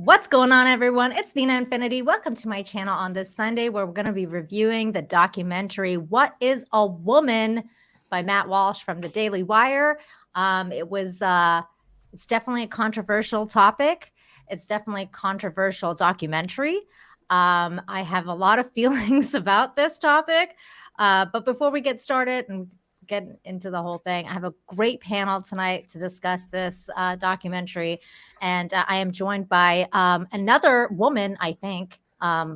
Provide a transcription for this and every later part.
What's going on, everyone? It's Nina Infinity. Welcome to my channel on this Sunday where we're going to be reviewing the documentary What is a Woman by Matt Walsh from the Daily Wire. It's definitely a controversial topic. It's definitely a controversial documentary. I have a lot of feelings about this topic. But before we get started and get into the whole thing, I have a great panel tonight to discuss this documentary. And I am joined by another woman, I think. Her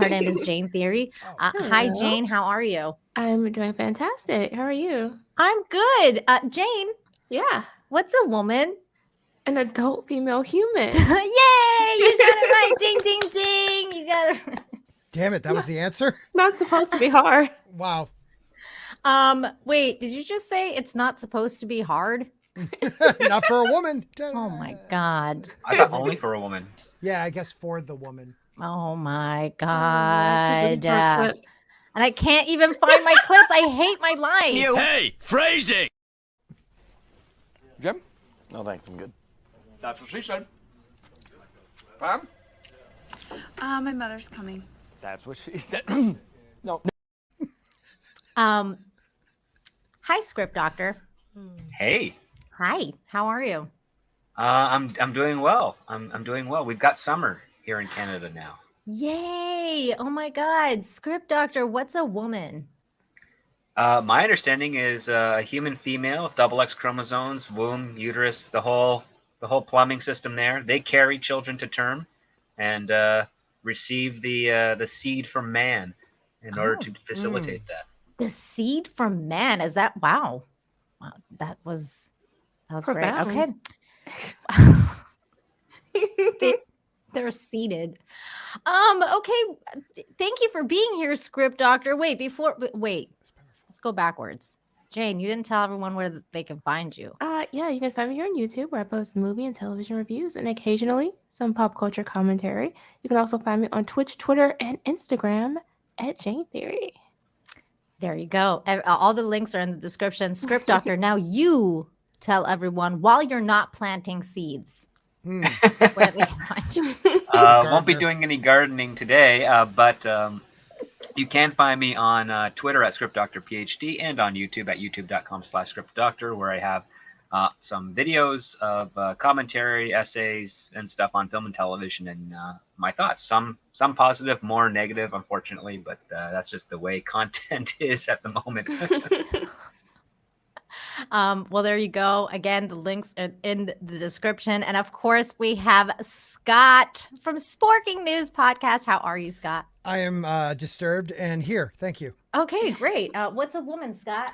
name is Jane Theory. Hi, Jane. How are you? I'm doing fantastic. How are you? I'm good. Jane, Yeah, what's a woman? an adult female human. Yay! You got it right. Ding, ding, ding. You got it right. Damn it, that was the answer? Not supposed to be hard. Wow. Wait, did you just say it's not supposed to be hard? Not for a woman. Oh my God. I thought only for a woman. Yeah, I guess for the woman. Oh my She's God. a clip. And I can't even find my clips. I hate my life. Hey, phrasing! Jim? No, thanks. I'm good. That's what she said. Pam? My mother's coming. That's what she said. No. Hi, Script Doctor. Hey, Hi. How are you? I'm doing well. I'm doing well. We've got summer here in Canada now. Yay. Oh my God. Script Doctor, what's a woman? My understanding is a human female, double X chromosomes, womb, uterus, the whole plumbing system there. They carry children to term and receive the seed from man in order to facilitate that. The seed from man. Is that wow? Wow, that was great. Profound. Okay. They're seated. Okay. Thank you for being here, Script Doctor. Wait, let's go backwards. Jane, you didn't tell everyone where they can find you. Yeah, you can find me here on YouTube where I post movie and television reviews and occasionally some pop culture commentary. You can also find me on Twitch, Twitter, and Instagram at Jane Theory. There you go. All the links are in the description. Script Doctor, now you tell everyone while you're not planting seeds where they can find you. Won't be doing any gardening today, but you can find me on Twitter at ScriptDoctorPhD and on YouTube at youtube.com/ScriptDoctor, where I have some videos of commentary, essays, and stuff on film and television, and my thoughts. Some positive, more negative, unfortunately, but that's just the way content is at the moment. Well, there you go. Again, the links are in the description. And of course, we have Scott from Sporking News Podcast. How are you, Scott? I am disturbed and here. Thank you. Okay, great. What's a woman, Scott?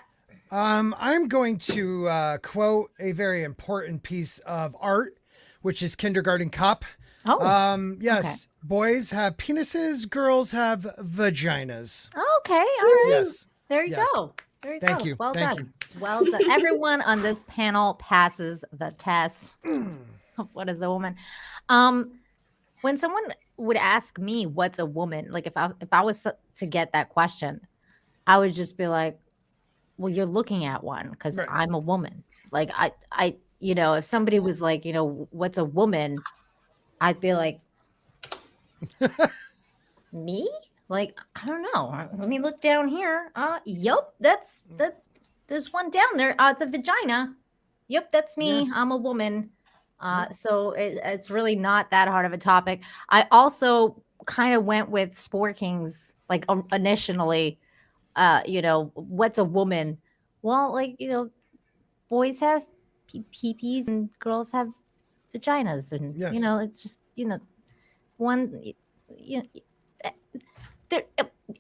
I'm going to quote a very important piece of art, which is Kindergarten Cop. Oh, yes, Boys have penises, girls have vaginas. okay. All right. Yes. There you Yes. go. There you Thank go. you. Well Thank done. Well done. Everyone on this panel passes the test. What is a woman? When someone would ask me what's a woman, like if I was to get that question, I would just be like, well, you're looking at one because Right. I'm a woman. Like I, if somebody was like, what's a woman? I'd be like, me? Like, I don't know. Let me look down here. Yep, that's that. There's one down there. It's a vagina. Yep, that's me. Yeah. I'm a woman. So it's really not that hard of a topic. I also kind of went with Sporkings, like initially. What's a woman? Well, like, boys have peepees and girls have vaginas, and Yes. it's just one.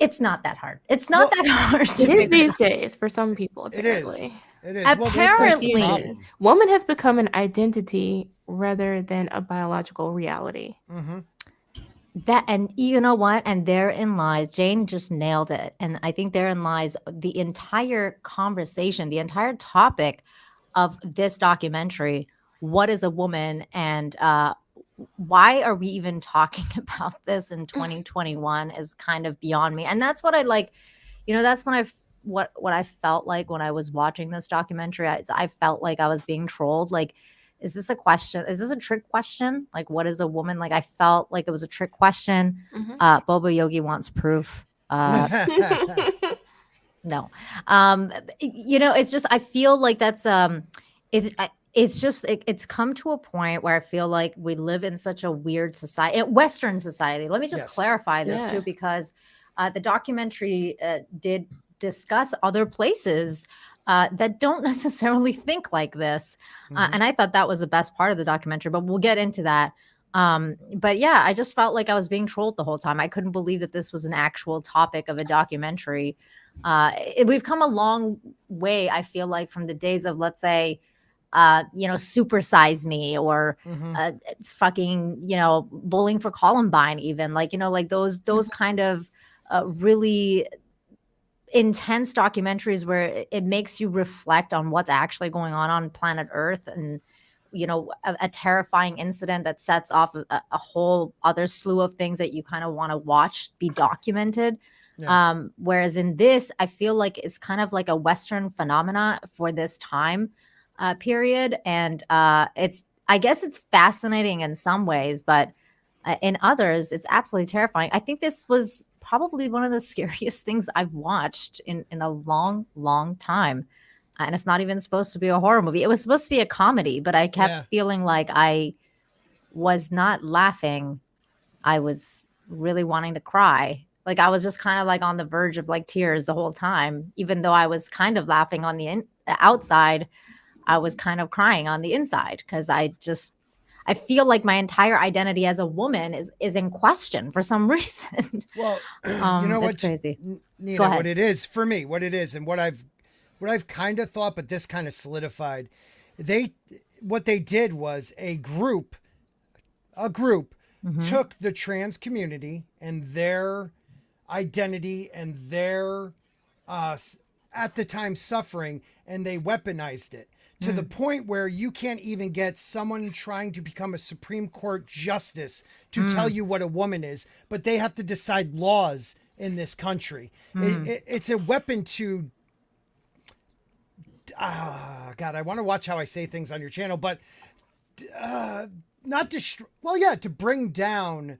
It's not that hard. It's not that hard. To It is figure these days for some people, It is. apparently. It is. Apparently. Well, there's the Woman has become an identity rather than a biological reality. mm-hmm. That, and you know what? And therein lies, Jane just nailed it. And I think therein lies the entire conversation, the entire topic of this documentary. What is a woman? And why are we even talking about this in 2021 is kind of beyond me. And that's what I like, that's when what I felt like when I was watching this documentary. I felt like I was being trolled. Like, is this a question? Is this a trick question? Like, what is a woman? Like, I felt like it was a trick question. Mhm. Boba Yogi wants proof. No. It's just I feel like that's it's just it's come to a point where I feel like we live in such a weird society, Western society. Let me just Yes. clarify this Yes. too, because the documentary did discuss other places that don't necessarily think like this, Mhm. and I thought that was the best part of the documentary. But we'll get into that. But yeah, I just felt like I was being trolled the whole time. I couldn't believe that this was an actual topic of a documentary. We've come a long way, I feel like, from the days of, let's say, Super Size Me, or Mhm. fucking, Bowling for Columbine, even, like, like those kind of really intense documentaries where it makes you reflect on what's actually going on planet Earth, and a terrifying incident that sets off a whole other slew of things that you kind of want to watch be documented. Yeah. Whereas in this, I feel like it's kind of like a Western phenomena for this time period, and I guess it's fascinating in some ways, but in others, it's absolutely terrifying. I think this was probably one of the scariest things I've watched in a long, long time. And it's not even supposed to be a horror movie. It was supposed to be a comedy, but I kept Yeah. feeling like I was not laughing. I was really wanting to cry. Like, I was just kind of like on the verge of like tears the whole time, even though I was kind of laughing on the outside. I was kind of crying on the inside, because I feel like my entire identity as a woman is in question for some reason. Well, It's crazy. Nina, Go ahead. what it is for me, what it is, and what I've kind of thought, but this kind of solidified. What they did was a group Mhm. took the trans community and their identity and their at the time suffering, and they weaponized it to the point where you can't even get someone trying to become a Supreme Court justice to tell you what a woman is, but they have to decide laws in this country. It's a weapon to God, I want to watch how I say things on your channel, but not to bring down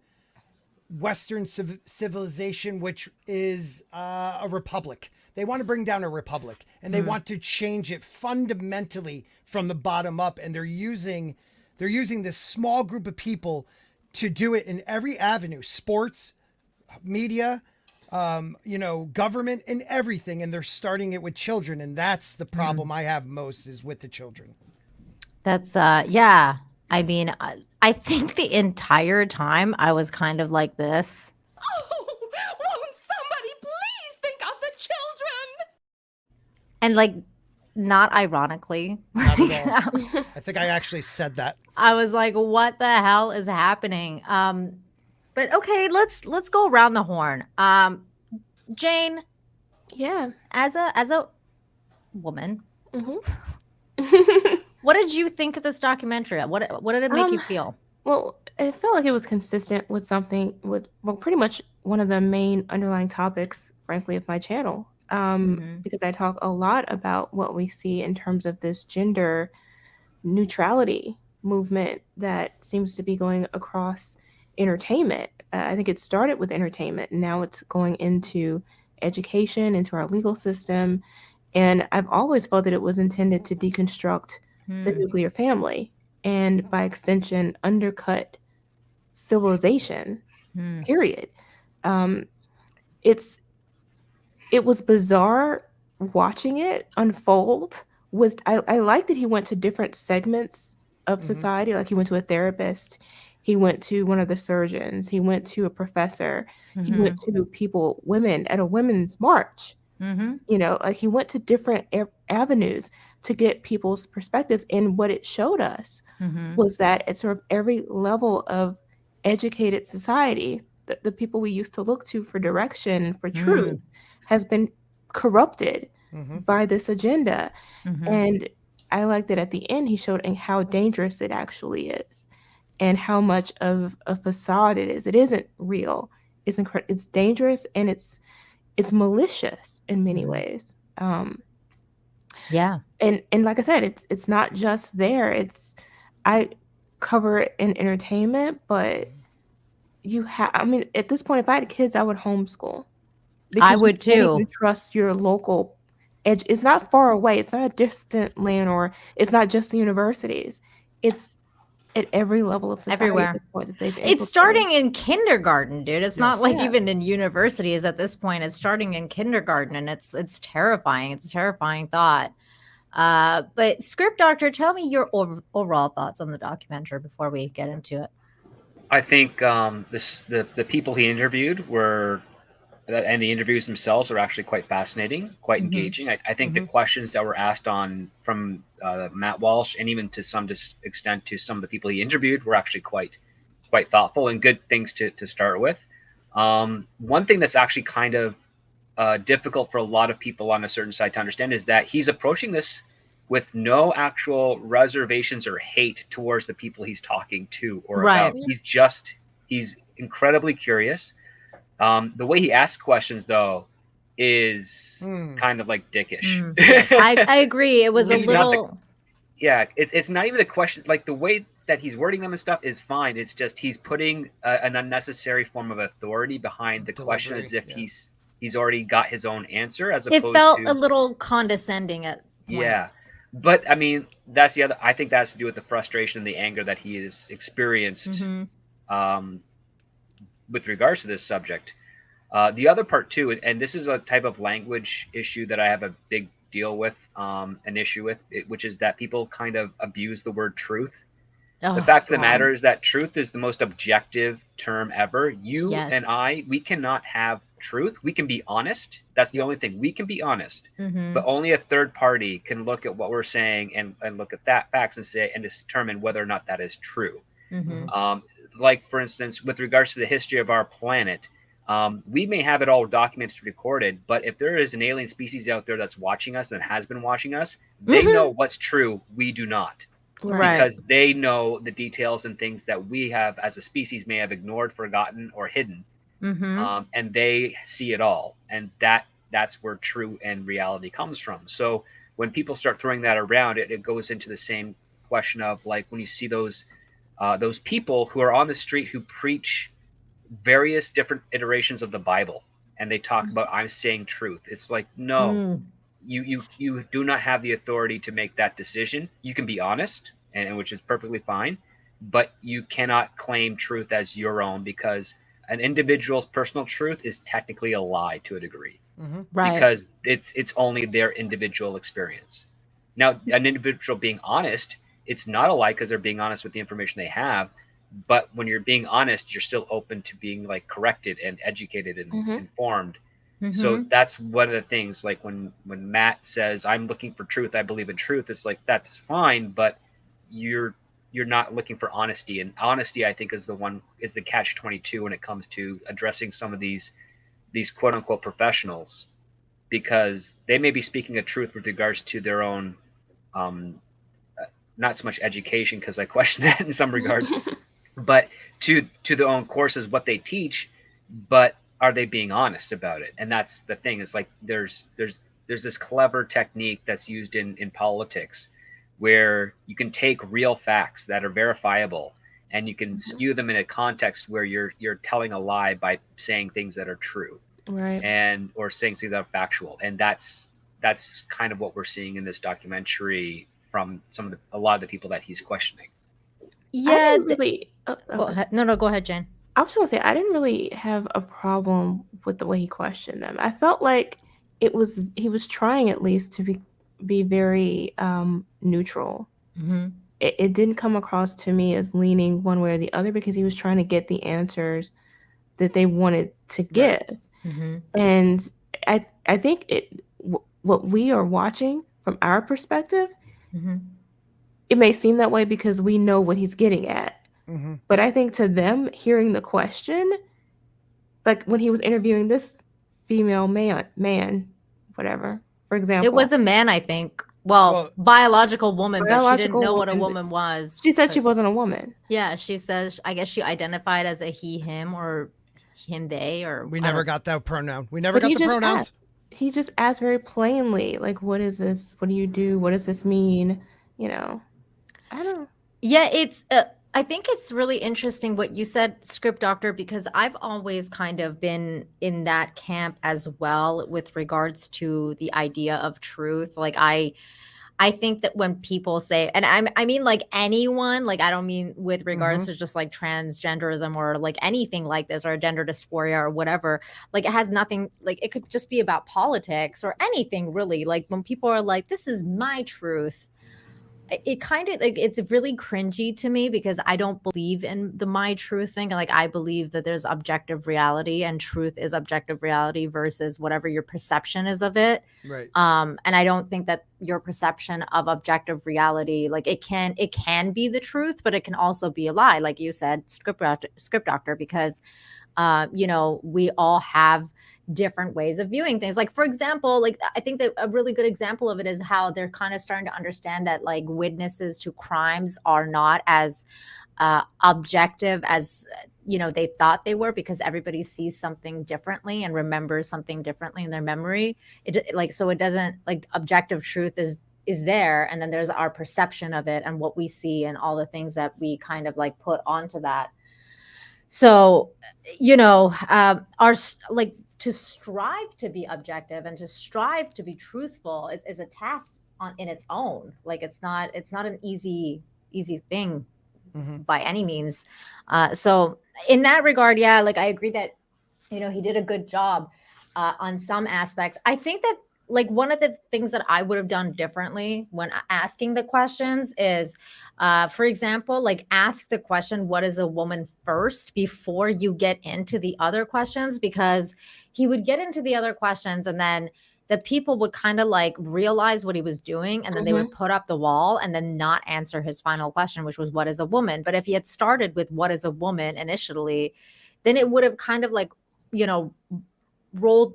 Western civilization, which is a republic. They want to bring down a republic, and they want to change it fundamentally from the bottom up. And they're using this small group of people to do it in every avenue: sports, media, government, and everything. And they're starting it with children, and that's the problem I have most, is with the children. That's yeah. I mean, I think the entire time I was kind of like this. Oh, won't somebody please think of the children? And like, not ironically. Not at all. I think I actually said that. I was like, what the hell is happening? But okay, let's go around the horn. Jane, Yeah. as a woman, Mhm. what did you think of this documentary? What did it make you feel? Well, it felt like it was consistent with pretty much one of the main underlying topics, frankly, of my channel. Because I talk a lot about what we see in terms of this gender neutrality movement that seems to be going across entertainment. I think it started with entertainment, and now it's going into education, into our legal system. And I've always felt that it was intended to deconstruct the nuclear family, and by extension, undercut civilization, period. It was bizarre watching it unfold. I like that he went to different segments of society. Like, he went to a therapist, he went to one of the surgeons, he went to a professor, he went to women at a women's march. Like, he went to different avenues to get people's perspectives. And what it showed us was that at sort of every level of educated society, the people we used to look to for direction, for truth, has been corrupted by this agenda. And I like that at the end he showed how dangerous it actually is, and how much of a facade it is. It isn't real. It's dangerous, and it's malicious in many ways. Yeah. And like I said, it's not just there. It's I cover it in entertainment, but I mean, at this point, if I had kids, I would homeschool I because you would can't even too. trust your local edge. It's not far away. It's not a distant land, or it's not just the universities. It's at every level of society at Everywhere. this point that they've It's infiltrated. starting in kindergarten, dude. It's not Yes. like Yeah. even in universities at this point. It's starting in kindergarten, and it's terrifying. It's a terrifying thought. But Script Doctor, tell me your overall thoughts on the documentary before we get into it. I think the people he interviewed were, and the interviews themselves are actually quite fascinating, quite Mhm. engaging. I think the questions that were asked from Matt Walsh, and even to some extent to some of the people he interviewed, were actually quite thoughtful and good things to start with. One thing that's actually kind of difficult for a lot of people on a certain side to understand is that he's approaching this with no actual reservations or hate towards the people he's talking to or Right. about. He's incredibly curious. The way he asks questions, though, is kind of like dickish. Yes, I agree. It was a It's not the- little. Yeah, it's not even the question. Like the way that he's wording them and stuff is fine. It's just he's putting an unnecessary form of authority behind the question, as if Delivery, he's already got his own answer, as It opposed felt to a little condescending at yeah. points. But I mean, that's the other. I think that has to do with the frustration and the anger that he has experienced Mhm. With regards to this subject. The other part too, and this is a type of language issue that I have a big deal with, an issue with, which is that people kind of abuse the word truth. The Oh, fact of the God. matter is that truth is the most objective term ever. You Yes. and I, we cannot have truth. We can be honest. That's the only thing. We can be honest. Mhm. But only a third party can look at what we're saying and look at that facts and say and determine whether or not that is true. Mhm. Like for instance, with regards to the history of our planet, we may have it all documented, recorded, but if there is an alien species out there that's watching us and has been watching us, they Mhm. know what's true. We do not. Right. Because they know the details and things that we have as a species may have ignored, forgotten, or hidden, Mhm. and they see it all, and that's where true and reality comes from. So when people start throwing that around, it goes into the same question of like when you see those people who are on the street who preach various different iterations of the Bible, and they talk about I'm saying truth. It's like no, Mm. you do not have the authority to make that decision. You can be honest, and which is perfectly fine, but you cannot claim truth as your own because an individual's personal truth is technically a lie to a degree Right. because it's only their individual experience. Now, an individual being honest, it's not a lie because they're being honest with the information they have. But when you're being honest, you're still open to being like corrected and educated and informed. So Mhm. that's one of the things. Like when Matt says, "I'm looking for truth. I believe in truth." It's like that's fine, but you're not looking for honesty. And honesty, I think, is the catch-22 when it comes to addressing some of these quote unquote professionals, because they may be speaking a truth with regards to their own, not so much education, because I question that in some regards, but to their own courses, what they teach, but are they being honest about it? And that's the thing. Is like there's this clever technique that's used in politics where you can take real facts that are verifiable and you can skew them in a context where you're telling a lie by saying things that are true Right. and or saying things that are factual. And that's kind of what we're seeing in this documentary from a lot of the people that he's questioning. I Yeah. didn't really. Go ahead. No, go ahead, Jane. I was gonna say I didn't really have a problem with the way he questioned them. I felt like he was trying at least to be very neutral. Mhm. It didn't come across to me as leaning one way or the other because he was trying to get the answers that they wanted to give. Mhm. And I think what we are watching from our perspective, Mhm. it may seem that way because we know what he's getting at. But I think to them, hearing the question, like when he was interviewing this female man, whatever, for example. It was a man, I think. Well, biological woman, but she didn't Biological know what a woman, woman was. She said but- she wasn't a woman. Yeah, she says. I guess she identified as a he, him, or him, they, or We I never don't- got that pronoun. We never But got he the just pronouns. asked. He just asked very plainly, like, what is this? What do you do? What does this mean? You know, I don't know. Yeah, it's I think it's really interesting what you said, Script Doctor, because I've always kind of been in that camp as well with regards to the idea of truth. Like I think that when people say, and I mean like anyone, like I don't mean with regards Mhm. to just like transgenderism or like anything like this or gender dysphoria or whatever, like it has nothing, like it could just be about politics or anything really. Like when people are like, this is my truth, it kind of like it's really cringy to me because I don't believe in the my truth thing. Like I believe that there's objective reality and truth is objective reality versus whatever your perception is of it. Right. And I don't think that your perception of objective reality, like it can be the truth, but it can also be a lie, like you said, script doctor, because we all have different ways of viewing things. Like, for example, like I think that a really good example of it is how they're kind of starting to understand that like witnesses to crimes are not as objective as they thought they were, because everybody sees something differently and remembers something differently in their memory. So it doesn't, like, objective truth is there, and then there's our perception of it and what we see and all the things that we kind of like put onto that. So, our like to strive to be objective and to strive to be truthful is a task in its own. Like it's not an easy thing Mhm. by any means. So in that regard, yeah, like I agree that he did a good job on some aspects. I think that like one of the things that I would have done differently when asking the questions is, for example, like ask the question, "What is a woman?" first before you get into the other questions, because he would get into the other questions and then the people would kind of like realize what he was doing, and then they would put up the wall and then not answer his final question, which was, "What is a woman?" But if he had started with "What is a woman?" initially, then it would have kind of like, you know, rolled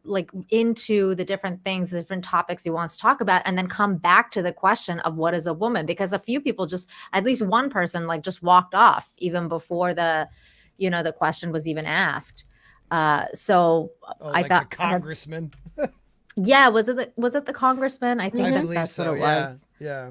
like into the different things, the different topics he wants to talk about, and then come back to the question of what is a woman, because a few people just, at least one person, like just walked off even before the question was even asked. So Oh, I like thought, the congressman. yeah, was it the congressman? I think I that believe that's so. what it Yeah. was. Yeah.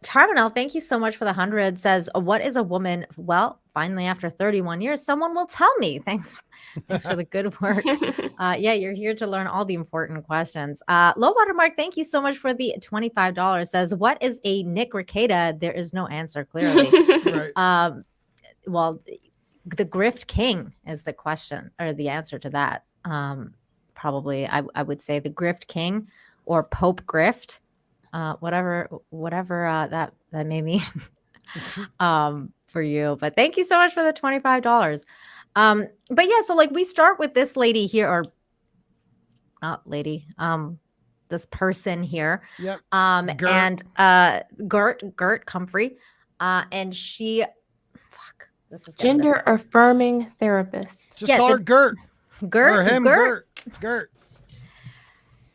Terminal, thank you so much for the 100. Says, "What is a woman?" Well, finally, after 31 years, someone will tell me. Thanks for the good work. Yeah, you're here to learn all the important questions. Low watermark, thank you so much for the $25. Says, "What is a Nick Ricada?" There is no answer, clearly. Right. Well, the Grift King is the question or the answer to that. Probably, I would say the Grift King or Pope Grift. Whatever that may mean for you. But thank you so much for the $25. But yeah, so like we start with this lady here, or not lady, this person here. Yep. Gert. And Gert Comfrey. And she, fuck, this is getting Gender difficult. affirming therapist. Just call her Gert. Gert, Or him, Gert. Gert.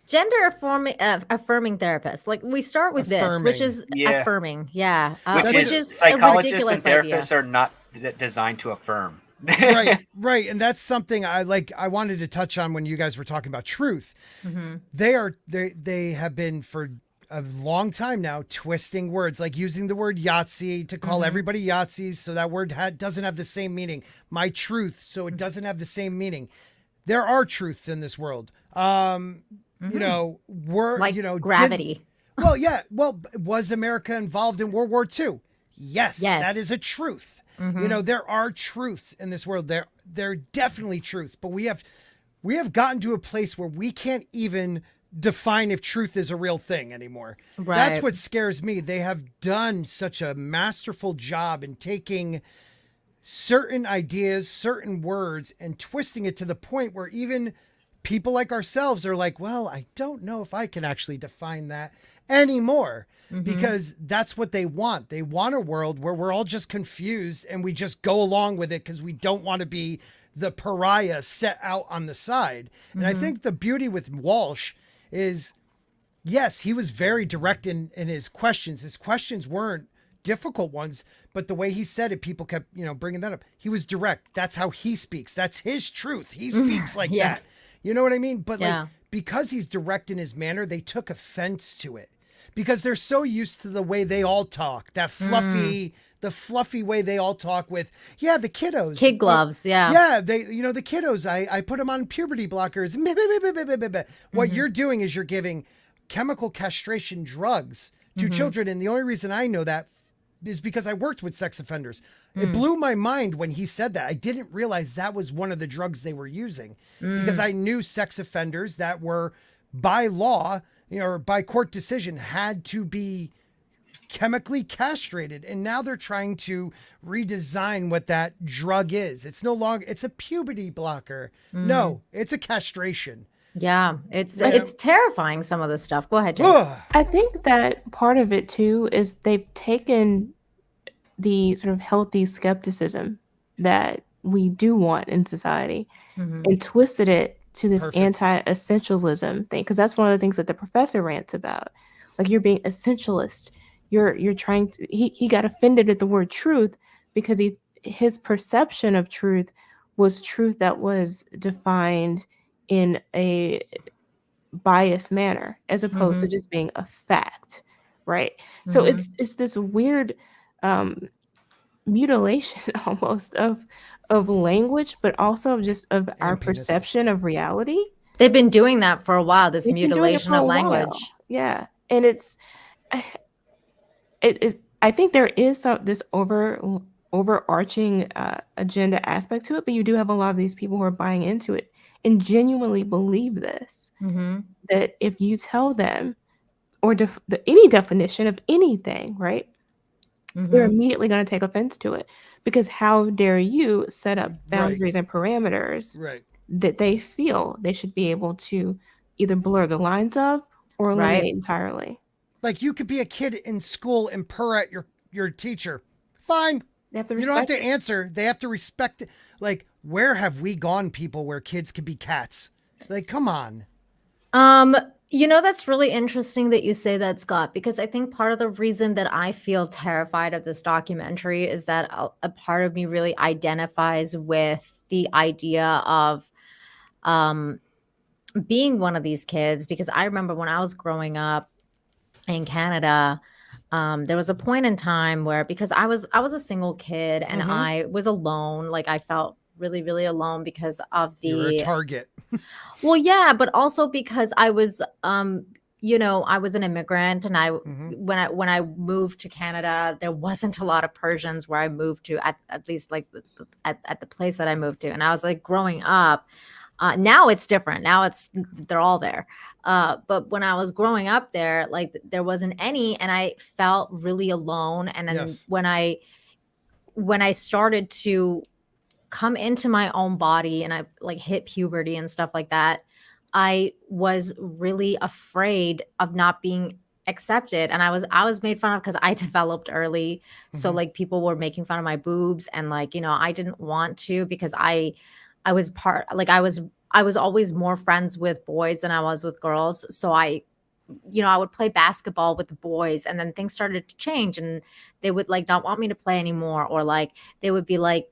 Gender affirming therapist. Like we start with this, which is Yeah. affirming. Yeah. Which Which is is a psychologists and ridiculous idea. therapists are not designed to affirm. Right. And that's something I wanted to touch on when you guys were talking about truth. Mm-hmm. They have been for a long time now twisting words, like using the word Yahtzee to call everybody Yahtzees, so that word doesn't have the same meaning. My truth, so it doesn't have the same meaning. There are truths in this world. Like gravity. Was America involved in World War II? Yes. That is a truth. There are truths in this world. There are definitely truths, but we have gotten to a place where we can't even define if truth is a real thing anymore. Right. That's what scares me. They have done such a masterful job in taking certain ideas, certain words, and twisting it to the point where even people like ourselves are like, well, I don't know if I can actually define that anymore, because that's what they want. They want a world where we're all just confused and we just go along with it because we don't want to be the pariah set out on the side. And I think the beauty with Walsh is, yes, he was very direct in his questions. His questions weren't difficult ones, but the way he said it, people kept, bringing that up. He was direct. That's how he speaks. That's his truth. He speaks like that. You know what I mean? But like, because he's direct in his manner, they took offense to it. because they're so used to the way they all talk, that fluffy, the fluffy way they all talk with, the kiddos. Kid gloves, yeah. Yeah, the kiddos, I put them on puberty blockers. What you're doing is you're giving chemical castration drugs to children. And the only reason I know that is because I worked with sex offenders. It blew my mind when he said that. I didn't realize that was one of the drugs they were using, because I knew sex offenders that were by law, or by court decision, had to be chemically castrated. And now they're trying to redesign what that drug is. It's no longer, it's a puberty blocker. No, it's a castration. Yeah, it's terrifying, some of this stuff. Go ahead, Jay. I think that part of it too is they've taken the sort of healthy skepticism that we do want in society and twisted it to this anti-essentialism thing, because that's one of the things that the professor rants about. Like, you're being essentialist. You're trying to. He got offended at the word truth because his perception of truth was truth that was defined in a biased manner, as opposed to just being a fact, right? So it's this weird mutilation almost of language, but also just of our perception of reality. They've been doing that for a while, this They've been doing it mutilation for a of while. language. Yeah. And I think there is this overarching agenda aspect to it, but you do have a lot of these people who are buying into it and genuinely believe this, that if you tell them or any definition of anything, right, they're immediately going to take offense to it, because how dare you set up boundaries and parameters that they feel they should be able to either blur the lines of or eliminate entirely. Like, you could be a kid in school and purr at your teacher. Fine. They have to you don't have to answer. They have to respect it. Like, where have we gone, people, where kids could be cats? Like, come on. That's really interesting that you say that, Scott, because I think part of the reason that I feel terrified of this documentary is that a part of me really identifies with the idea of being one of these kids, because I remember when I was growing up in Canada, there was a point in time where, because I was a single kid and I was alone, like I felt really, really alone because of the... You were a target. Well, yeah, but also because I was, I was an immigrant, and when I moved to Canada, there wasn't a lot of Persians where I moved to, at least like at the place that I moved to, and I was like growing up. Now it's different. Now they're all there. But when I was growing up there, like there wasn't any, and I felt really alone. And then when I started to come into my own body and I like hit puberty and stuff like that, I was really afraid of not being accepted. And I was made fun of because I developed early. So like people were making fun of my boobs, and like, I didn't want to, because I was always more friends with boys than I was with girls. So I would play basketball with the boys, and then things started to change, and they would like not want me to play anymore. Or like, they would be like,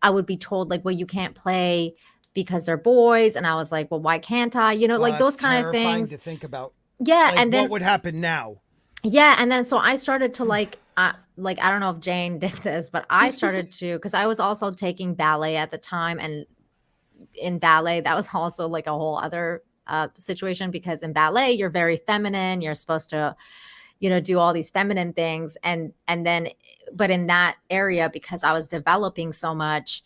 I would be told like, well, you can't play because they're boys. And I was like, well, why can't I? Like those kind of things to think about. Yeah. Like, and then what would happen now? Yeah. And then so I started to like I don't know if Jane did this, but I started to, because I was also taking ballet at the time. And in ballet, that was also like a whole other situation, because in ballet, you're very feminine. You're supposed to, do all these feminine things. And then, but in that area, because I was developing so much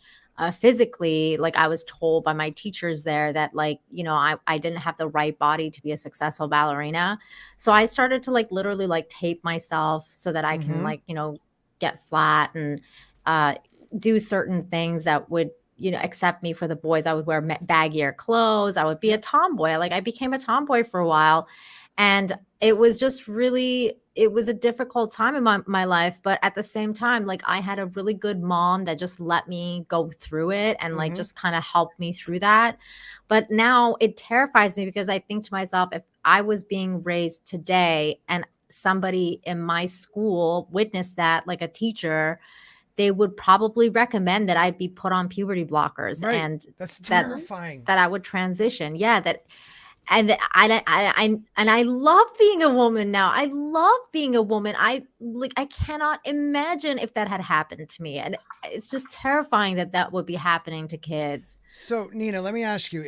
physically, like I was told by my teachers there that like, I didn't have the right body to be a successful ballerina. So I started to like literally like tape myself so that I can like, get flat and do certain things that would, accept me for the boys. I would wear baggier clothes. I would be a tomboy. Like I became a tomboy for a while. And it was just really, it was a difficult time in my life. But at the same time, like I had a really good mom that just let me go through it and like just kind of helped me through that. But now it terrifies me, because I think to myself, if I was being raised today and somebody in my school witnessed that, like a teacher, they would probably recommend that I be put on puberty blockers. Right. And that's terrifying. That I would transition. Yeah. and I love being a woman now. I love being a woman. I cannot imagine if that had happened to me, and it's just terrifying that that would be happening to kids. So, Nina, let me ask you: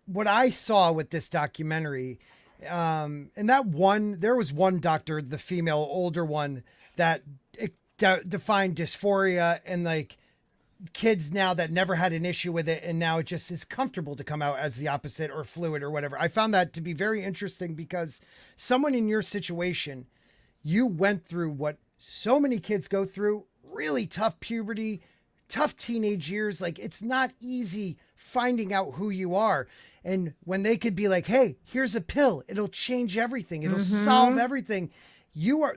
what I saw with this documentary? And there was one doctor, the female, older one, that defined dysphoria and like kids now that never had an issue with it, and now it just is comfortable to come out as the opposite or fluid or whatever. I found that to be very interesting because someone in your situation, you went through what so many kids go through, really tough puberty, tough teenage years. Like, it's not easy finding out who you are. And when they could be like, hey, here's a pill, it'll change everything, it'll solve everything.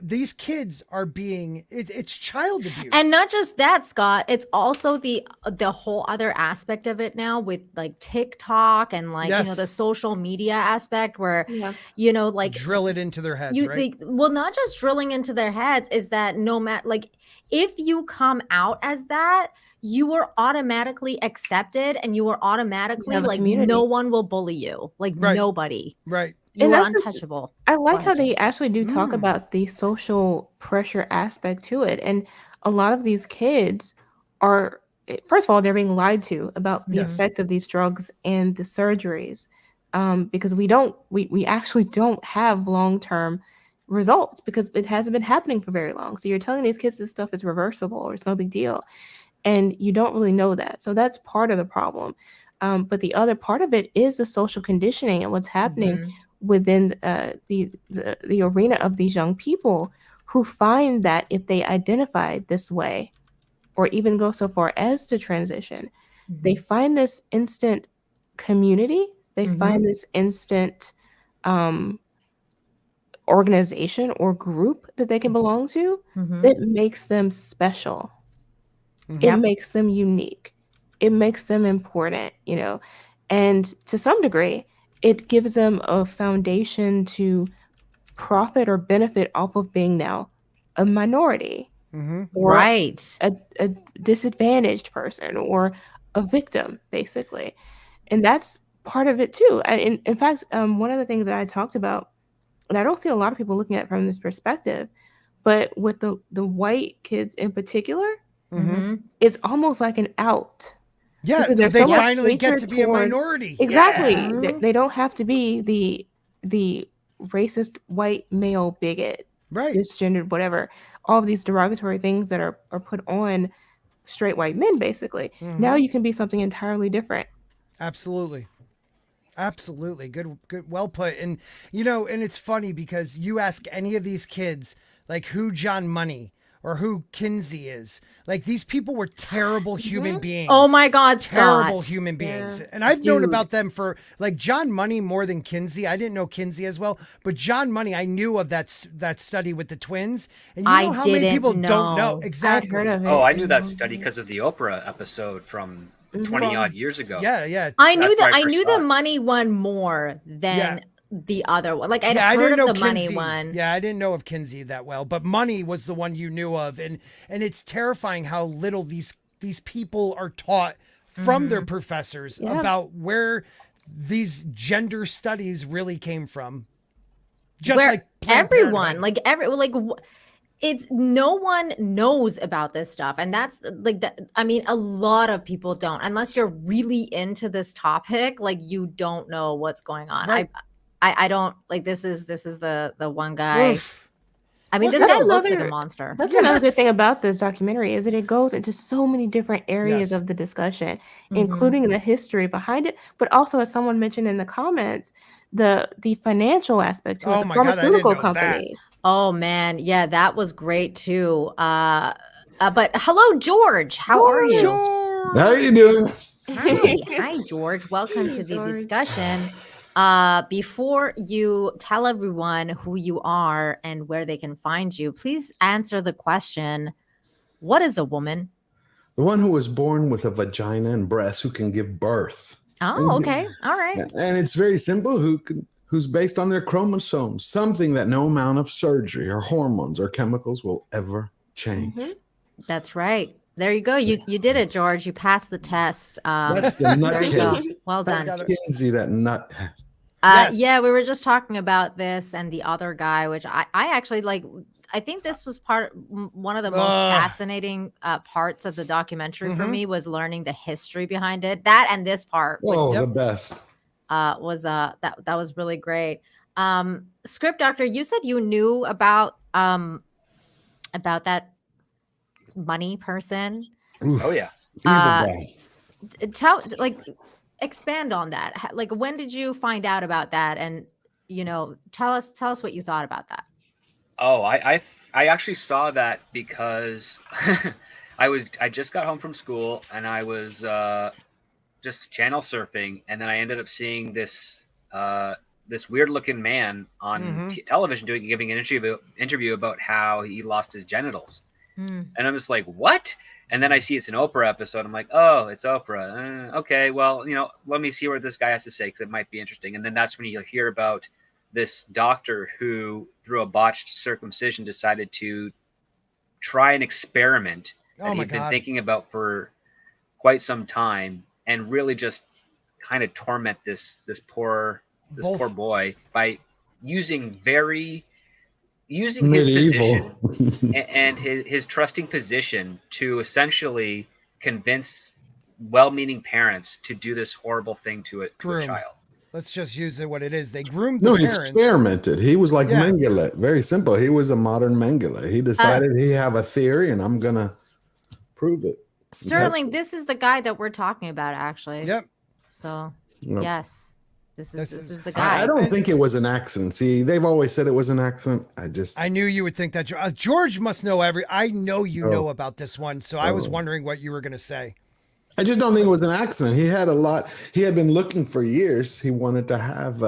These kids are being, it's child abuse. And not just that, Scott, it's also the whole other aspect of it now with like TikTok and like, Yes. you know, the social media aspect where, Yeah. you know, like drill it into their heads, right? well, not just drilling into their heads, is that no matter, like, if you come out as that, you are automatically accepted and you are automatically have a like, community. no one will bully you. Like, Right. nobody. Right. You And are that's the- untouchable. I like Go how ahead, they Jen. actually do talk about the social pressure aspect to it. And a lot of these kids are, first of all, they're being lied to about the Yes. effect of these drugs and the surgeries, because we actually don't have long-term results because it hasn't been happening for very long. So you're telling these kids this stuff is reversible or it's no big deal, and you don't really know that. So that's part of the problem. But the other part of it is the social conditioning and what's happening Mhm. within the arena of these young people who find that if they identify this way or even go so far as to transition, they find this instant community, they find this instant organization or group that they can belong to that makes them special. It Yep. makes them unique. It makes them important, you know. And to some degree, it gives them a foundation to profit or benefit off of being now a minority or Right. a disadvantaged person or a victim, basically. And that's part of it too. In fact, one of the things that I talked about, and I don't see a lot of people looking at it from this perspective, but with the white kids in particular, it's almost like an out. Yeah, Because there's they so much finally get hatred to be a toward- minority. Exactly. Yeah. They don't have to be the racist white male bigot, Right. cisgendered, whatever. All of these derogatory things that are put on straight white men, basically. Now you can be something entirely different. Absolutely. Absolutely. Good, well put. And, you know, and it's funny because you ask any of these kids, like, who John Money or who Kinsey is. Like, these people were terrible human beings. Oh my God, Terrible Scott. human beings. Yeah. And I've known Dude. about them for, like, John Money more than Kinsey. I didn't know Kinsey as well, but John Money, I knew of that study with the twins. And you I know how many didn't people don't know? know. I'd Exactly. heard of it. Oh, I knew that study because of the Oprah episode from 20 odd years ago. Yeah, yeah. I knew That's that where I I first knew saw the it. money one more than Yeah. the other one. Like, I'd Yeah, I heard didn't of know the Kinsey. money one. Yeah, I didn't know of Kinsey that well, but Money was the one you knew of, and it's terrifying how little these people are taught from their professors Yeah. about where these gender studies really came from. Just Where like Planned everyone, Parenthood. it's no one knows about this stuff, and that's like that. I mean, a lot of people don't, unless you're really into this topic. Like, you don't know what's going on. Right. I don't like. This is the one guy. Oof. I mean, Look this at guy him. looks like a Another- monster. That's another good Yes. thing about this documentary is that it goes into so many different areas Yes. of the discussion, Mhm. including the history behind it, but also, as someone mentioned in the comments, the financial aspect to it, Oh the my God, I didn't pharmaceutical know that. companies. Oh man, yeah, that was great too. But hello, George. How are you? George. How you doing? Hi, George. Welcome to the George. discussion. Before you tell everyone who you are and where they can find you, please answer the question: what is a woman? The one who was born with a vagina and breasts who can give birth. Oh, okay. All right. And it's very simple, who's based on their chromosomes, something that no amount of surgery or hormones or chemicals will ever change. That's right. There you go. You did it, George. You passed the test. That's the There you go. nutcase. Well done. That's Kinsey, that nut. Yes. Yeah, we were just talking about this and the other guy, which I actually like. I think this was one of the most fascinating parts of the documentary for me was learning the history behind it. That and this part, Oh, the best. was that was really great. Script Doctor, you said you knew about that money person. Oof. Oh yeah. Evil Uh, guy. Expand on that. Like, when did you find out about that? And tell us what you thought about that. Oh, I actually saw that because I just got home from school and I was just channel surfing, and then I ended up seeing this this weird looking man on television giving an interview about how he lost his genitals, and I'm just like, what? And then I see it's an Oprah episode. I'm like, oh, it's Oprah. Okay, well, let me see what this guy has to say because it might be interesting. And then that's when you hear about this doctor who, through a botched circumcision, decided to try an experiment that he'd been thinking about for quite some time, and really just kind of torment this poor boy by using his Medieval. position and his trusting position to essentially convince well-meaning parents to do this horrible thing to a child. Let's just use it what it is. They groomed No, the he parents. experimented. He was like Mengele. Very simple. He was a modern Mengele. He decided he have a theory and I'm going to prove it. Sterling, this is the guy that we're talking about, actually. Yep. So, Yep. Yes. This is the guy. I don't think it was an accident. See, they've always said it was an accident. I knew you would think that. George must know I know you know about this one, so I was wondering what you were going to say. I just don't think it was an accident. He had he had been looking for years. He wanted to have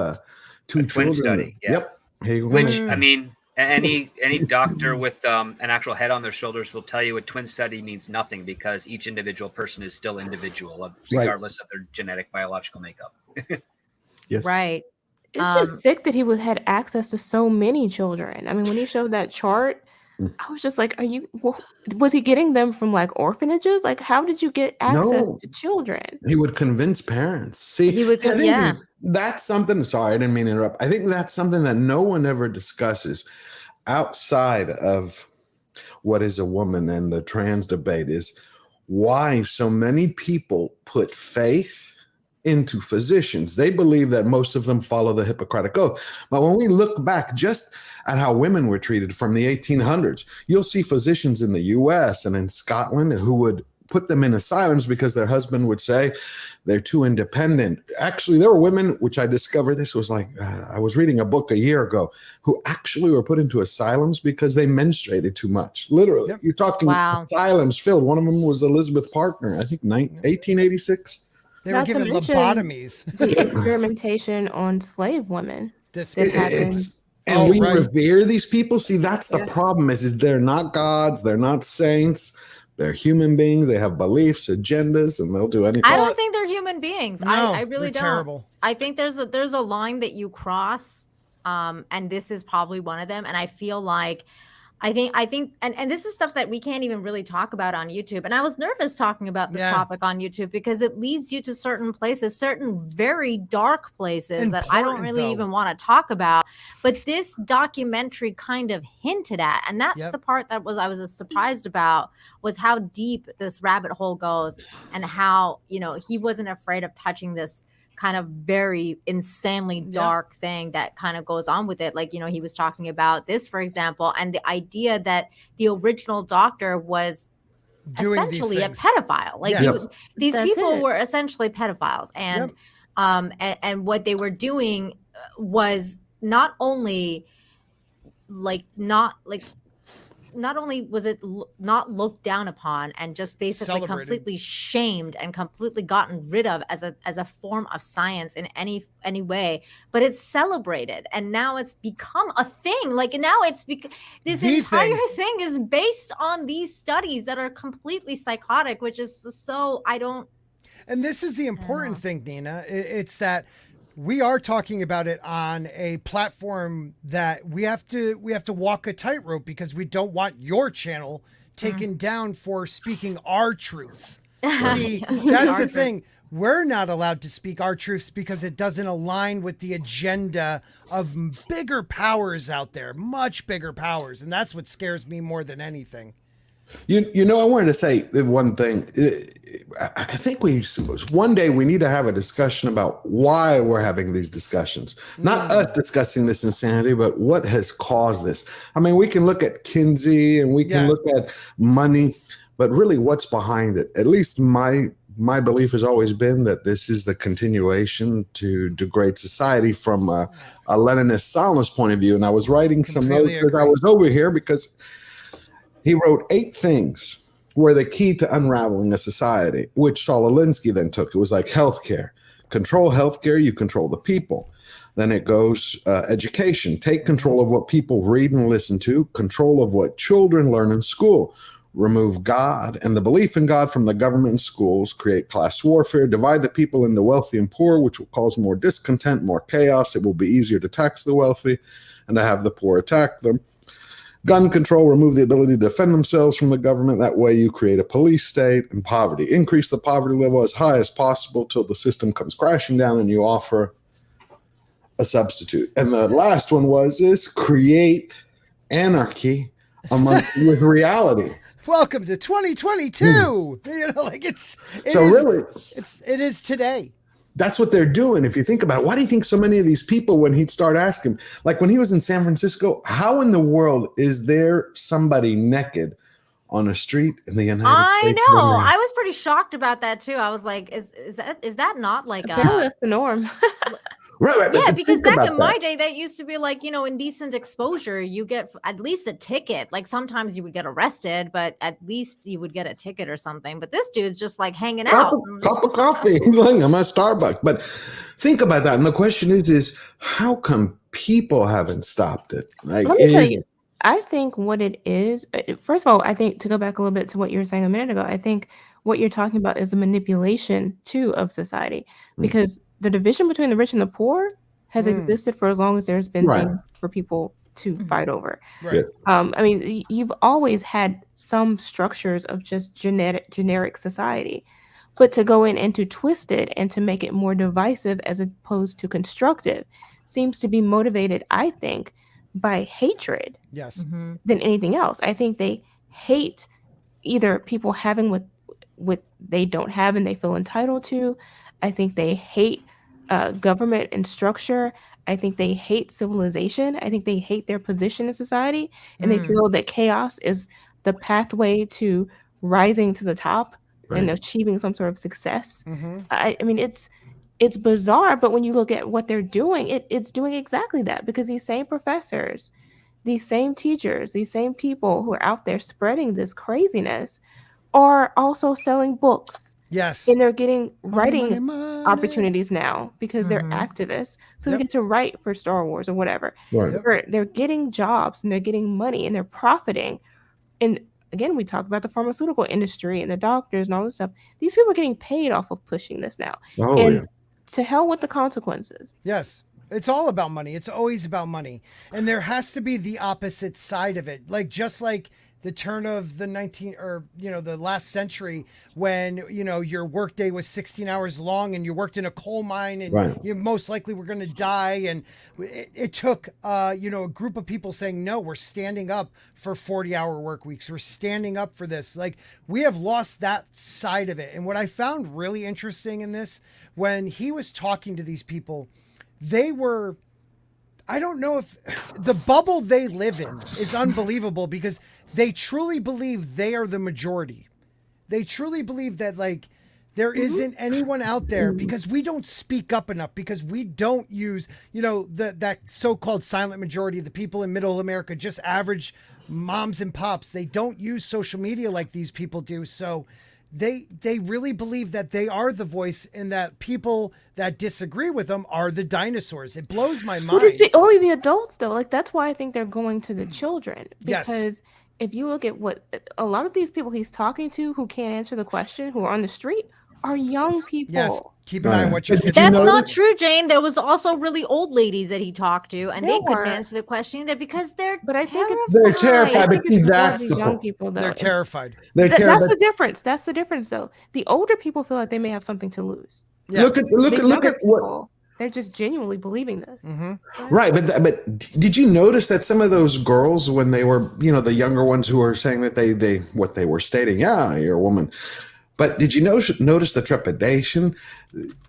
two twin children. Study. Yeah. Yep. Which, I mean, any doctor with an actual head on their shoulders will tell you a twin study means nothing because each individual person is still individual, regardless of their genetic biological makeup. Yes. Right. It's just sick that he had access to so many children. I mean, when he showed that chart, I was just like, was he getting them from like orphanages? Like, how did you get access to children? He would convince parents. See, he was, that's something. Sorry, I didn't mean to interrupt. I think that's something that no one ever discusses outside of what is a woman and the trans debate is why so many people put faith into physicians. They believe that most of them follow the Hippocratic Oath. But when we look back just at how women were treated from the 1800s, you'll see physicians in the US and in Scotland who would put them in asylums because their husband would say they're too independent. Actually, there were women, which I discovered, this was like, I was reading a book a year ago, who actually were put into asylums because they menstruated too much. Literally. Yep. You're talking asylums filled. One of them was Elizabeth Parker, I think 1886. They were given lobotomies. The experimentation on slave women. And we revere these people. See, that's the problem is they're not gods. They're not saints. They're human beings. They have beliefs, agendas, and they'll do anything. I don't think they're human beings. No, I really don't. Terrible. I think there's a line that you cross, and this is probably one of them. And I feel like I think and this is stuff that we can't even really talk about on YouTube. And I was nervous talking about this topic on YouTube because it leads you to certain places, certain very dark places that I don't really even want to talk about. But this documentary kind of hinted at, and that's the part that I was surprised about, was how deep this rabbit hole goes and how, he wasn't afraid of touching this kind of very insanely dark thing that kind of goes on with it. Like, he was talking about this, for example, and the idea that the original doctor was essentially a pedophile. Like these people were essentially pedophiles. And and what they were doing was not only was it not looked down upon and just basically completely shamed and completely gotten rid of as a form of science in any way, but it's celebrated and now it's become a thing. Like now this entire thing is based on these studies that are completely psychotic, which is so And this is the important thing, Nina. It's that we are talking about it on a platform that we have to walk a tightrope because we don't want your channel taken down for speaking our truths. See, that's the thing. we're not allowed to speak our truths because it doesn't align with the agenda of bigger powers out there, much bigger powers. And that's what scares me more than anything. I wanted to say one thing. I think one day we need to have a discussion about why we're having these discussions. Not us discussing this insanity, but what has caused this. I mean, we can look at Kinsey and we can look at money, but really what's behind it? At least my belief has always been that this is the continuation to degrade society from a Leninist Stalinist point of view. And I was writing some notes as I was over here because he wrote 8 things were the key to unraveling a society, which Saul Alinsky then took. It was like healthcare. Control healthcare, you control the people. Then it goes education. Take control of what people read and listen to. Control of what children learn in school. Remove God and the belief in God from the government and schools. Create class warfare. Divide the people into wealthy and poor, which will cause more discontent, more chaos. It will be easier to tax the wealthy and to have the poor attack them. Gun control, remove the ability to defend themselves from the government. That way you create a police state. And poverty. Increase the poverty level as high as possible till the system comes crashing down and you offer a substitute. And the last one is create anarchy with reality. Welcome to 2022. It is today. That's what they're doing. If you think about it, why do you think so many of these people, when he'd start asking, like when he was in San Francisco, how in the world is there somebody naked on a street in the United States? I know. I was pretty shocked about that too. I was like, is that not like that's the norm? Right. Yeah, because back in my day, that used to be like, indecent exposure. You get at least a ticket. Like sometimes you would get arrested, but at least you would get a ticket or something. But this dude's just like hanging out. Cup of coffee. He's like, I'm at Starbucks. But think about that. And the question is how come people haven't stopped it? Like, let me tell you, I think what it is, first of all, I think to go back a little bit to what you were saying a minute ago, I think what you're talking about is a manipulation too of society, because the division between the rich and the poor has existed for as long as there's been things for people to fight over. Right. I mean, you've always had some structures of just generic society, but to go in and to twist it and to make it more divisive as opposed to constructive seems to be motivated, I think, by hatred than anything else. I think they hate either people having what they don't have and they feel entitled to. I think they hate government and structure. I think they hate civilization. I think they hate their position in society, and they feel that chaos is the pathway to rising to the top and achieving some sort of success. I mean, it's bizarre, but when you look at what they're doing, it's doing exactly that, because these same professors, these same teachers, these same people who are out there spreading this craziness are also selling books. Yes. And they're getting writing opportunities now because they're activists. So they get to write for Star Wars or whatever. Right. They're getting jobs and they're getting money and they're profiting. And again, we talk about the pharmaceutical industry and the doctors and all this stuff. These people are getting paid off of pushing this now. To hell with the consequences. Yes. It's all about money. It's always about money. And there has to be the opposite side of it. Like, just like the turn of the the last century, when, your workday was 16 hours long and you worked in a coal mine and you most likely were going to die. And it took, a group of people saying, no, we're standing up for 40-hour work weeks. We're standing up for this. Like, we have lost that side of it. And what I found really interesting in this, when he was talking to these people, they were, I don't know if the bubble they live in is unbelievable, because they truly believe they are the majority. They truly believe that, like, there isn't anyone out there, because we don't speak up enough, because we don't use, that so-called silent majority, the people in middle America, just average moms and pops. They don't use social media like these people do. So they really believe that they are the voice, and that people that disagree with them are the dinosaurs. It blows my mind. Only the adults, though. Like, that's why I think they're going to the children. Because if you look at what a lot of these people he's talking to who can't answer the question, who are on the street, are young people. Yes. Keep an eye on what your But did kids you are That's know not that- true, Jane. There was also really old ladies that he talked to, and There they couldn't were. answer the question either because they're But I think it's They're I terrified, think but see, it's more of that's these the young point. people though. They're And terrified. They're that's terrified. the difference. That's the difference though. The older people feel like they may have something to lose. Yeah. Look at The look younger at what people, they're just genuinely believing this. right, but did you notice that some of those girls, when they were, the younger ones who were saying that they what they were stating, yeah, you're a woman, but did you notice the trepidation?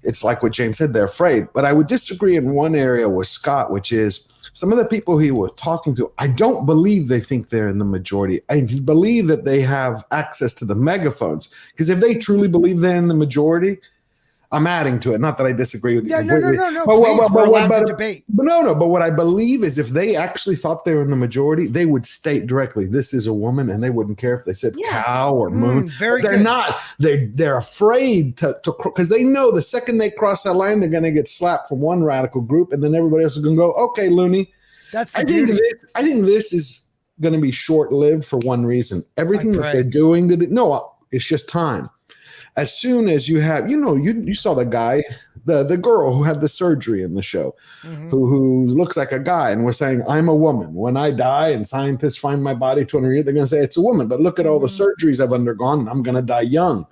It's like what Jane said, they're afraid. But I would disagree in one area with Scott, which is some of the people he was talking to, I don't believe they think they're in the majority. I believe that they have access to the megaphones. Because if they truly believe they're in the majority, I'm adding to it. Not that I disagree with you. Yeah, no. But, Please, we're allowed to debate. But what I believe is if they actually thought they were in the majority, they would state directly, this is a woman, and they wouldn't care if they said cow or moon. Very They're good. not. They're afraid to because they know the second they cross that line, they're going to get slapped from one radical group, and then everybody else is going to go, okay, loony. That's the I think beauty. I think this is going to be short-lived for one reason. Everything that pray. they're doing, it's just time. As soon as you have, you saw the guy, the girl who had the surgery in the show, who looks like a guy and was saying, I'm a woman. When I die and scientists find my body 200 years, they're going to say it's a woman. But look at all the surgeries I've undergone and I'm going to die young.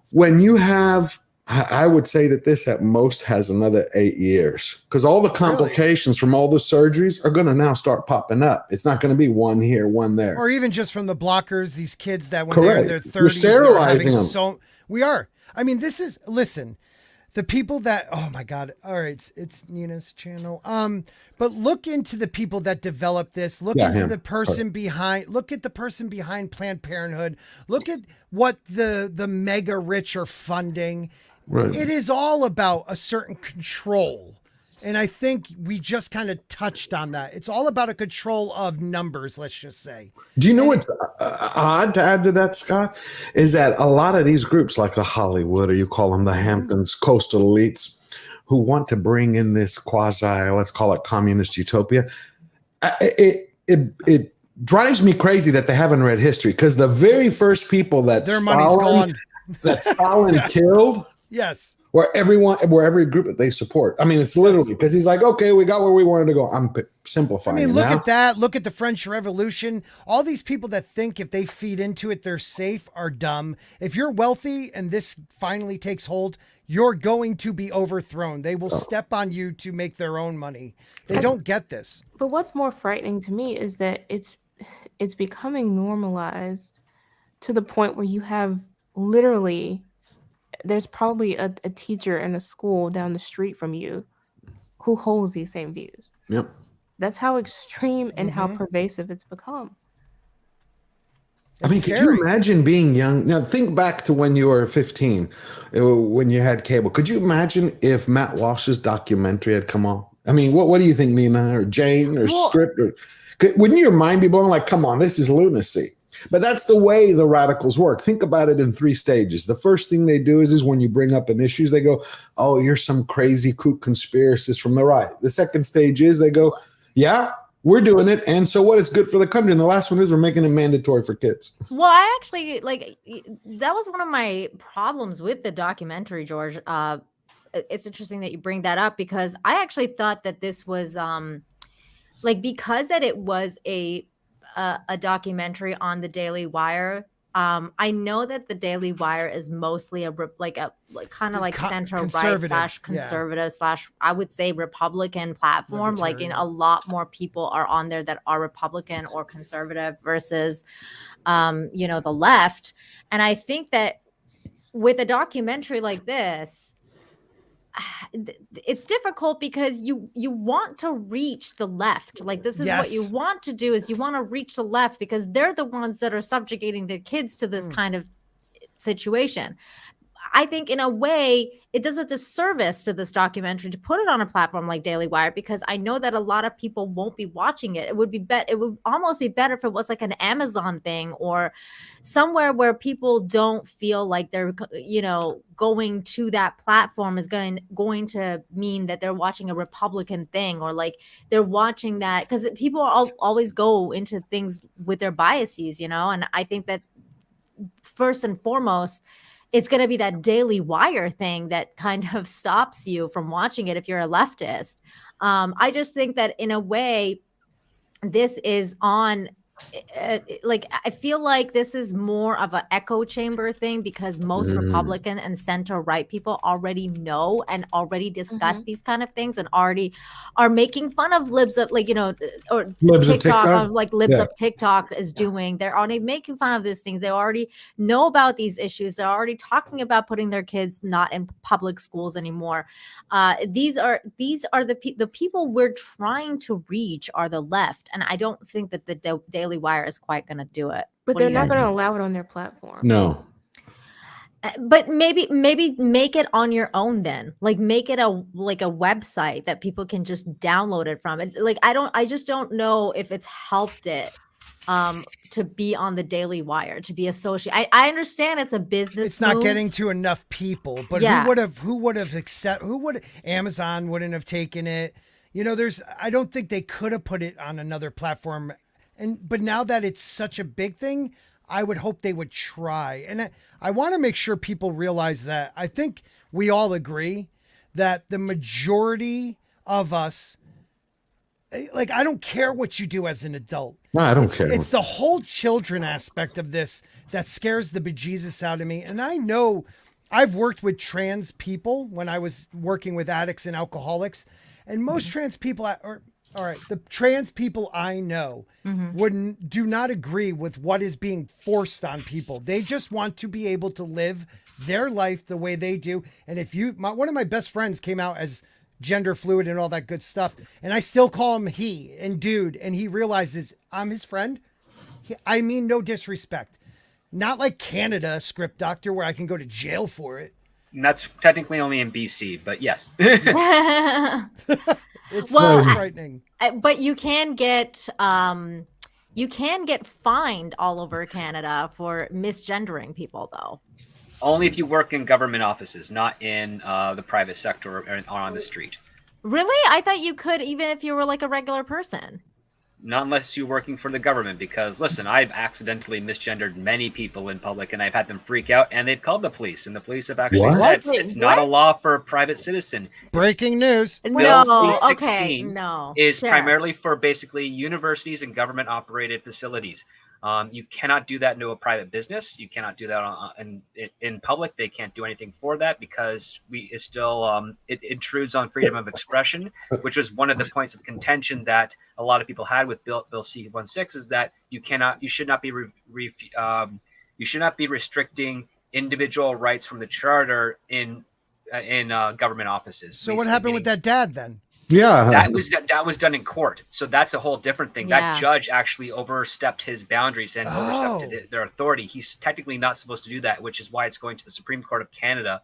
When you have, I would say that this at most has another 8 years because all the complications from all the surgeries are going to now start popping up. It's not going to be one here, one there. Or even just from the blockers, these kids that when Correct. they're in their We're 30s, they're sterilizing having them. we are. I mean, listen, the people that, oh my God. All right. It's Nina's channel. But look into the people that developed this. Look into the person behind, look at the person behind Planned Parenthood. Look at what the mega rich are funding. Right. It is all about a certain control. And I think we just kind of touched on that. It's all about a control of numbers, let's just say. Do you know what's odd to add to that, Scott? Is that a lot of these groups, like the Hollywood, or you call them the Hamptons, coastal elites, who want to bring in this quasi, let's call it communist utopia, it drives me crazy that they haven't read history. Because the very first people that Their money's gone. that Stalin killed, Yes. where every group that they support. I mean, it's literally because he's like, okay, we got where we wanted to go. I'm simplifying. I mean, it look now. at that. Look at the French Revolution. All these people that think if they feed into it, they're safe are dumb. If you're wealthy and this finally takes hold, you're going to be overthrown. They will step on you to make their own money. They don't get this. But what's more frightening to me is that it's becoming normalized to the point where you have literally, there's probably a teacher in a school down the street from you who holds these same views. Yep. That's how extreme and how pervasive it's become. I mean, could you imagine being young? Now, think back to when you were 15, when you had cable. Could you imagine if Matt Walsh's documentary had come on? I mean, what do you think, Nina or Jane or Script? Wouldn't your mind be blown? Like, come on, this is lunacy. But that's the way the radicals work. Think about it in 3 stages. The first thing they do is when you bring up an issue, they go, oh, you're some crazy kook conspiracist from the right. The second stage is they go, yeah, we're doing it. And so what? It's good for the country. And the last one is we're making it mandatory for kids. Well, I actually that was one of my problems with the documentary, George. It's interesting that you bring that up because I actually thought that this was because that it was a documentary on the Daily Wire. I know that the Daily Wire is mostly kind of like center right / conservative / I would say Republican platform. Like a lot more people are on there that are Republican or conservative versus the left. And I think that with a documentary like this, it's difficult because you want to reach the left. Like this is what you want to do is you want to reach the left because they're the ones that are subjugating the kids to this kind of situation. I think in a way it does a disservice to this documentary to put it on a platform like Daily Wire because I know that a lot of people won't be watching it. It would almost be better if it was like an Amazon thing or somewhere where people don't feel like they're going to that platform is going to mean that they're watching a Republican thing or like they're watching that because people always go into things with their biases, and I think that first and foremost it's going to be that Daily Wire thing that kind of stops you from watching it if you're a leftist. I just think that in a way, this is on like I feel like this is more of an echo chamber thing because most Republican and center right people already know and already discuss these kind of things and already are making fun of libs of like, or Libs of TikTok, TikTok? of like libs Yeah. of TikTok is doing. They're already making fun of these things. They already know about these issues. They're already talking about putting their kids not in public schools anymore. These are the people we're trying to reach are the left, and I don't think that the Daily Wire is quite going to do it. But What do they're you not guys going to think? allow it on their platform. No. But maybe make it on your own then. Like make it a website that people can just download it from. Like I just don't know if it's helped it to be on the Daily Wire, to be associated. I understand it's a business It's not move. getting to enough people, but Yeah. who would have Amazon wouldn't have taken it. I don't think they could have put it on another platform. But now that it's such a big thing, I would hope they would try. And I want to make sure people realize that I think we all agree that the majority of us, like, I don't care what you do as an adult. No, I don't care. It's the whole children aspect of this that scares the bejesus out of me. And I know I've worked with trans people when I was working with addicts and alcoholics, and most trans people the trans people I know do not agree with what is being forced on people. They just want to be able to live their life the way they do. And if one of my best friends came out as gender fluid and all that good stuff, and I still call him he and dude, and he realizes I'm his friend. I mean, no disrespect. Not like Canada, Script Doctor, where I can go to jail for it. And that's technically only in BC, but yes. It's Well, so frightening. But you can get fined all over Canada for misgendering people, though. Only if you work in government offices, not in the private sector or on the street. Really? I thought you could even if you were like a regular person. Not unless you're working for the government, because listen, I've accidentally misgendered many people in public, and I've had them freak out, and they've called the police, and the police have actually What? said it's not a law for a private citizen. Breaking news. No, Bill okay, C-16 no. is Sure. primarily for basically universities and government-operated facilities. You cannot do that into a private business. You cannot do that in public. They can't do anything for that because it intrudes on freedom of expression, which was one of the points of contention that a lot of people had with Bill C-16 is that you should not be restricting individual rights from the charter in government offices. So what happened with that dad then? Yeah. That was done in court, so that's a whole different thing. Yeah. That judge actually overstepped his boundaries and overstepped their authority. He's technically not supposed to do that, which is why it's going to the Supreme Court of Canada.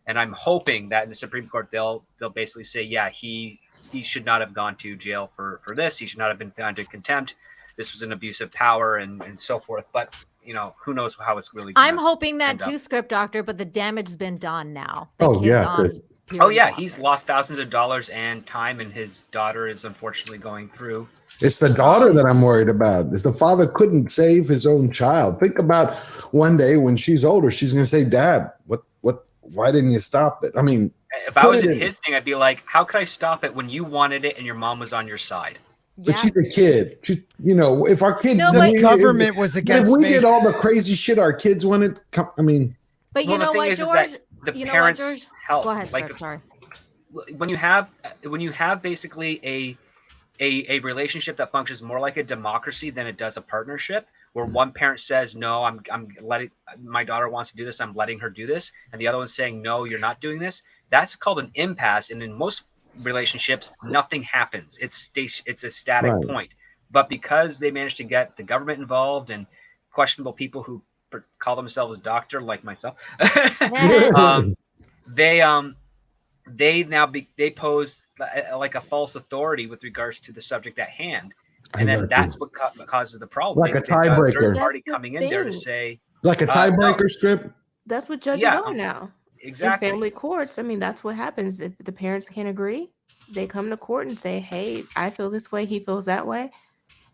And I'm hoping that in the Supreme Court they'll basically say, yeah, he should not have gone to jail for this. He should not have been found in contempt. This was an abuse of power and so forth. But who knows how it's really. I'm hoping that too, Script Doctor, but the damage has been done now. Chris. Oh yeah, he's lost thousands of dollars and time, and his daughter is unfortunately going through. It's the daughter that I'm worried about. Is the father couldn't save his own child. Think about one day when she's older, she's going to say, "Dad, why didn't you stop it?" I mean, if I was in his thing, I'd be like, "How could I stop it when you wanted it and your mom was on your side?" But she's a kid. If our kids, the government was against if we me. did all the crazy shit our kids wanted, But you know what, George? The parents help. Go ahead, like, sorry. When you have basically a relationship that functions more like a democracy than it does a partnership, where one parent says, no, I'm letting my daughter wants to do this, I'm letting her do this, and the other one's saying, no, you're not doing this. That's called an impasse, and in most relationships, nothing happens. It's a static point. But because they managed to get the government involved and questionable people who call themselves doctor like myself, they pose like a false authority with regards to the subject at hand, and then that's what causes the problem. Like a tiebreaker. Third party coming in there to say, like a tiebreaker strip. That's what judges are now. Exactly. In family courts, I mean, that's what happens. If the parents can't agree, they come to court and say, "Hey, I feel this way. He feels that way."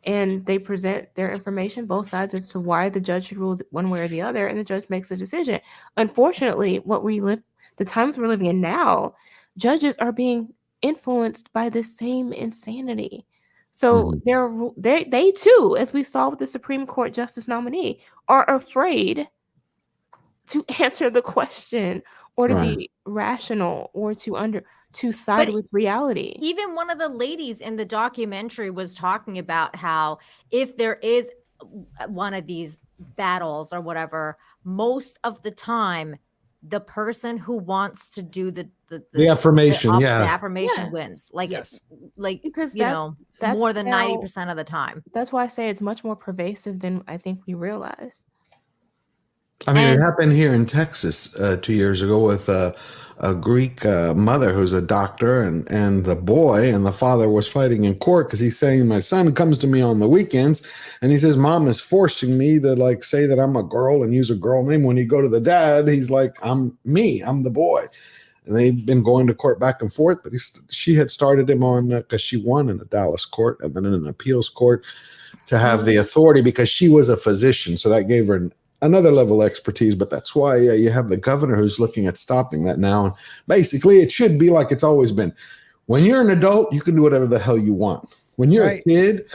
and they present their information, both sides, as to why the judge should rule one way or the other, and the judge makes a decision. Unfortunately, the times we're living in now, judges are being influenced by the same insanity. So they too, as we saw with the Supreme Court justice nominee, are afraid to answer the question or to be rational or to side But with reality. even one of the ladies in the documentary was talking about how if there is one of these battles or whatever, most of the time the person who wants to do The affirmation, the yeah. affirmation wins. Like Yes. Because you know, that's more than how- 90% of the time. That's why I say it's much more pervasive than I think we realize. I mean, And- it happened here in Texas 2 years ago with a Greek mother who's a doctor, and the boy and the father was fighting in court because he's saying, my son comes to me on the weekends, and he says, Mom is forcing me to like say that I'm a girl and use a girl name. When you go to the dad, he's like, I'm the boy. And they've been going to court back and forth, but she had started him on because she won in the Dallas court and then in an appeals court to have the authority because she was a physician. So that gave her another level of expertise. But that's why you have the governor who's looking at stopping that now. And basically, it should be like it's always been. When you're an adult, you can do whatever the hell you want. When you're a kid,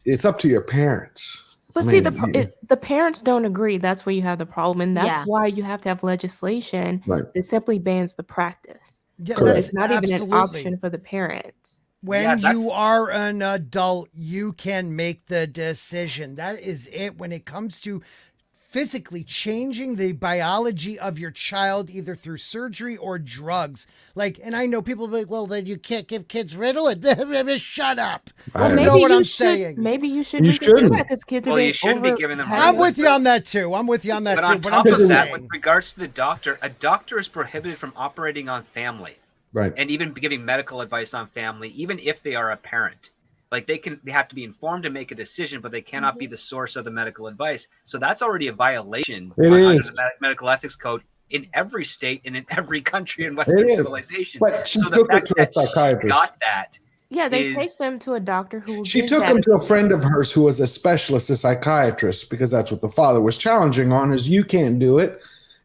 it's up to your parents. But the parents don't agree. That's where you have the problem. And that's why you have to have legislation that simply bans the practice. Yeah, so that's it's not even an absolutely. option for the parents. When you are an adult, you can make the decision. That is it. When it comes to physically changing the biology of your child, either through surgery or drugs. And I know people be like, well, then you can't give kids Ritalin. Shut up. Well, You know what I'm saying. Maybe you shouldn't reconsider that because kids are being you shouldn't be giving them. I'm with you on that too. But on But top I'm of just that, saying. with regards to the doctor, a doctor is prohibited from operating on family. Right. And even giving medical advice on family, even if they are a parent. Like they have to be informed to make a decision, but they cannot be the source of the medical advice. So that's already a violation under the medical ethics code in every state and in every country in Western civilization. But she took her to a psychiatrist. Got that. Yeah, they take them to a doctor who. She took him to a friend of hers who was a specialist, a psychiatrist, because that's what the father was challenging on: is you can't do it.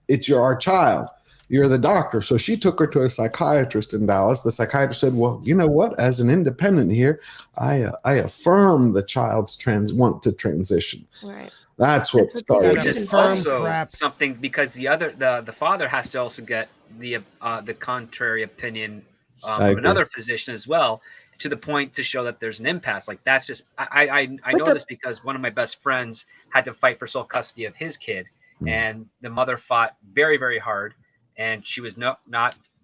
It's our child. You're the doctor. So she took her to a psychiatrist in Dallas. The psychiatrist said, well, you know what? As an independent here, I affirm the child's want to transition. Right. That's what started. Which is also something because the father has to also get the contrary opinion of another physician as well, to the point to show that there's an impasse. Like that's just I know this because one of my best friends had to fight for sole custody of his kid, and the mother fought very, very hard. And she was not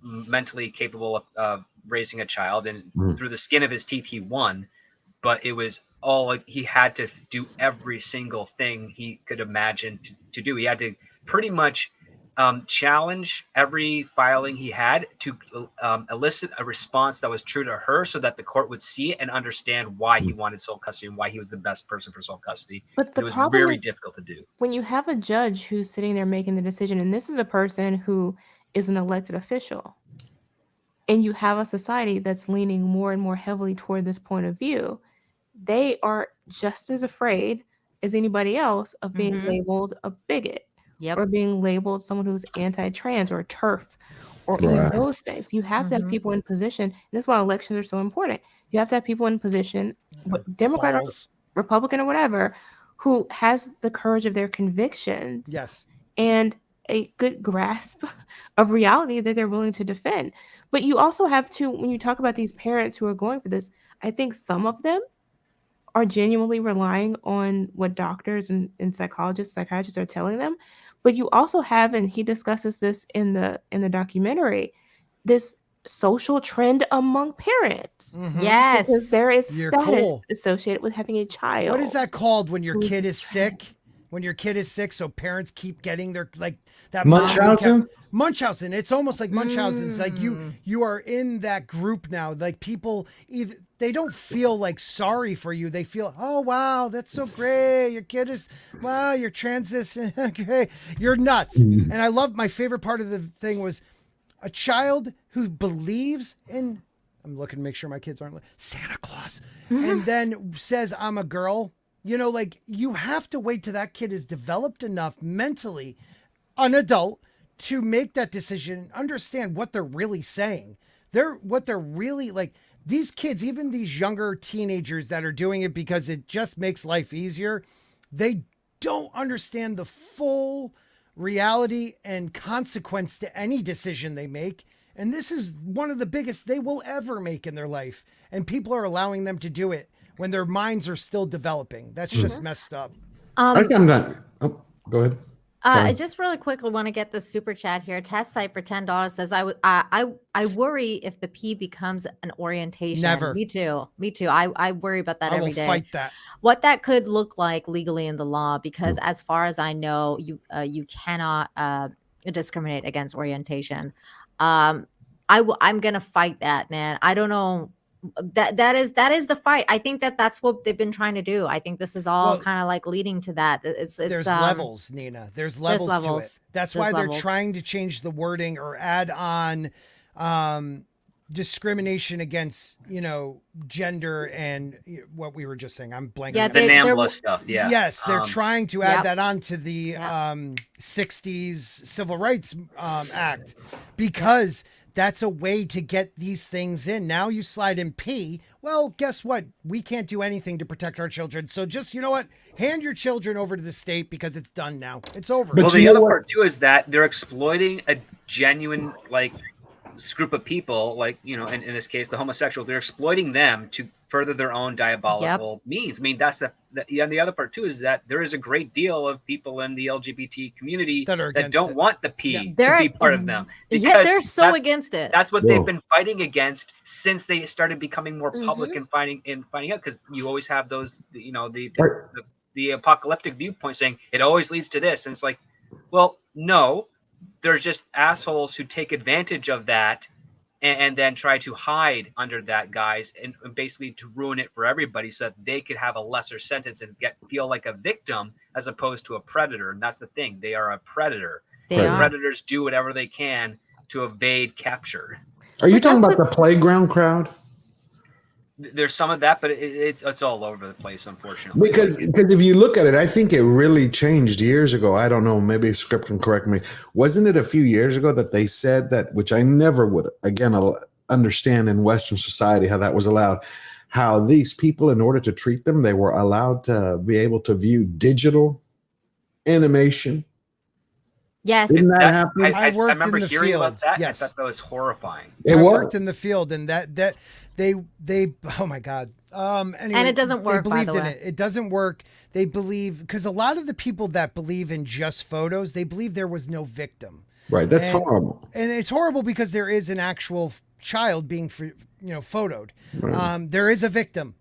mentally capable of raising a child. And through the skin of his teeth, he won. But it was all he had to do every single thing he could imagine to do. He had to pretty much challenge every filing he had to elicit a response that was true to her so that the court would see it and understand why he wanted sole custody and why he was the best person for sole custody. But it was very difficult to do. When you have a judge who's sitting there making the decision, and this is a person who is an elected official, and you have a society that's leaning more and more heavily toward this point of view, they are just as afraid as anybody else of being labeled a bigot. Or being labeled someone who's anti-trans or TERF or any of those things. You have to have people in position. And that's why elections are so important. You have to have people in position, Democrat or Republican or whatever, who has the courage of their convictions. Yes. And a good grasp of reality that they're willing to defend. But you also have to, when you talk about these parents who are going for this, I think some of them are genuinely relying on what doctors and psychiatrists are telling them. But you also have, and he discusses this in the documentary, this social trend among parents. Yes. Because there is status associated with having a child. What is that called when your kid is sick? When your kid is sick, so parents keep getting their that Munchausen. Munchausen. It's almost like Munchausen. It's like you are in that group now. Like people either they don't feel like sorry for you. They feel, oh wow, that's so great. Your kid is you're transition. Okay, you're nuts. And I love my favorite part of the thing was a child who believes in I'm looking to make sure my kids aren't Santa Claus, and then says I'm a girl. You know, like you have to wait till that kid is developed enough mentally, an adult, to make that decision, understand what they're really saying. What they're really like. These kids, even these younger teenagers that are doing it because it just makes life easier, they don't understand the full reality and consequence to any decision they make. And this is one of the biggest they will ever make in their life. And people are allowing them to do it when their minds are still developing. That's just messed up. I think I'm not. Oh, go ahead. I just really quickly want to get the super chat here. Test site for $10 says, I worry if the P becomes an orientation. Never. Me too. I worry about that I every will day. fight that. What that could look like legally in the law, because as far as I know, you cannot discriminate against orientation. I'm gonna fight that, man. I don't know. That is the fight. I think that's what they've been trying to do. I think this is all kind of like leading to that. It's there's levels, Nina. There's levels to it. That's why they're trying to change the wording or add on discrimination against, gender and what we were just saying. I'm blanking. Yeah, the NAMBLA stuff. Yeah. Yes, they're trying to add that on to the 60s Civil Rights Act, because that's a way to get these things in. Now you slide in P. Well, guess what? We can't do anything to protect our children. So just, you know what? Hand your children over to the state because it's done now. It's over. Well, the other part too is that they're exploiting a genuine group of people, in this case, the homosexual. They're exploiting them to further their own diabolical means. I mean, that's and the other part too is that there is a great deal of people in the LGBT community that don't want the P to be part of them. They're so against it. That's what they've been fighting against since they started becoming more public and finding out, because you always have those, the apocalyptic viewpoint saying it always leads to this, and it's like, well, no. There's just assholes who take advantage of that and then try to hide under that guise and basically to ruin it for everybody so that they could have a lesser sentence and feel like a victim as opposed to a predator. And that's the thing. They are a predator. Predators do whatever they can to evade capture. Are you talking about the playground crowd? There's some of that, but it's all over the place, unfortunately. Because if you look at it, I think it really changed years ago. I don't know, maybe a script can correct me. Wasn't it a few years ago that they said that, which I never would, again, understand in Western society how that was allowed, how these people, in order to treat them, they were allowed to be able to view digital animation. Yes. Didn't that happen? I worked remember in the hearing field. about that. Yes. I thought that was horrifying. I worked in the field, and that they oh my God. Anyway, and it doesn't work, they believed by the in way. it doesn't work. They believe, because a lot of the people that believe in just photos, they believe there was no victim. Right. That's horrible. And it's horrible because there is an actual child being photoed. Right. There is a victim.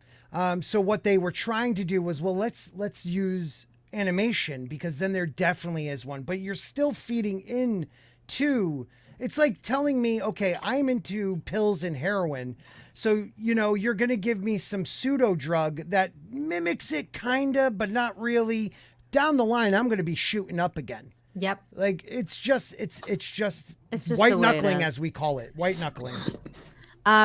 So what they were trying to do was, well, let's use animation, because then there definitely is one. But you're still feeding in to, it's like telling me, okay, I'm into pills and heroin, so you're gonna give me some pseudo drug that mimics it kinda but not really. Down the line, I'm gonna be shooting up again. Yep. Like it's just just white the way it knuckling, is. as we call it. White knuckling.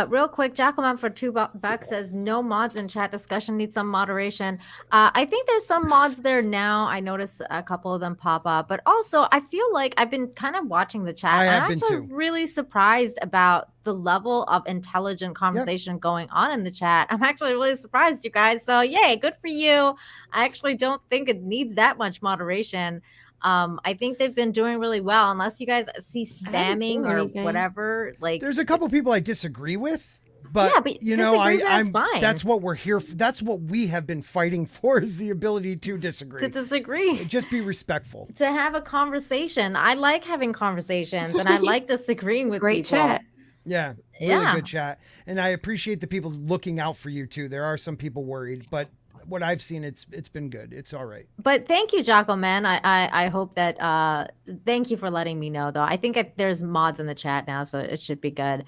Real quick, Jacqueline for $2 says no mods in chat discussion, needs some moderation. I think there's some mods there now. I noticed a couple of them pop up, but also I feel like I've been kind of watching the chat. I'm actually really surprised about the level of intelligent conversation going on in the chat. I'm actually really surprised, you guys. So yay, good for you. I actually don't think it needs that much moderation. I think they've been doing really well, unless you guys see spamming or whatever. Like, there's a couple people I disagree with, but that's fine. That's what we're here for. That's what we have been fighting for, is the ability to disagree. To disagree. Just be respectful. To have a conversation. I like having conversations, and I like disagreeing with Great people. chat. Yeah, really good chat. And I appreciate the people looking out for you too. There are some people worried, but what I've seen, it's been good. It's all right. But thank you, Jocko, man. I hope that thank you for letting me know, though. I think there's mods in the chat now, so it should be good.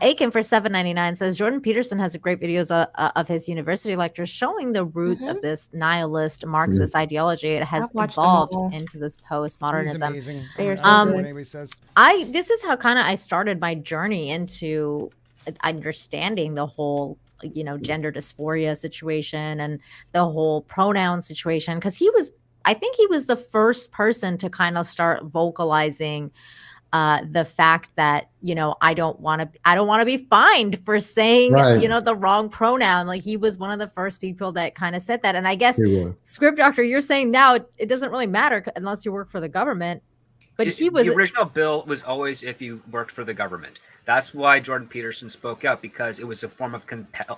Aiken for $7.99 says Jordan Peterson has great videos of his university lectures showing the roots of this nihilist Marxist ideology. It has evolved into this postmodernism. He's amazing. They are so good. Anybody says. This is how kind of I started my journey into understanding the whole, gender dysphoria situation and the whole pronoun situation, because I think he was the first person to kind of start vocalizing the fact that, I don't want to be fined for saying, Right. the wrong pronoun. Like, he was one of the first people that kind of said that. And I guess, He was. Script Doctor, you're saying now it doesn't really matter unless you work for the government. But he was the original bill was always if you worked for the government. That's why Jordan Peterson spoke out, because it was a form of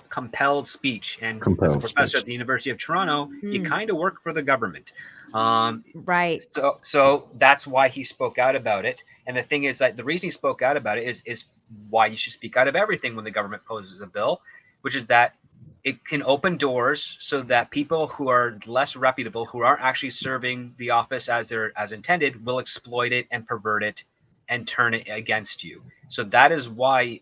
compelled speech. And as a professor at the University of Toronto, you kind of work for the government. Right. So that's why he spoke out about it. And the thing is that the reason he spoke out about it is why you should speak out of everything when the government poses a bill, which is that it can open doors so that people who are less reputable, who aren't actually serving the office as intended, will exploit it and pervert it and turn it against you. So that is why,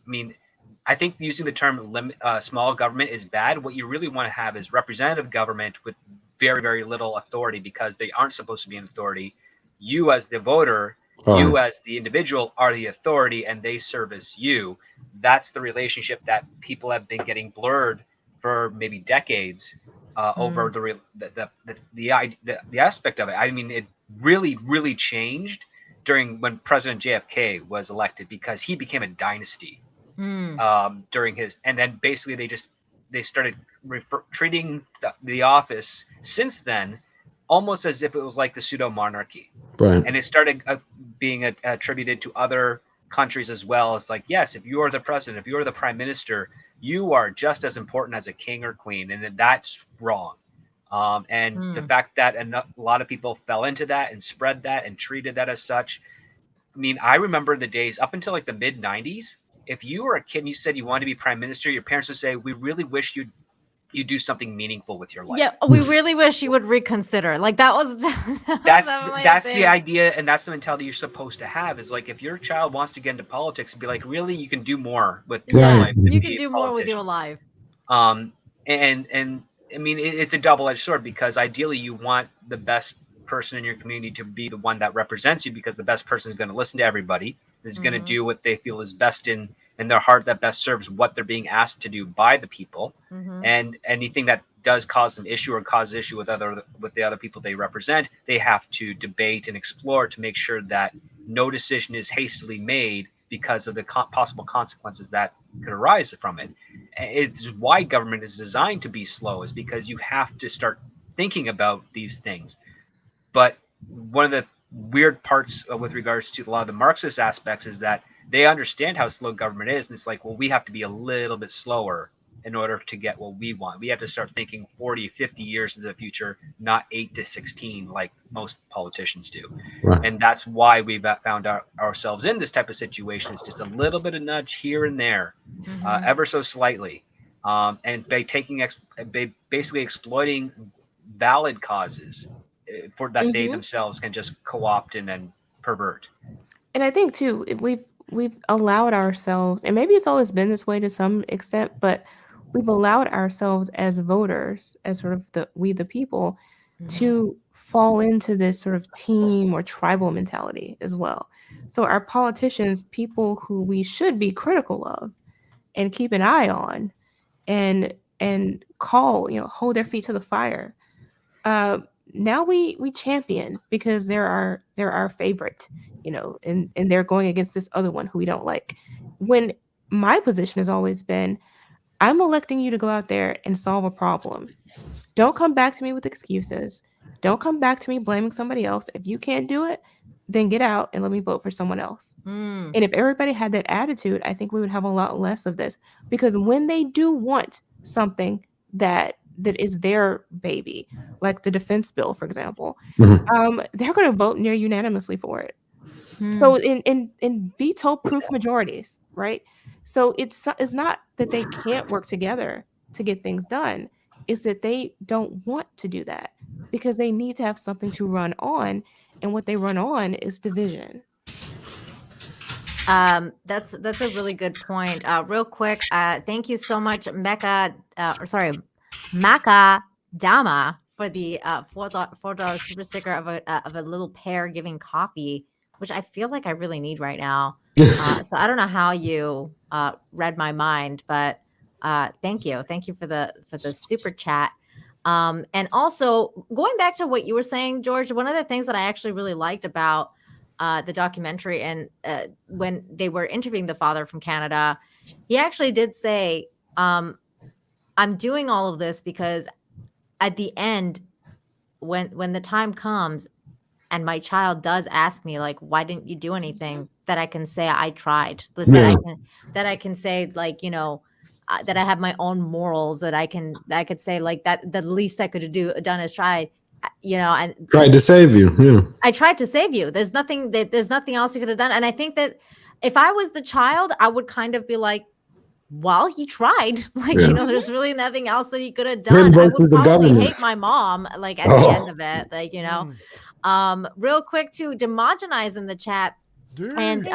I think using the term small government is bad. What you really want to have is representative government with very, very little authority, because they aren't supposed to be an authority. You as the voter, you as the individual are the authority, and they service you. That's the relationship that people have been getting blurred for maybe decades over the aspect of it. It really changed when President JFK was elected, because he became a dynasty during his, and then basically they started treating the office since then almost as if it was like the pseudo monarchy, Right. and it started being attributed to other countries as well. It's like, yes, if you are the president, if you are the prime minister, you are just as important as a king or queen, and that's wrong. And the fact that a lot of people fell into that and spread that and treated that as such. I remember the days up until like the mid 90s. If you were a kid and you said you wanted to be prime minister, your parents would say, "We really wish you do something meaningful with your life." Yeah, we really wish you would reconsider. Like, that was that's the idea, and that's the mentality you're supposed to have. Is like, if your child wants to get into politics, be like, really, you can do more with your life. You can do more with your life. It's a double-edged sword, because ideally you want the best person in your community to be the one that represents you, because the best person is going to listen to everybody, is going to do what they feel is best in their heart, that best serves what they're being asked to do by the people. And anything that does cause an issue or cause issue with the other people they represent, they have to debate and explore to make sure that no decision is hastily made because of the possible consequences that could arise from it. It's why government is designed to be slow, is because you have to start thinking about these things. But one of the weird parts with regards to a lot of the Marxist aspects is that they understand how slow government is, and it's like, well, we have to be a little bit slower in order to get what we want. We have to start thinking 40, 50 years into the future, not 8 to 16 like most politicians do. Right. And that's why we've found ourselves in this type of situation. It's just a little bit of nudge here and there, ever so slightly. And by basically exploiting valid causes for that they themselves can just co-opt and then pervert. And I think too, we've allowed ourselves, and maybe it's always been this way to some extent, but we've allowed ourselves as voters, as sort of we the people, to fall into this sort of team or tribal mentality as well. So our politicians, people who we should be critical of and keep an eye on and call, hold their feet to the fire. Now we champion because they're our favorite, and they're going against this other one who we don't like. When my position has always been, I'm electing you to go out there and solve a problem. Don't come back to me with excuses. Don't come back to me blaming somebody else. If you can't do it, then get out and let me vote for someone else. And if everybody had that attitude, I think we would have a lot less of this. Because when they do want something that is their baby, like the defense bill, for example, they're going to vote near unanimously for it. So in veto-proof majorities, right? So it's not that they can't work together to get things done. It's that they don't want to do that because they need to have something to run on, and what they run on is division. That's a really good point. Real quick, thank you so much, Maka Dama, for the $4 super sticker of a little pear giving coffee, which I feel like I really need right now. So I don't know how you read my mind, but thank you for the super chat. And also going back to what you were saying, George, one of the things that I actually really liked about the documentary, and when they were interviewing the father from Canada, he actually did say, I'm doing all of this because at the end, when the time comes and my child does ask me, like, why didn't you do anything, that I can say I tried, Yeah. that I can say, like, that I have my own morals, that I could say, like, that the least I could done is try, and Tried to save you. Yeah. I tried to save you. There's nothing else you could have done. And I think that if I was the child, I would kind of be like, well, he tried. Like, Yeah. there's really nothing else that he could have Him done. I versus would the probably government. hate my mom, like, at the Oh. end of it. Like, real quick to Demogenize in the chat. And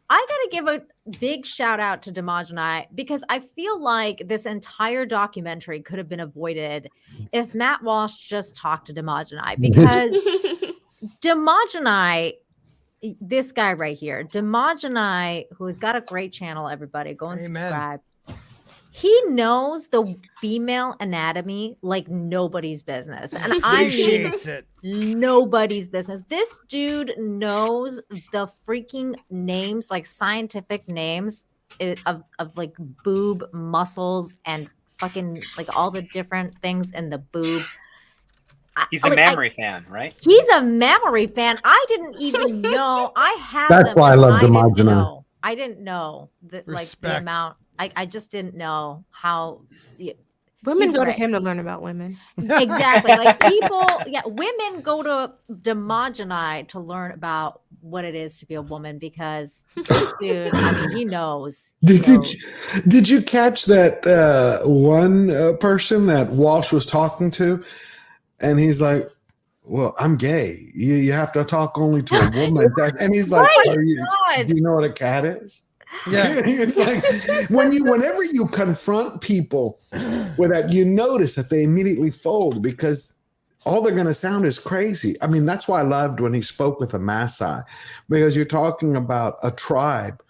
I gotta give a big shout out to Demogeni, because I feel like this entire documentary could have been avoided if Matt Walsh just talked to Demogeni, because Demogeni, this guy right here, Demogeni, who's got a great channel, everybody go and subscribe. He knows the female anatomy like nobody's business. And I mean it. nobody's business. This dude knows the freaking names, like scientific names of like boob muscles and fucking like all the different things in the boob. He's a mammary fan, right? He's a mammary fan. I didn't even know. I have That's them. why I love Demogeni. Demogeni. I didn't know that, like, the amount. I just didn't know how. Women He's go to great. him to learn about women. Exactly. Like people, women go to Demogeni to learn about what it is to be a woman, because this dude, I mean, he knows. Did you catch that one person that Walsh was talking to? And he's like, well, I'm gay. You have to talk only to a woman. And he's like, do you know what a cat is? Yeah. It's like whenever you confront people with that, you notice that they immediately fold, because all they're going to sound is crazy. I mean, that's why I loved when he spoke with the Maasai, because you're talking about a tribe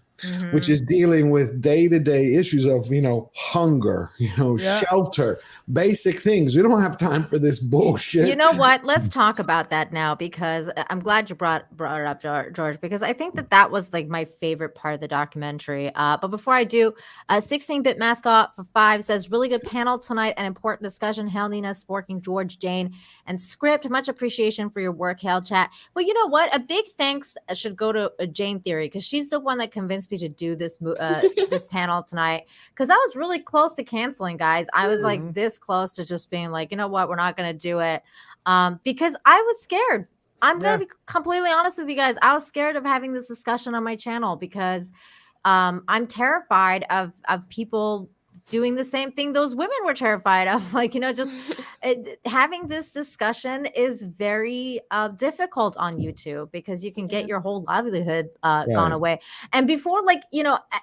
which is dealing with day-to-day issues of, hunger, shelter, basic things. We don't have time for this bullshit. You know what? Let's talk about that now, because I'm glad you brought it up, George, because I think that was like my favorite part of the documentary. But before I do, 16-bit mascot for 5 says, really good panel tonight, an important discussion. Hail Nina, Sporking, George, Jane, and Script. Much appreciation for your work, Hail Chat. Well, you know what? A big thanks should go to Jane Theory, because she's the one that convinced me to do this this panel tonight, because I was really close to canceling, guys. I was like this close to just being like, you know what, we're not going to do it, because I was scared. I'm going to be completely honest with you guys. I was scared of having this discussion on my channel, because I'm terrified of people doing the same thing those women were terrified of. Like, just having this discussion is very difficult on YouTube, because you can get your whole livelihood gone away. And before, like,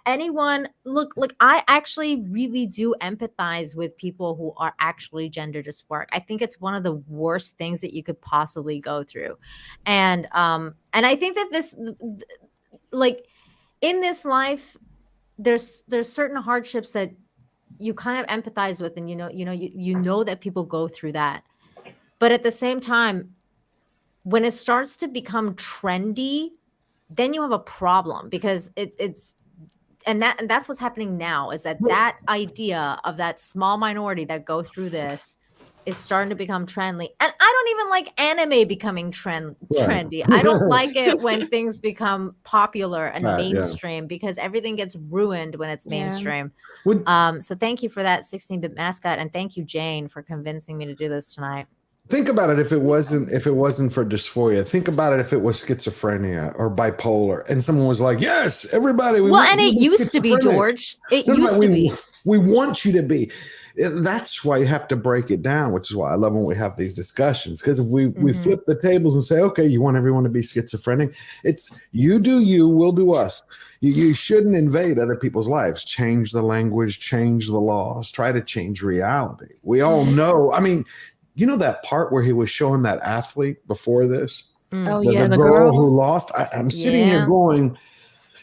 anyone look, I actually really do empathize with people who are actually gender dysphoric. I think it's one of the worst things that you could possibly go through. And I think that this, like, in this life, there's certain hardships that you kind of empathize with, and you know that people go through that. But at the same time, when it starts to become trendy, then you have a problem, because that's what's happening now, is that idea of that small minority that go through this is starting to become trendy. And I don't even like anime becoming trendy. I don't like it when things become popular and mainstream, because everything gets ruined when it's mainstream. So thank you for that, 16-bit mascot, and thank you, Jane, for convincing me to do this tonight. Think about it. If it wasn't for dysphoria, think about it if it was schizophrenia or bipolar, and someone was like, "Yes, everybody." It used to be, George. It used to be. We want you to be. That's why you have to break it down, which is why I love when we have these discussions. Because if we flip the tables and say, "Okay, you want everyone to be schizophrenic," it's you do you, we'll do us. You shouldn't invade other people's lives. Change the language, change the laws, try to change reality. We all know. I mean. You know that part where he was showing that athlete before this? Oh, the girl who lost? I'm sitting here going,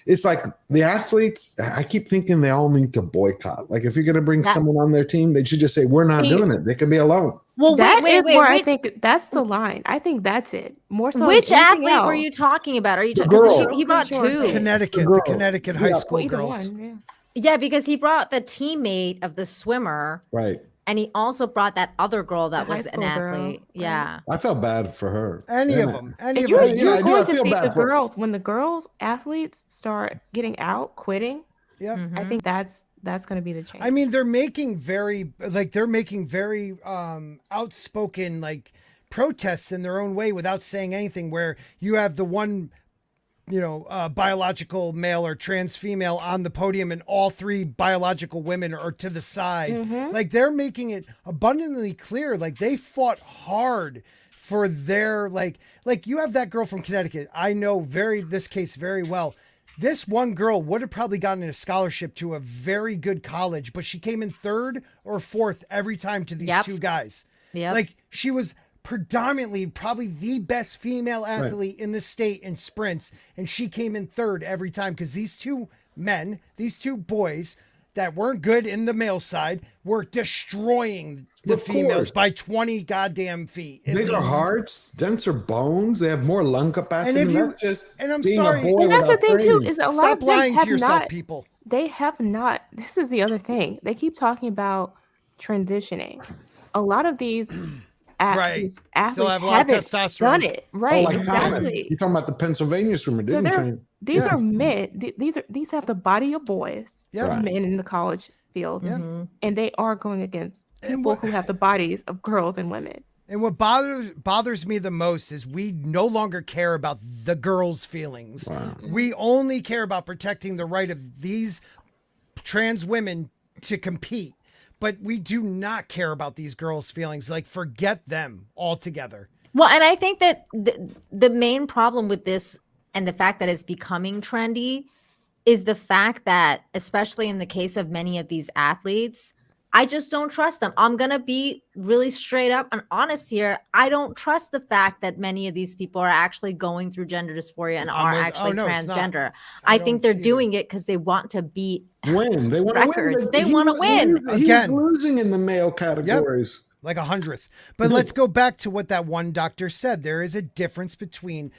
it's like the athletes, I keep thinking they all need to boycott. Like if you're going to bring someone on their team, they should just say, we're not doing it. They can be alone. Well, That wait, is where I wait. think that's the line. I think that's it. More so. Which than anything athlete were else. you talking about? Are you The because girl. he brought Sure. two? Connecticut, The the girl. Connecticut high Yeah. school Well, either girls. one, Yeah, because he brought the teammate of the swimmer, Right. and he also brought that other girl that The high was an school girl, athlete. right. Yeah. I felt bad for her. Any And of them. Any And of you're, them. you're I do. going I to feel see bad the for- girls when the girls athletes start getting out, quitting. Yeah. Mm-hmm. I think that's going to be the change. I mean, they're making very outspoken like protests in their own way without saying anything. Where you have the one, biological male or trans female on the podium, and all three biological women are to the side. Like they're making it abundantly clear. Like they fought hard for their like you have that girl from Connecticut. I know this case very well. This one girl would have probably gotten a scholarship to a very good college, but she came in third or fourth every time to these two guys. Yep. Like she was predominantly probably the best female athlete in the state in sprints, and she came in third every time because these two boys that weren't good in the male side were destroying the Of females course. by 20 goddamn feet. at Bigger least. hearts, denser bones. They have more lung capacity. And if you- That's just and I'm being a sorry- boy and that's the without thing too training. is a lot Stop of them lying to have yourself, not. people. They have not. This is the other thing. They keep talking about transitioning. A lot of these athletes, Still athletes have a lot of haven't testosterone. done it. Oh, Right. like Thomas. Exactly. You're talking about the Pennsylvania swimmer, So didn't they're train? these Yeah. are men. These have the body of boys. Yeah. Right. Men in the college field, Yeah. and they are going against And people what- who have the bodies of girls and women. And what bothers me the most is we no longer care about the girls' feelings. We only care about protecting the right of these trans women to compete. But we do not care about these girls' feelings. Like, forget them altogether. Well, and I think that the main problem with this and the fact that it's becoming trendy is the fact that, especially in the case of many of these athletes, I just don't trust them. I'm going to be really straight up and honest here. I don't trust the fact that many of these people are actually going through gender dysphoria and are actually no, it's not. transgender. I I think don't they're doing it because they want to beat Win. They want to records. win. They He wanna was win. losing- He was Again. losing in the male categories. Like 100th. But let's go back to what that one doctor said. There is a difference between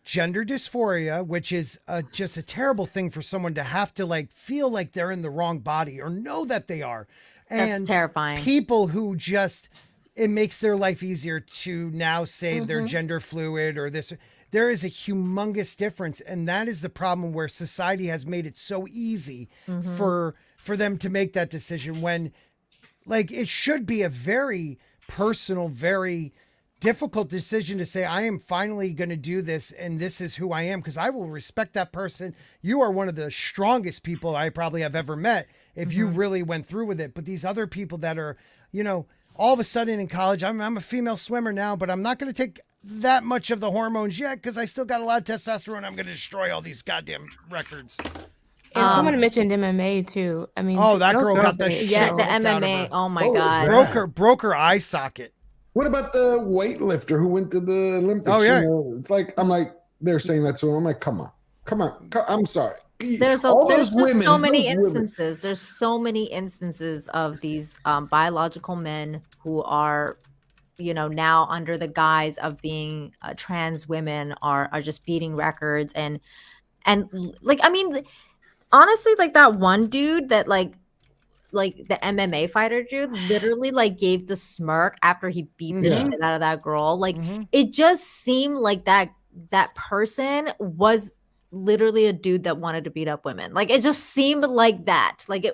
gender dysphoria, which is just a terrible thing for someone to have to like feel like they're in the wrong body or know that they are. And That's terrifying. People who just, it makes their life easier to now say they're gender fluid or this. There is a humongous difference. And that is the problem where society has made it so easy for them to make that decision when like it should be a very personal, very difficult decision to say, I am finally going to do this and this is who I am, because I will respect that person. You are one of the strongest people I probably have ever met if you really went through with it. But these other people that are, all of a sudden in college, I'm a female swimmer now, but I'm not going to take that much of the hormones yet because I still got a lot of testosterone. I'm going to destroy all these goddamn records. And someone mentioned MMA too. I mean, Oh, that those girl girls got that are- shit Yeah, the ripped out of MMA. her. Oh my What was God. that? Broke her eye socket. What about the weightlifter who went to the Olympics? Oh, yeah. It's like, I'm like, they're saying that to him. I'm like, come on. I'm sorry. There's All just those women, so many those women. instances. There's so many instances of these biological men who are, now under the guise of being trans women are just beating records and like, I mean, honestly, like that one dude that like the MMA fighter dude literally like gave the smirk after he beat the shit out of that girl. Like it just seemed like that person was literally a dude that wanted to beat up women. Like it just seemed like that. Like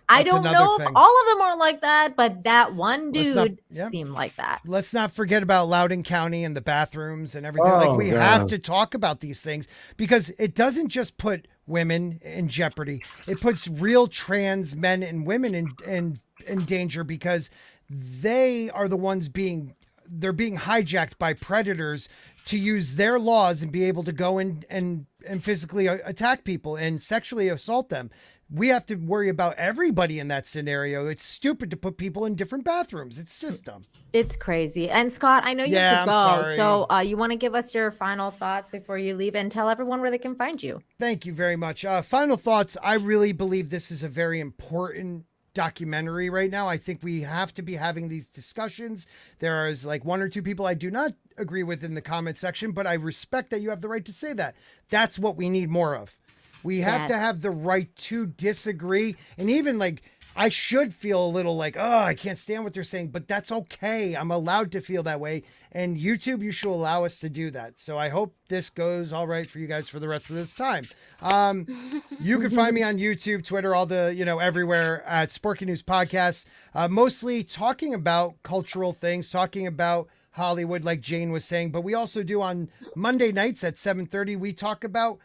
I That's don't another know if thing. all of them are like that, but that one Let's not- dude yep. seemed like that. Let's not forget about Loudoun County and the bathrooms and everything. Like Oh, we God. have to talk about these things because it doesn't just put women in jeopardy. It puts real trans men and women in danger because they are the ones they're being hijacked by predators to use their laws and be able to go in and physically attack people and sexually assault them. we have to worry about everybody in that scenario. It's stupid to put people in different bathrooms. It's just dumb. It's crazy. And Scott, I know you Yeah, have to I'm go. sorry. So you want to give us your final thoughts before you leave and tell everyone where they can find you. Thank you very much. Final thoughts. I really believe this is a very important documentary right now. I think we have to be having these discussions. There is like one or two people I do not agree with in the comment section, but I respect that you have the right to say that. That's what we need more of. We have to have the right to disagree. And even like, I should feel a little like, oh, I can't stand what they're saying, but that's okay. I'm allowed to feel that way. And YouTube, you should allow us to do that. So I hope this goes all right for you guys for the rest of this time. You can find me on YouTube, Twitter, all the, everywhere at Sporky News Podcast, mostly talking about cultural things, talking about Hollywood, like Jane was saying, but we also do on Monday nights at 7:30, we talk about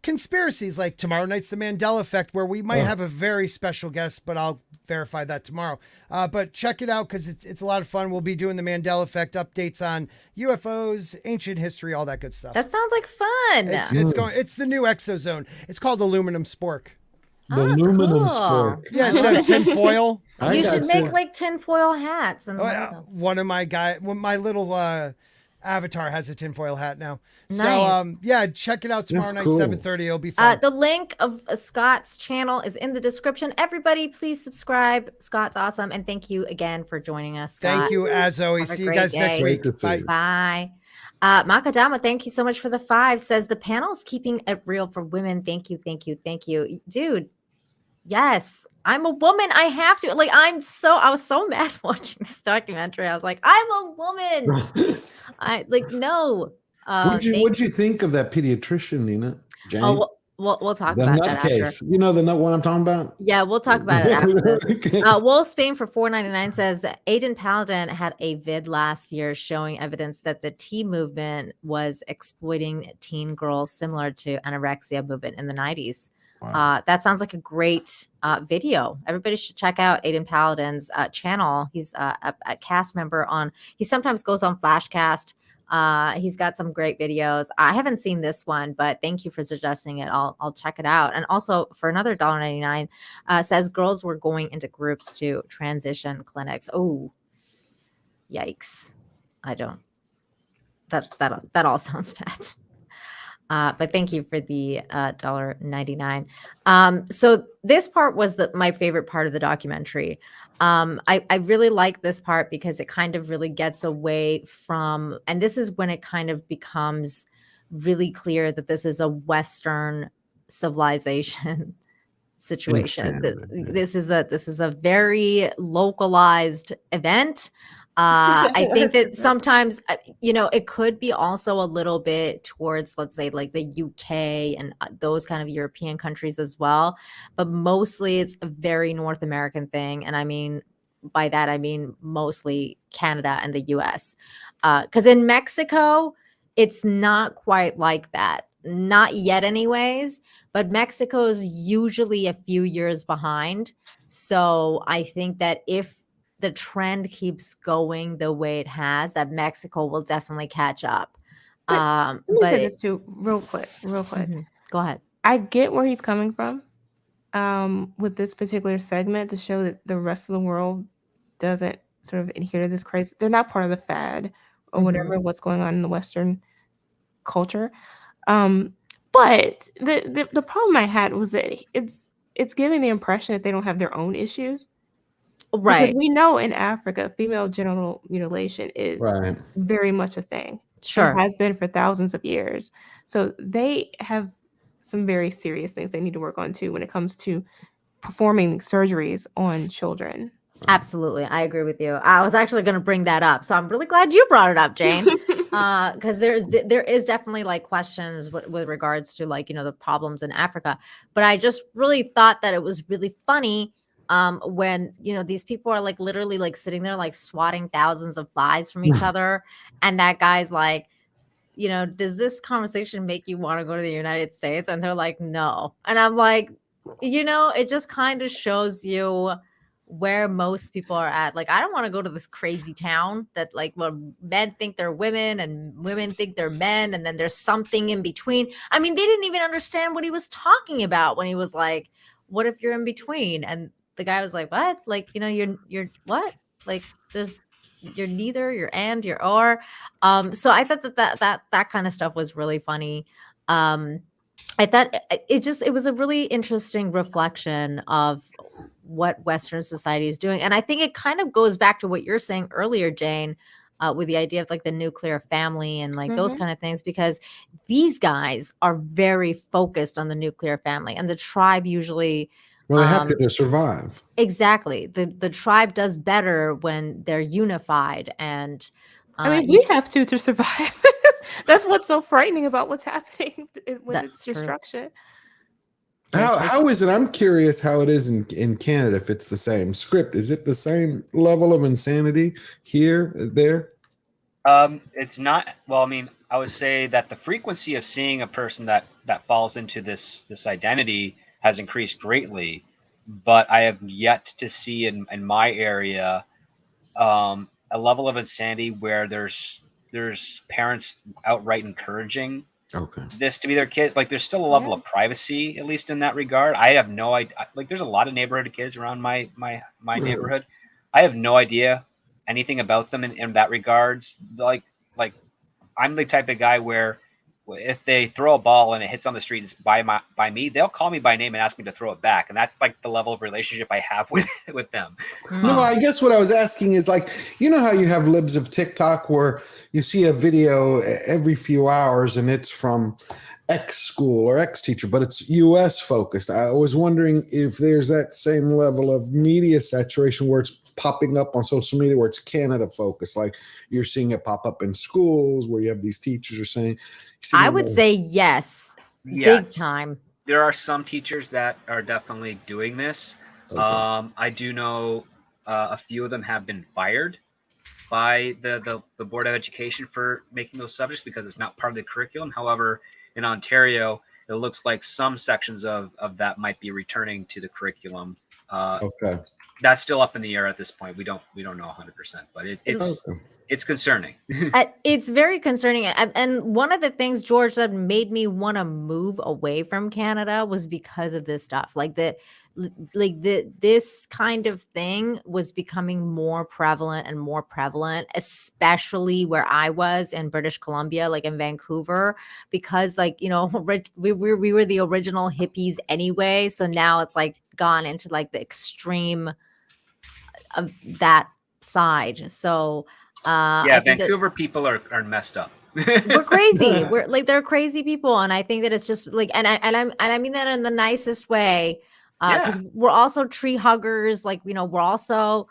conspiracies, like tomorrow night's the Mandela Effect, where we might have a very special guest, but I'll verify that tomorrow. But check it out because it's a lot of fun. We'll be doing the Mandela Effect updates on UFOs, ancient history, all that good stuff. That sounds like fun. It's the new exozone. It's called aluminum spork. The aluminum cool. spork. Yeah, instead of tin foil. I You got should make you. like tinfoil hats. And One of my little avatar has a tinfoil hat now. Nice. So yeah, check it out tomorrow That's night, cool. 7:30. It'll be fun. the link of Scott's channel is in the description. Everybody, please subscribe. Scott's awesome. And thank you again for joining us, Scott. Thank you, as always. Have a See you great guys next day. week. Great to see Bye. you. Bye. Makadama, thank you so much for the 5. Says the panel's keeping it real for women. Thank you, thank you, thank you. Dude, yes, I'm a woman. I have to. Like, I was so mad watching this documentary. I was like, I'm a woman. No. What'd you think of that pediatrician, Nina? Jane? Oh, we'll talk the about nut that after. case. You know the nut one I'm talking about? Yeah, we'll talk about it after this. Okay. Wolf Spain for $4.99 says Aiden Paladin had a vid last year showing evidence that the T movement was exploiting teen girls similar to anorexia movement in the 90s. Wow. That sounds like a great video. Everybody should check out Aiden Paladin's channel. He's a cast member on. He sometimes goes on Flashcast. He's got some great videos. I haven't seen this one, but thank you for suggesting it. I'll check it out. And also for another $1.99, says girls were going into groups to transition clinics. Oh, yikes! I don't. That all sounds bad. But thank you for the $1.99. So this part was my favorite part of the documentary. I really like this part because it kind of really gets away from, and this is when it kind of becomes really clear that this is a Western civilization situation. This is a very localized event. I think that sometimes, it could be also a little bit towards, let's say, like the UK and those kind of European countries as well. But mostly it's a very North American thing. And I mean, by that, I mean mostly Canada and the US. Because in Mexico, it's not quite like that. Not yet anyways. But Mexico's usually a few years behind. So I think that if the trend keeps going the way it has, that Mexico will definitely catch up. Let me say this too, real quick. Mhm. Go ahead. I get where he's coming from with this particular segment to show that the rest of the world doesn't sort of adhere to this crazy. They're not part of the fad or whatever, what's going on in the Western culture. But the problem I had was that it's giving the impression that they don't have their own issues. Right. Because we know in Africa, female genital mutilation is Right. very much a thing. Sure. It has been for thousands of years. So they have some very serious things they need to work on too when it comes to performing surgeries on children. Absolutely. I agree with you. I was actually going to bring that up. So I'm really glad you brought it up, Jane. Because there is definitely like questions with regards to like, the problems in Africa. But I just really thought that it was really funny when these people are like literally like sitting there like swatting thousands of flies from each other, and that guy's like, does this conversation make you want to go to the United States? And they're like, no. And I'm like, it just kind of shows you where most people are at. Like, I don't want to go to this crazy town that like where men think they're women and women think they're men, and then there's something in between. I mean, they didn't even understand what he was talking about when he was like, what if you're in between? And the guy was like, what? Like, you're what? Like, you're neither, you're and, you're or. So I thought that kind of stuff was really funny. I thought it was a really interesting reflection of what Western society is doing. And I think it kind of goes back to what you're saying earlier, Jane, with the idea of like the nuclear family and like those kind of things, because these guys are very focused on the nuclear family, and the tribe usually. Well, they have to survive. Exactly. The tribe does better when they're unified, and I mean, we have to survive. That's what's so frightening about what's happening with its destruction. How is it? I'm curious how it is in Canada, if it's the same script. Is it the same level of insanity here, there? It's not. Well, I mean, I would say that the frequency of seeing a person that falls into this identity has increased greatly, but I have yet to see in my area a level of insanity where there's parents outright encouraging this to be their kids. Like, there's still a level of privacy, at least in that regard. I have no idea. Like, there's a lot of neighborhood kids around my neighborhood. I have no idea anything about them in that regards. Like I'm the type of guy where if they throw a ball and it hits on the street by me, they'll call me by name and ask me to throw it back, and that's like the level of relationship I have with them. No, I guess what I was asking is, like, you know how you have libs of TikTok where you see a video every few hours and it's from X school or X teacher, but it's US focused. I was wondering if there's that same level of media saturation where it's popping up on social media, where it's Canada focused, like you're seeing it pop up in schools where you have these teachers are saying. I would say yes, big time. There are some teachers that are definitely doing this. I do know a few of them have been fired by the Board of Education for making those subjects because it's not part of the curriculum. However, in Ontario, it looks like some sections of that might be returning to the curriculum. That's still up in the air at this point. We don't know 100%, but it's concerning. It's very concerning. And one of the things, George, that made me want to move away from Canada was because of this stuff. This kind of thing was becoming more prevalent, especially where I was in British Columbia, like in Vancouver, because we were the original hippies anyway. So now it's like gone into like the extreme of that side. So Vancouver people are messed up. We're crazy. We're like, they're crazy people, and I think that it's just like, and I mean that in the nicest way, because we're also tree huggers. Like, we're also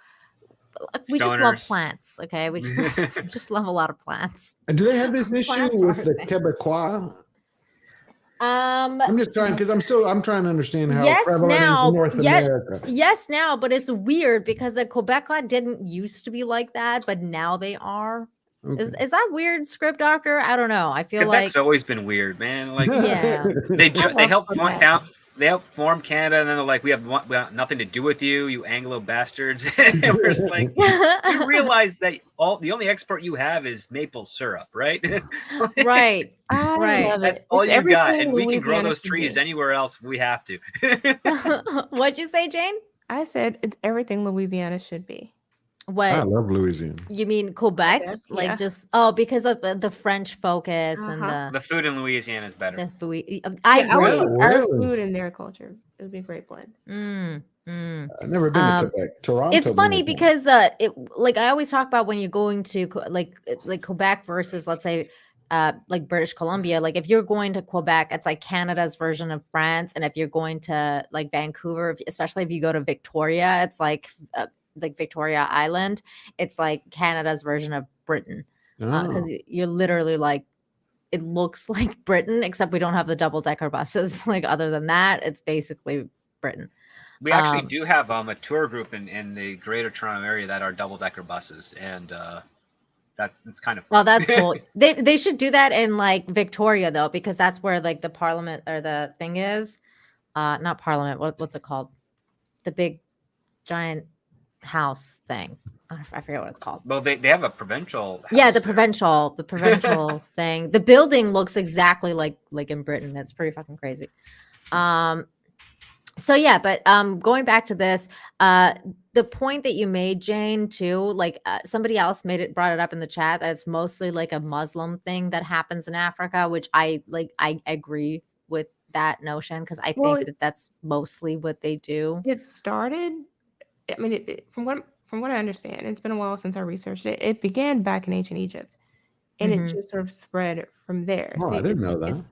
we just love plants. Okay, we just love a lot of plants. And do they have this issue with the Quebecois? I'm just trying, because I'm trying to understand how prevalent it is in North America. Yes, now, but it's weird because the Quebecois didn't used to be like that, but now they are. Okay. Is that weird, Script Doctor? I don't know. I feel Quebec's like always been weird, man. Like, they help form Canada, and then they're like, we have nothing to do with you, you Anglo bastards. And we're just like, you realize that the only export you have is maple syrup, right? Right. Right. That's all you got, and we can grow those trees anywhere else we have to. What'd you say, Jane? I said it's everything Louisiana should be. What? I love Louisiana. You mean Quebec? Like just because of the French focus and the food in Louisiana is better. The food. I would our food and their culture. It would be a great blend. I've never been to Quebec. Toronto. It's funny because I always talk about when you're going to like Quebec versus, let's say, like British Columbia. Like, if you're going to Quebec, it's like Canada's version of France, and if you're going to like Vancouver, especially if you go to Victoria, it's like Victoria Island, it's like Canada's version of Britain, because you're literally like, it looks like Britain, except we don't have the double-decker buses. Like, other than that, it's basically Britain. We actually do have a tour group in the Greater Toronto area that are double-decker buses, and that's kind of fun. Well, that's cool. They should do that in like Victoria though, because that's where like the Parliament or the thing is. Not Parliament. What's it called? The big giant house thing. I forget what it's called. Well, they have a provincial house. Yeah, the provincial thing. The building looks exactly like in Britain. It's pretty fucking crazy. So yeah, but going back to this, the point that you made, Jane, too, like somebody else brought it up in the chat that it's mostly like a Muslim thing that happens in Africa, which I agree with that notion because I Well, think that that's mostly what they do. it started. I mean, from what I understand, it's been a while since I researched it. It began back in ancient Egypt, and it Mhm. just sort of spread from there. Oh, So I didn't know that.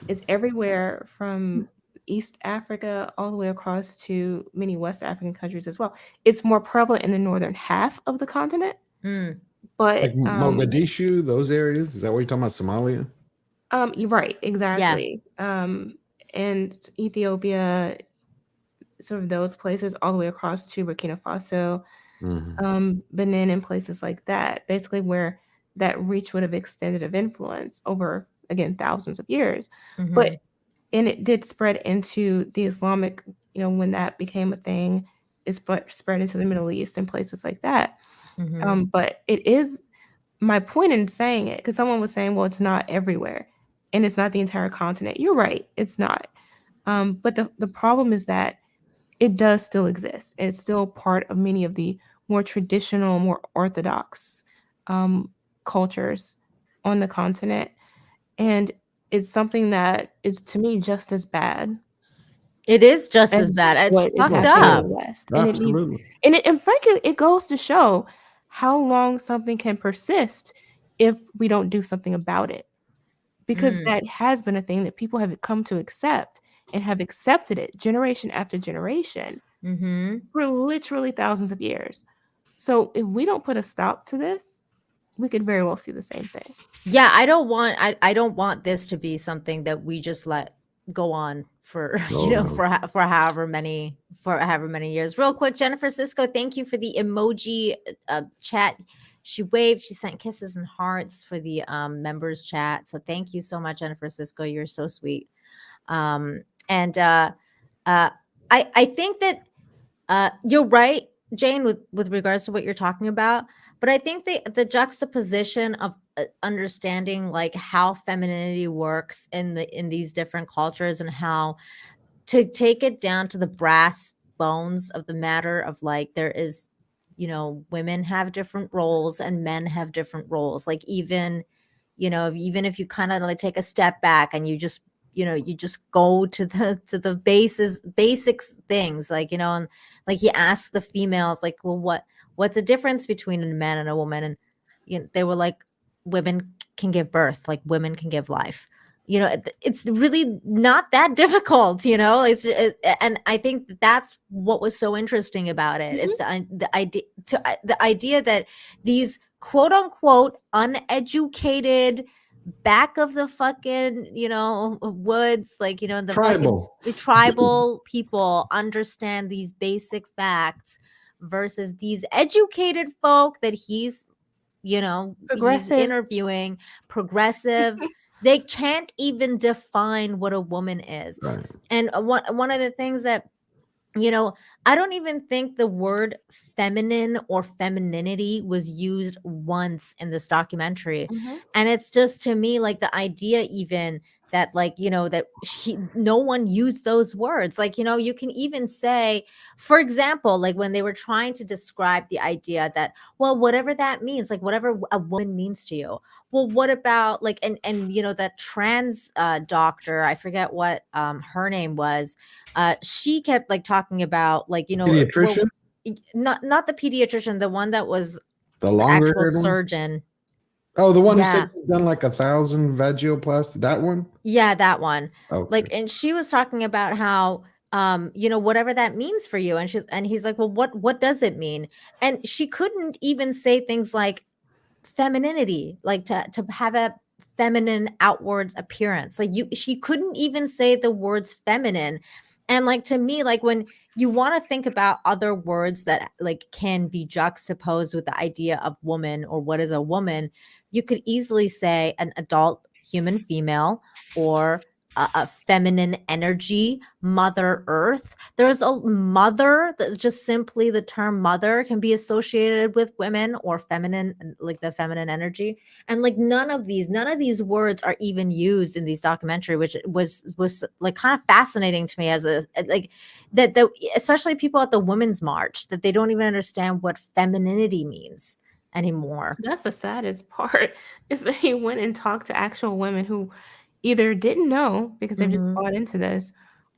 it's everywhere from East Africa all the way across to many West African countries as well. It's more prevalent in the northern half of the continent, Mm. Like but Mogadishu, those areas. Is that what you're talking about? Somalia? you're right, Yeah. exactly. And Ethiopia, sort of those places, all the way across to Burkina Faso, Mhm. Benin, and places like that, basically where that reach would have extended of influence over, again, thousands of years. But Mhm. and it did spread into the Islamic, when that became a thing, it spread into the Middle East and places like that. Mhm. But it is my point in saying it, because someone was saying, well, it's not everywhere and it's not the entire continent. You're right, it's not. But the problem is that it does still exist. It's still part of many of the more traditional, more orthodox um, cultures on the continent. And it's something that is, to me, just as bad It is just as as bad. It's what is fucked happening in the up. West. And it needs, Absolutely. and frankly, it goes to show how long something can persist if we don't do something about it. Because Mm. that has been a thing that people have come to accept and have accepted it generation after generation Mhm. for literally thousands of years. So if we don't put a stop to this, we could very well see the same thing. Yeah, I don't want this to be something that we just let go on for Oh no. for however many years. Real quick, Jennifer Cisco, thank you for the emoji chat. She waved, she sent kisses and hearts for the members chat. So thank you so much, Jennifer Cisco. You're so sweet. And uh I think that you're right, Jane, with regards to what you're talking about. But I think the juxtaposition of understanding like how femininity works in these different cultures and how to take it down to the brass bones of the matter of like there is, women have different roles and men have different roles. Like even, even if you kind of like take a step back and you just go to the basics things, like, and like he asked the females like, well, what's the difference between a man and a woman? And they were like, women can give birth, like women can give life. It's really not that difficult. And I think that's what was so interesting about it. It's the idea that these quote unquote uneducated back of the fucking woods, like the fucking Tribal. tribal people understand these basic facts versus these educated folk that he's Progressive. interviewing, progressive. They can't even define what a woman is. Right. And one of the things that I don't even think the word feminine or femininity was used once in this documentary. Mhm. And it's just to me like the idea even that like, that no one used those words. Like, you can even say, for example, like when they were trying to describe the idea that, well, whatever that means, like whatever a woman means to you. Well, what about like, and that trans doctor, I forget what her name was, she kept like talking about like Pediatrician? not the pediatrician, the one that was The the longer actual haired one? surgeon. Oh, the one who Yeah, said he's done like 1,000 vagioplasty. That one? yeah, that one. Okay. Like, and she was talking about how whatever that means for you, and he's like, well, what does it mean? And she couldn't even say things like femininity, like to have a feminine outwards appearance. Like she couldn't even say the words feminine. And like to me, like when you want to think about other words that like can be juxtaposed with the idea of woman or what is a woman, you could easily say an adult human female or a feminine energy, Mother Earth. There's a mother, that's just simply the term mother can be associated with women or feminine, like the feminine energy. And like none of these words are even used in these documentary, which was like kind of fascinating to me as a like that especially people at the Women's March, that they don't even understand what femininity means anymore. That's the saddest part is that he went and talked to actual women who either didn't know because they've just Mhm. bought into this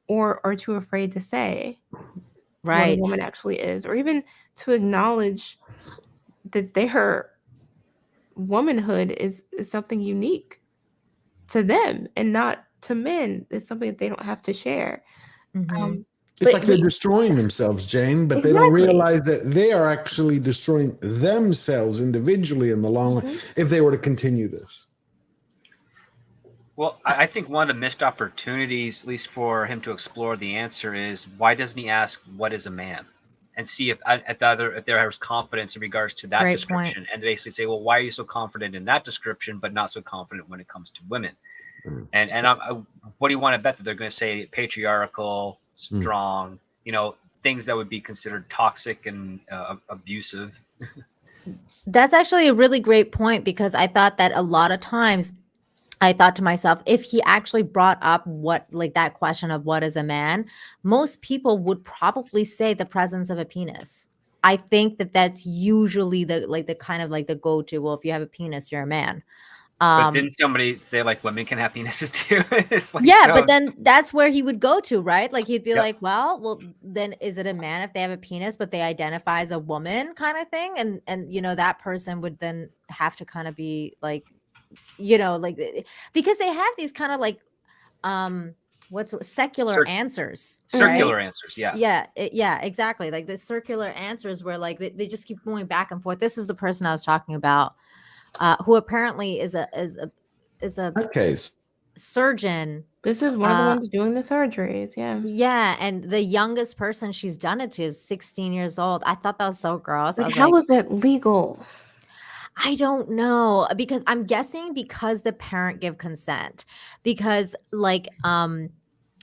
or are too afraid to say what a Right. woman actually is, or even to acknowledge that their womanhood is something unique to them and not to men. It's something that they don't have to share. Mhm. It's But like they're destroying themselves, Jane, but they don't exactly. realize that they are actually destroying themselves individually in the long run Mhm. if they were to continue this. Well, I think one of the missed opportunities, at least for him to explore the answer, is why doesn't he ask what is a man, and see if there is confidence in regards to that Great point. description, and basically say, well, why are you so confident in that description, but not so confident when it comes to women? And what do you want to bet that they're going to say patriarchal, strong, things that would be considered toxic and abusive? That's actually a really great point, because I thought that a lot of times I thought to myself, if he actually brought up what, like that question of what is a man, most people would probably say the presence of a penis. I think that that's usually the kind of like the go-to. Well, if you have a penis, you're a man. But didn't somebody say like women can have penises too? It's like, Yeah, no. but then that's where he would go to, right? Like he'd be Yep. like, well, then is it a man if they have a penis, but they identify as a woman kind of thing? And that person would then have to kind of be like, like because they have these kind of like secular answers, right? Circular answers, yeah. Yeah, exactly. Like the circular answers where like they just keep going back and forth. This is the person I was talking about, who apparently is a case. surgeon. This is one of the ones doing the surgeries. Yeah, and the youngest person she's done it to is 16 years old. I thought that was so gross. Like, how is that legal? I don't know, because I'm guessing because the parent give consent, because like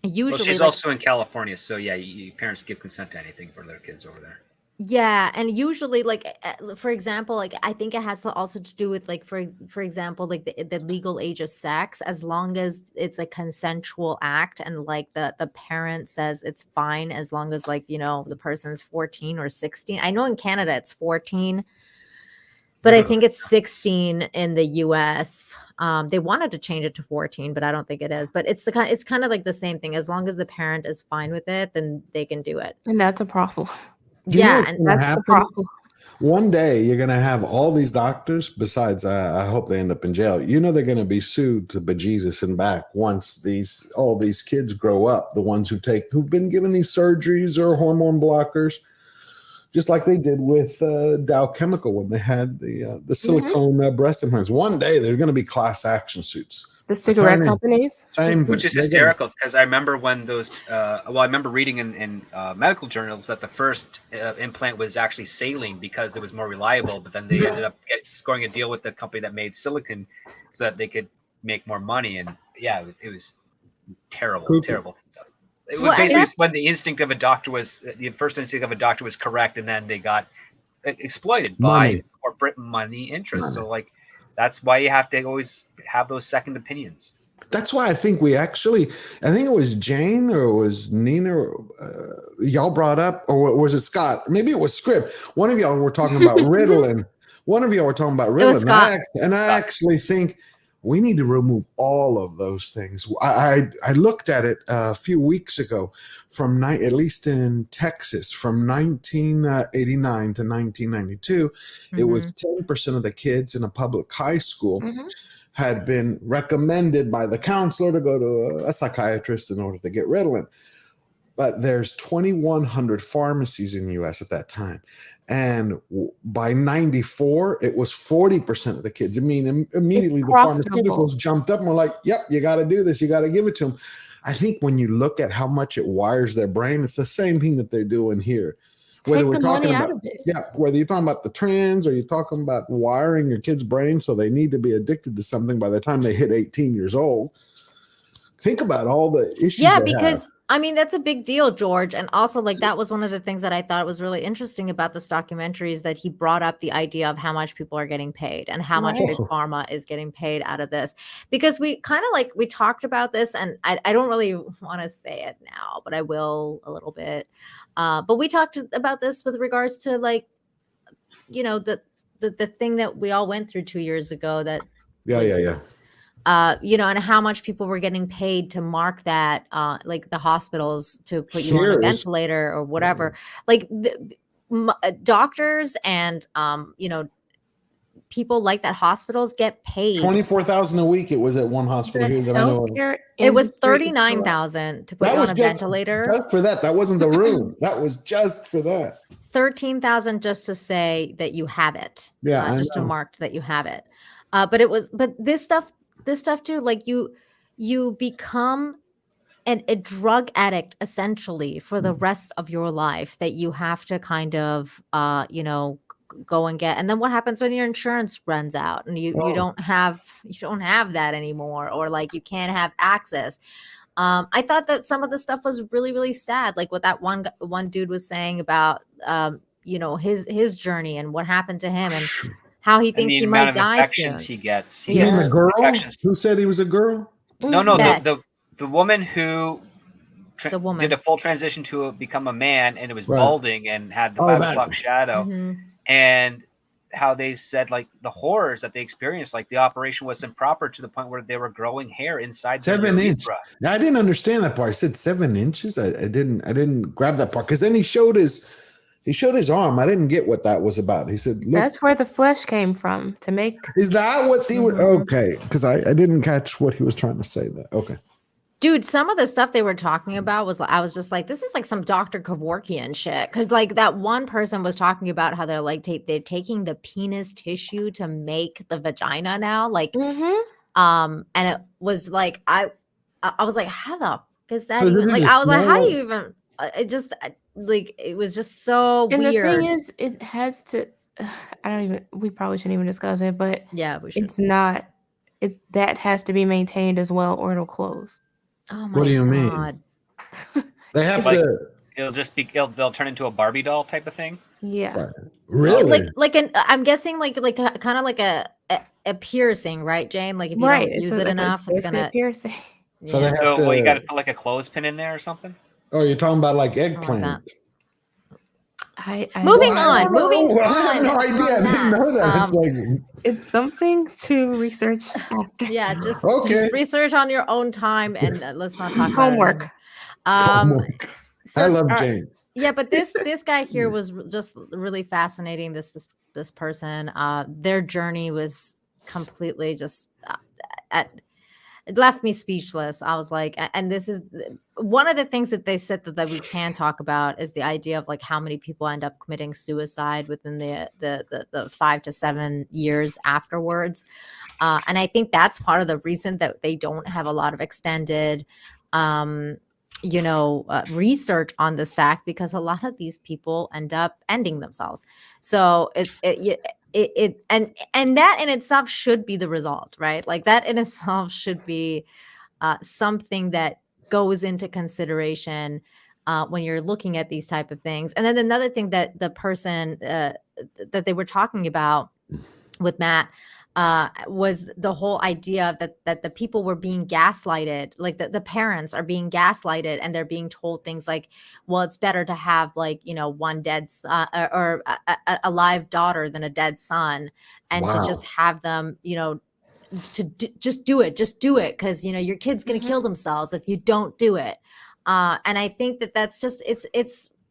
usually Well, she's also in California, so yeah, parents give consent to anything for their kids over there. Yeah, and usually like for example, like I think it has to also to do with like for example, like the legal age of sex, as long as it's a consensual act and like the parent says it's fine, as long as like the person's 14 or 16. I know in Canada it's 14, but I think it's 16 in the US. They wanted to change it to 14, but I don't think it is. But it's kind of like the same thing. As long as the parent is fine with it, then they can do it. And that's a problem. Yeah, and that's the problem. One day you're going to have all these doctors, besides I hope they end up in jail. They're going to be sued to bejesus and back once all these kids grow up, the ones who've been given these surgeries or hormone blockers, just like they did with Dow Chemical when they had the silicone breast implants. One day there's going to be class action suits. The cigarette companies, which is hysterical, because I remember when those. I remember reading in medical journals that the first implant was actually saline because it was more reliable, but then they ended up scoring a deal with the company that made silicone so that they could make more money. And yeah, it was terrible, terrible stuff. It was basically when the first instinct of a doctor was correct, and then they got exploited by corporate money interests. So like. That's why you have to always have those second opinions. That's why I think I think it was Jane or it was Nina, y'all brought up, or was it Scott? Maybe it was Script. One of y'all were talking about Ritalin. It was Scott. I actually think we need to remove all of those things. I looked at it a few weeks ago at least in Texas, from 1989 to 1992, it was 10% of the kids in a public high school had been recommended by the counselor to go to a psychiatrist in order to get Ritalin. But there's 2,100 pharmacies in the U.S. at that time. And by 94, it was 40% of the kids. I mean, immediately the pharmaceuticals jumped up and were like, yep, you got to do this. You got to give it to them. I think when you look at how much it wires their brain, it's the same thing that they're doing here. Whether we're talking about, whether you're talking about the trends or you're talking about wiring your kid's brain so they need to be addicted to something by the time they hit 18 years old. think about all the issues. Yeah, they because have. I mean that's a big deal, George. And also like that was one of the things that I thought was really interesting about this documentary is that he brought up the idea of how much people are getting paid and how much big Right. pharma is getting paid out of this. Because we kind of like we talked about this, and I don't really want to say it now, but I will a little bit. But we talked about this with regards to like, you know, the thing that we all went through 2 years ago that Yeah, was yeah. you know, and how much people were getting paid to mark that, like the hospitals to put you on a Here is ventilator or whatever. Like doctors and, you know, people like that hospitals get paid. 24,000 a week. It was at one hospital The here that I know of. healthcare It was industry is corrupt. 39,000 to put That you was on a just ventilator. for that. That wasn't the room. That was just for that. 13,000 just to say that you have it. Yeah, I just to know. mark that you have it. But this stuff too, like you become a drug addict essentially for the rest of your life that you have to kind of you know go and get. And then what happens when your insurance runs out and you Oh. don't have that anymore, or like you can't have access. I thought that some of the stuff was really, really sad, like what that one dude was saying about you know his journey and what happened to him and how he And thinks the he amount might of die infections soon. he gets. He You mean gets the girl? infections. Who said he was a girl? No, no, Yes. the woman who The woman. did a full transition to become a man, and it was Right. balding and had the Oh, 5 that- o'clock shadow, Mhm. and how they said like the horrors that they experienced, like the operation was improper to the point where they were growing hair inside their 7 inch. urethra. Yeah, I didn't understand that part. I said 7 inches. I didn't grab that part because then he showed his arm. I didn't get what that was about. He said, "Look, That's where the flesh came from to make. is that what they were?" Mhm. Okay, because I didn't catch what he was trying to say. That okay. Dude, some of the stuff they were talking about was like, I was just like, this is like some Dr. Kevorkian shit. Cause like that one person was talking about how they're like, they're taking the penis tissue to make the vagina now. Like, and it was like, I was like, how the fuck is that So even? did Like, it I was like, smell how do like- you even, it just like, it was just so And weird. the thing is, it has to. We probably shouldn't even discuss it, but Yeah, we should. it's not. That has to be maintained as well, or it'll close. Oh my What do you mean? God. They have Like- to It'll just be they'll turn into a Barbie doll type of thing. Yeah. Right. really. Like I'm guessing like kind of like a piercing, right, Jane? Like if you Right. don't use it like enough, it's basically gonna. a piercing. So they Yeah. have So to. well, you got to put like a clothespin in there or something. Oh, you're talking about like like eggplant. that. I Moving Well, I on, don't moving know. I have no on idea. from I didn't know that. that, It's like It's something to research after. yeah, just Okay. research on your own time, and let's not talk about Homework. it anymore. I love uh, Jane. Yeah, but this guy here was just really fascinating. This person, their journey was completely just it left me speechless. I was like, and this is one of the things that they said that we can talk about is the idea of like how many people end up committing suicide within the 5 to 7 years afterwards. And I think that's part of the reason that they don't have a lot of extended research on this fact, because a lot of these people end up ending themselves. So and that in itself should be the result, right? Like that in itself should be something that goes into consideration when you're looking at these type of things. And then another thing that the person that they were talking about with Matt was the whole idea that the people were being gaslighted, like the parents are being gaslighted and they're being told things like, well, it's better to have like, one dead son or a live daughter than a dead son, and to just have them, just do it because your kid's going to kill themselves if you don't do it. And I think that's just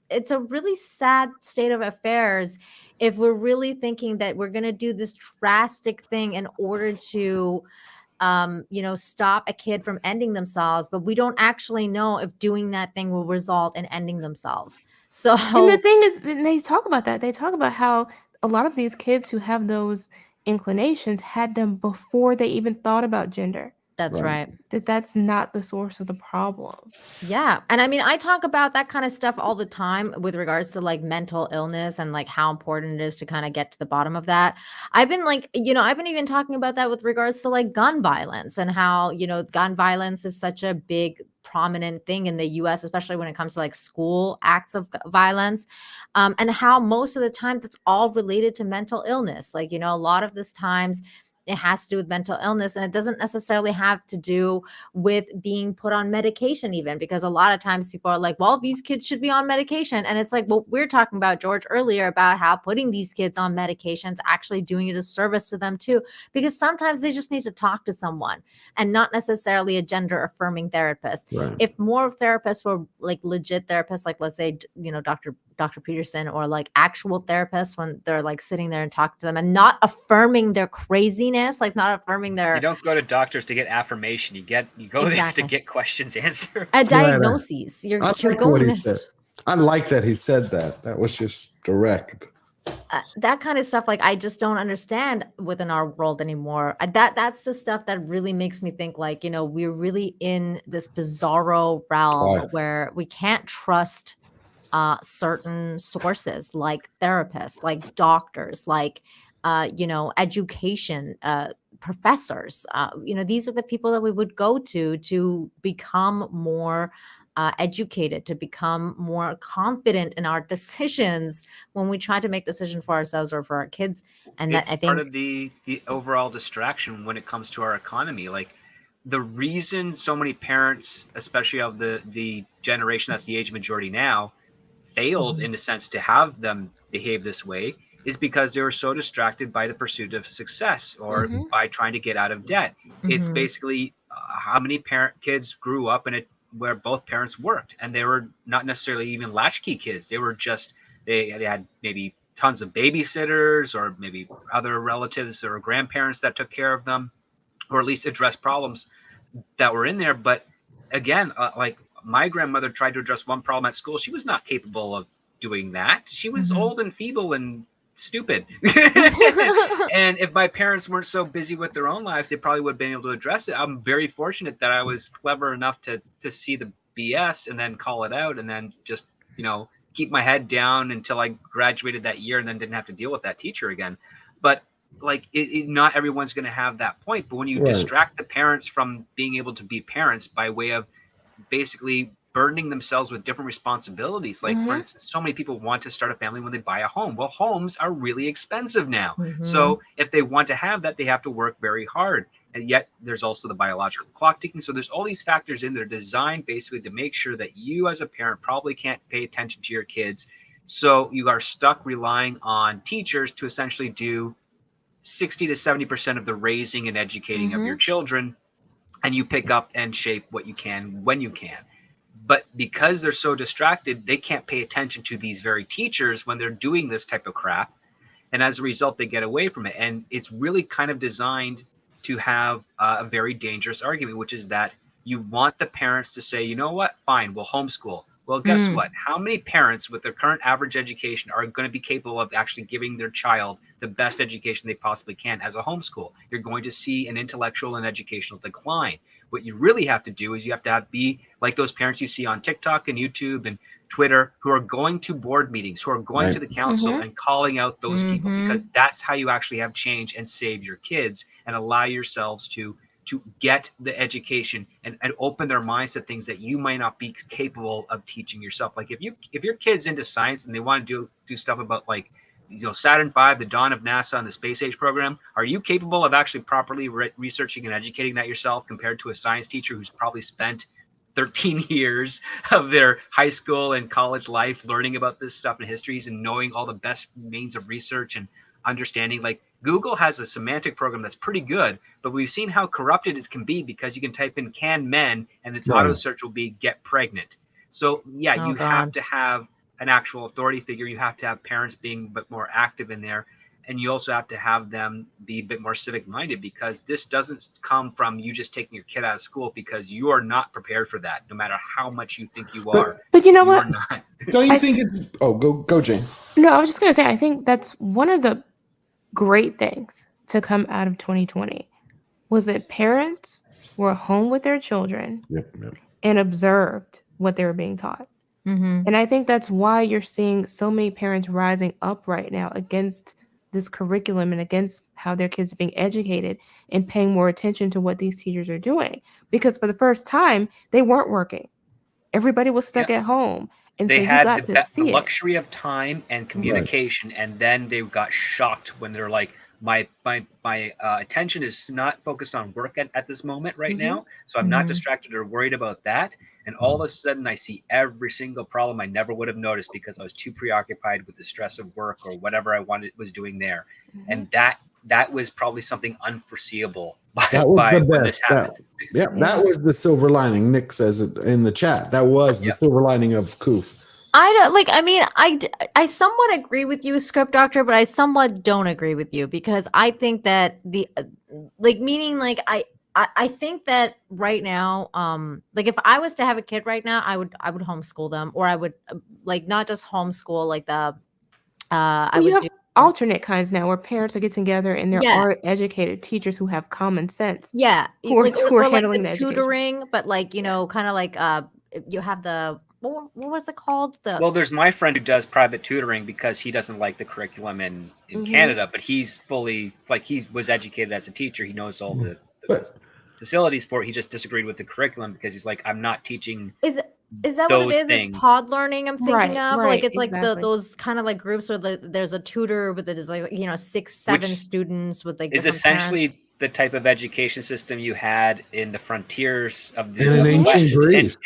it's a really sad state of affairs if we're really thinking that we're going to do this drastic thing in order to stop a kid from ending themselves, but we don't actually know if doing that thing will result in ending themselves. So And the thing is, they talk about that. They talk about how a lot of these kids who have those inclinations had them before they even thought about gender. That's right. That's not the source of the problem. Yeah. And I mean, I talk about that kind of stuff all the time with regards to like mental illness and like how important it is to kind of get to the bottom of that. I've been like, I've been even talking about that with regards to like gun violence and how, gun violence is such a big prominent thing in the US, especially when it comes to like school acts of violence, and how most of the time that's all related to mental illness. Like, a lot of this times it has to do with mental illness, and it doesn't necessarily have to do with being put on medication, even, because a lot of times people are like, well, these kids should be on medication. And it's like, well, we're talking about, George, earlier about how putting these kids on medications actually doing a disservice to them too, because sometimes they just need to talk to someone and not necessarily a gender affirming therapist. Right. If more therapists were like legit therapists, like let's say, Dr. Peterson, or like actual therapists, when they're like sitting there and talking to them and not affirming their craziness, like not affirming their You don't go to doctors to get affirmation. You go there Exactly. to get questions answered. diagnoses. I You're like what going he there. said. I like that he said that. That was just direct. That kind of stuff, like, I just don't understand within our world anymore. That's the stuff that really makes me think, like, we're really in this bizarro realm Right. where we can't trust certain sources, like therapists, like doctors, like education professors. These are the people that we would go to become more educated, to become more confident in our decisions when we try to make decisions for ourselves or for our kids. And that, It's I part think, of the overall distraction when it comes to our economy. Like, the reason so many parents, especially of the generation that's the age majority now, failed in a sense to have them behave this way, is because they were so distracted by the pursuit of success or by trying to get out of debt. It's basically how many kids grew up in it where both parents worked, and they were not necessarily even latchkey kids. They were just they had maybe tons of babysitters or maybe other relatives or grandparents that took care of them, or at least addressed problems that were in there. But again, like, my grandmother tried to address one problem at school. She was not capable of doing that. She was old and feeble and stupid. And if my parents weren't so busy with their own lives, they probably would have been able to address it. I'm very fortunate that I was clever enough to see the BS and then call it out, and then just, keep my head down until I graduated that year, and then didn't have to deal with that teacher again. But like, not everyone's going to have that point. But when you distract the parents from being able to be parents by way of basically burdening themselves with different responsibilities, like, for instance, so many people want to start a family when they buy a home. Well, homes are really expensive now. So if they want to have that, they have to work very hard. And yet there's also the biological clock ticking. So there's all these factors in there designed basically to make sure that you as a parent probably can't pay attention to your kids. So you are stuck relying on teachers to essentially do 60 to 70% of the raising and educating of your children, and you pick up and shape what you can when you can. But because they're so distracted, they can't pay attention to these very teachers when they're doing this type of crap. And as a result, they get away from it. And it's really kind of designed to have a very dangerous argument, which is that you want the parents to say, you know what, fine, we'll homeschool. Well, guess what? How many parents with their current average education are going to be capable of actually giving their child the best education they possibly can as a homeschool? You're going to see an intellectual and educational decline. What you really have to do is you have to be like those parents you see on TikTok and YouTube and Twitter, who are going to board meetings, who are going to the council and calling out those people, because that's how you actually have change and save your kids and allow yourselves to get the education and open their minds to things that you might not be capable of teaching yourself. Like, if your kid's into science and they want to do stuff about, like, Saturn V, the dawn of NASA, and the space age program, are you capable of actually properly researching and educating that yourself, compared to a science teacher who's probably spent 13 years of their high school and college life learning about this stuff and histories and knowing all the best means of research and understanding? Like, Google has a semantic program that's pretty good, but we've seen how corrupted it can be, because you can type in "can men" and its auto search will be "get pregnant." So yeah, you have to have an actual authority figure. You have to have parents being a bit more active in there, and you also have to have them be a bit more civic minded, because this doesn't come from you just taking your kid out of school, because you are not prepared for that, no matter how much you think you are. But you know what? Don't you think it's go Jane? No, I was just gonna say, I think that's one of the great things to come out of 2020 was that parents were home with their children Yep. and observed what they were being taught. Mm-hmm. And I think that's why you're seeing so many parents rising up right now against this curriculum and against how their kids are being educated and paying more attention to what these teachers are doing. Because for the first time, they weren't working. Everybody was stuck Yeah. at home. And They so you had got to the see it. luxury of time and communication, and then they got shocked when they're like, my attention is not focused on work at this moment right now, so I'm not Mhm. distracted or worried about that. And all of a sudden, I see every single problem I never would have noticed because I was too preoccupied with the stress of work or whatever I was doing there. And that was probably something unforeseeable That was the when best. this happened. That was the silver lining. Nick says it in the chat. That was the silver lining of Koof. I don't like. I mean, I somewhat agree with you, Script Doctor, but I somewhat don't agree with you because I think that the meaning like I think that right now, like if I was to have a kid right now, I would homeschool them, or I would like not just homeschool, like the I Well, you would have do alternate kinds now where parents are getting together and there Yeah. are educated teachers who have common sense. yeah, Who are- like who are or like handling the the education. tutoring, but like you know, kind of like you have the what was it called the Well, there's my friend who does private tutoring because he doesn't like the curriculum in Canada, but he's fully like he was educated as a teacher. He knows all the But facilities for it. He just disagreed with the curriculum because he's like, I'm not teaching Is that what it those is? things. It's pod learning I'm thinking of. Like right, it's like exactly. those kind of like groups where there's a tutor, but there's like 6, 7 Which students with like is different essentially parents. the type of education system you had in the frontiers of the and in ancient West. Greece,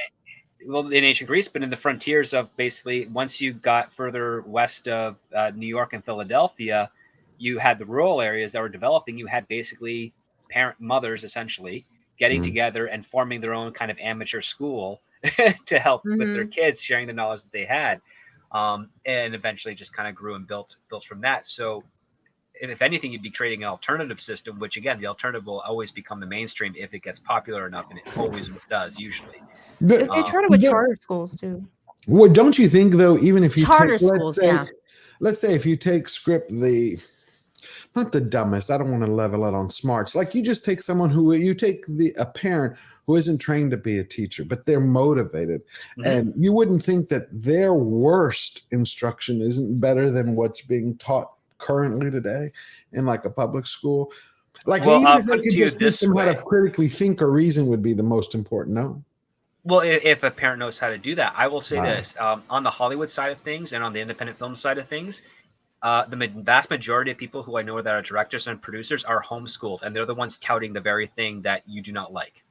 Well, in ancient Greece, but in the frontiers of basically once you got further west of New York and Philadelphia, you had the rural areas that were developing. You had basically parent mothers essentially getting together and forming their own kind of amateur school to help with their kids, sharing the knowledge that they had, and eventually just kind of grew and built from that. So if anything, you'd be creating an alternative system, which again, the alternative will always become the mainstream if it gets popular enough, and it always does usually. But- They try to with charter schools too. well, don't you think though? Even if you Charter take, schools, let's say if you take Script not the dumbest. I don't want to level it on smarts. Like you just take someone who you take a parent who isn't trained to be a teacher, but they're motivated, and you wouldn't think that their worst instruction isn't better than what's being taught currently today in like a public school. Like Well, even I'll if they put it could to you just teach this them how way. to critically think or reason would be the most important. No. Well, if a parent knows how to do that, I will say Wow. this: on the Hollywood side of things and on the independent film side of things, the vast majority of people who I know that are directors and producers are homeschooled, and they're the ones touting the very thing that you do not like.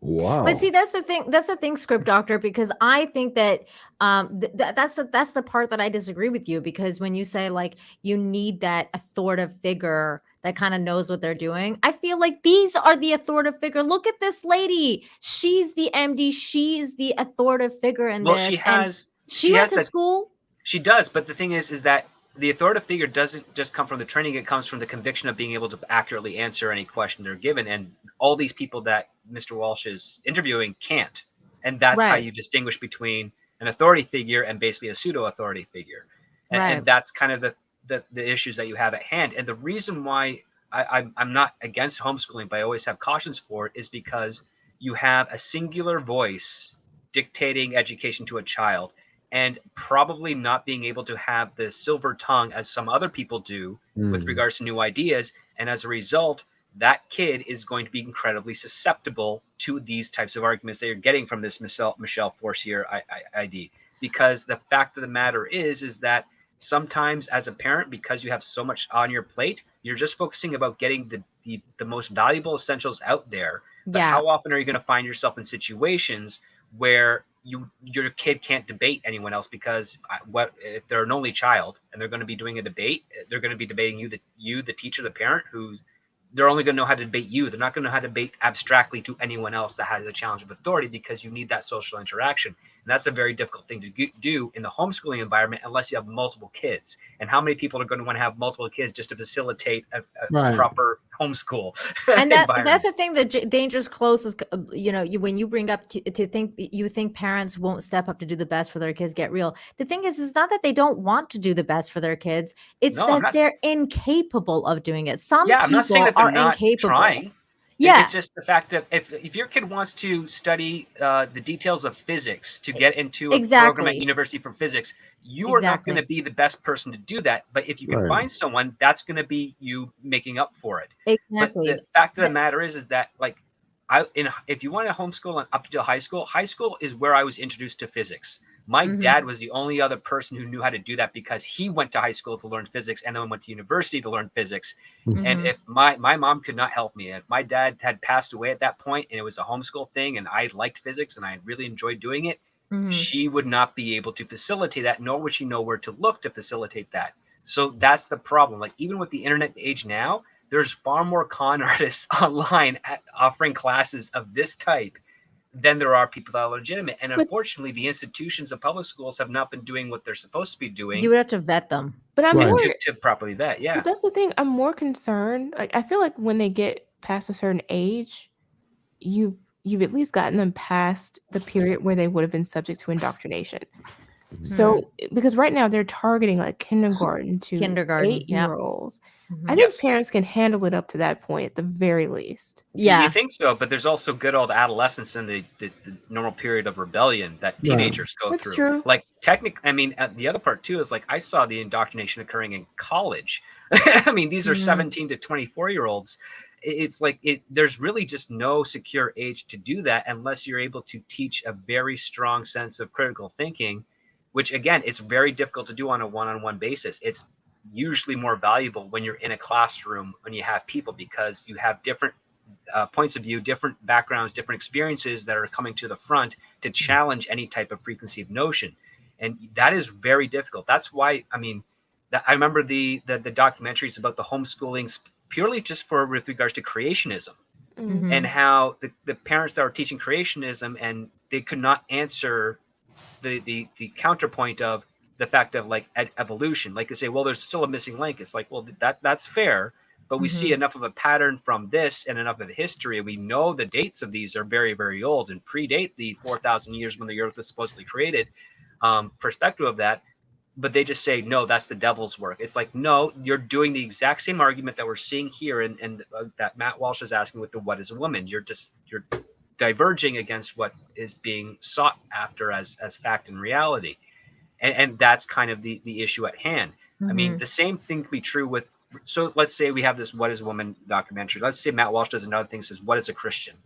Wow. But see, that's the thing, Script Doctor, because I think that that's the part that I disagree with you, because when you say like you need that authoritative figure that kind of knows what they're doing, I feel like these are the authoritative figure. Look at this lady. She's the MD. She's the authoritative figure in Well, this. she And has. she went to school. She does, but the thing is that the authoritative figure doesn't just come from the training; it comes from the conviction of being able to accurately answer any question they're given. And all these people that Mr. Walsh is interviewing can't, and that's how Right. you distinguish between an authority figure and basically a pseudo-authority figure. And, Right. and that's kind of the issues that you have at hand. And the reason why I'm not against homeschooling, but I always have cautions for it, is because you have a singular voice dictating education to a child, and probably not being able to have the silver tongue as some other people do with regards to new ideas. And as a result, that kid is going to be incredibly susceptible to these types of arguments that you're getting from this Michelle Forcier ID. Because the fact of the matter is that sometimes as a parent, because you have so much on your plate, you're just focusing about getting the most valuable essentials out there. But Yeah. how often are you going to find yourself in situations where your kid can't debate anyone else, because what if they're an only child and they're going to be doing a debate, they're going to be debating you the teacher, the parent, who's they're only going to know how to debate you. They're not going to know how to debate abstractly to anyone else that has a challenge of authority, because you need that social interaction. And that's a very difficult thing to do in the homeschooling environment unless you have multiple kids. And how many people are going to want to have multiple kids just to facilitate a Right. proper homeschool And that's environment? the thing that dangerous close is, when you bring up to think parents won't step up to do the best for their kids. Get real. The thing is not that they don't want to do the best for their kids. It's No, I'm that not- they're incapable of doing it. Some Yeah, I'm people not saying that they're are not incapable. trying. Yeah, It's just the fact that if your kid wants to study the details of physics to get into a program at exactly. university for physics, you are not going to Exactly. be the best person to do that. But if you can Right. find someone, that's going to be you making up for it. But Exactly. the fact of the matter is that like if you want to homeschool up to high school is where I was introduced to physics. My Mhm. dad was the only other person who knew how to do that because he went to high school to learn physics and then went to university to learn physics. And Mhm. if my mom could not help me, if my dad had passed away at that point and it was a homeschool thing and I liked physics and I really enjoyed doing it, Mhm. she would not be able to facilitate that, nor would she know where to look to facilitate that. So that's the problem. Like even with the internet age now, there's far more con artists online offering classes of this type than there are people that are legitimate. And But- unfortunately, the institutions of public schools have not been doing what they're supposed to be You doing would have to vet them. But I'm Right. more to properly vet. Yeah. But that's the thing. I'm more concerned. Like I feel like when they get past a certain age, you've at least gotten them past the period where they would have been subject to indoctrination. So because right now they're targeting like kindergarten to Kindergarten, yeah. 8-year-olds. Mhm. I think Yes. parents can handle it up to that point at the very least. Yeah. You think so, but there's also good old adolescence and the normal period of rebellion that Right. teenagers go That's through. true. Like technically, I mean, the other part too is like I saw the indoctrination occurring in college. I mean, these are Mhm. 17 to 24-year-olds. It's like there's really just no secure age to do that unless you're able to teach a very strong sense of critical thinking, which again, it's very difficult to do on a one-on-one basis. It's usually more valuable when you're in a classroom when you have people because you have different points of view, different backgrounds, different experiences that are coming to the front to challenge any type of preconceived notion, and that is very difficult. That's why I mean, I remember the documentaries about the homeschooling purely just for with regards to creationism Mhm. and how the parents that were teaching creationism and they could not answer the counterpoint of the fact of like evolution. Like they say, well, there's still a missing link. It's like, well, that's fair, but we see Mhm. enough of a pattern from this and enough of the history. We know the dates of these are very, very old and predate the 4,000 years when the Earth was supposedly created. Perspective of that, but they just say no, that's the devil's work. It's like no, you're doing the exact same argument that we're seeing here, and that Matt Walsh is asking with the what is a woman. You're diverging against what is being sought after as fact and reality, and that's kind of the issue at hand. I mean, Mhm. the same thing can be true with. So let's say we have this "What Is a Woman" documentary. Let's say Matt Walsh does another thing, says "What is a Christian,"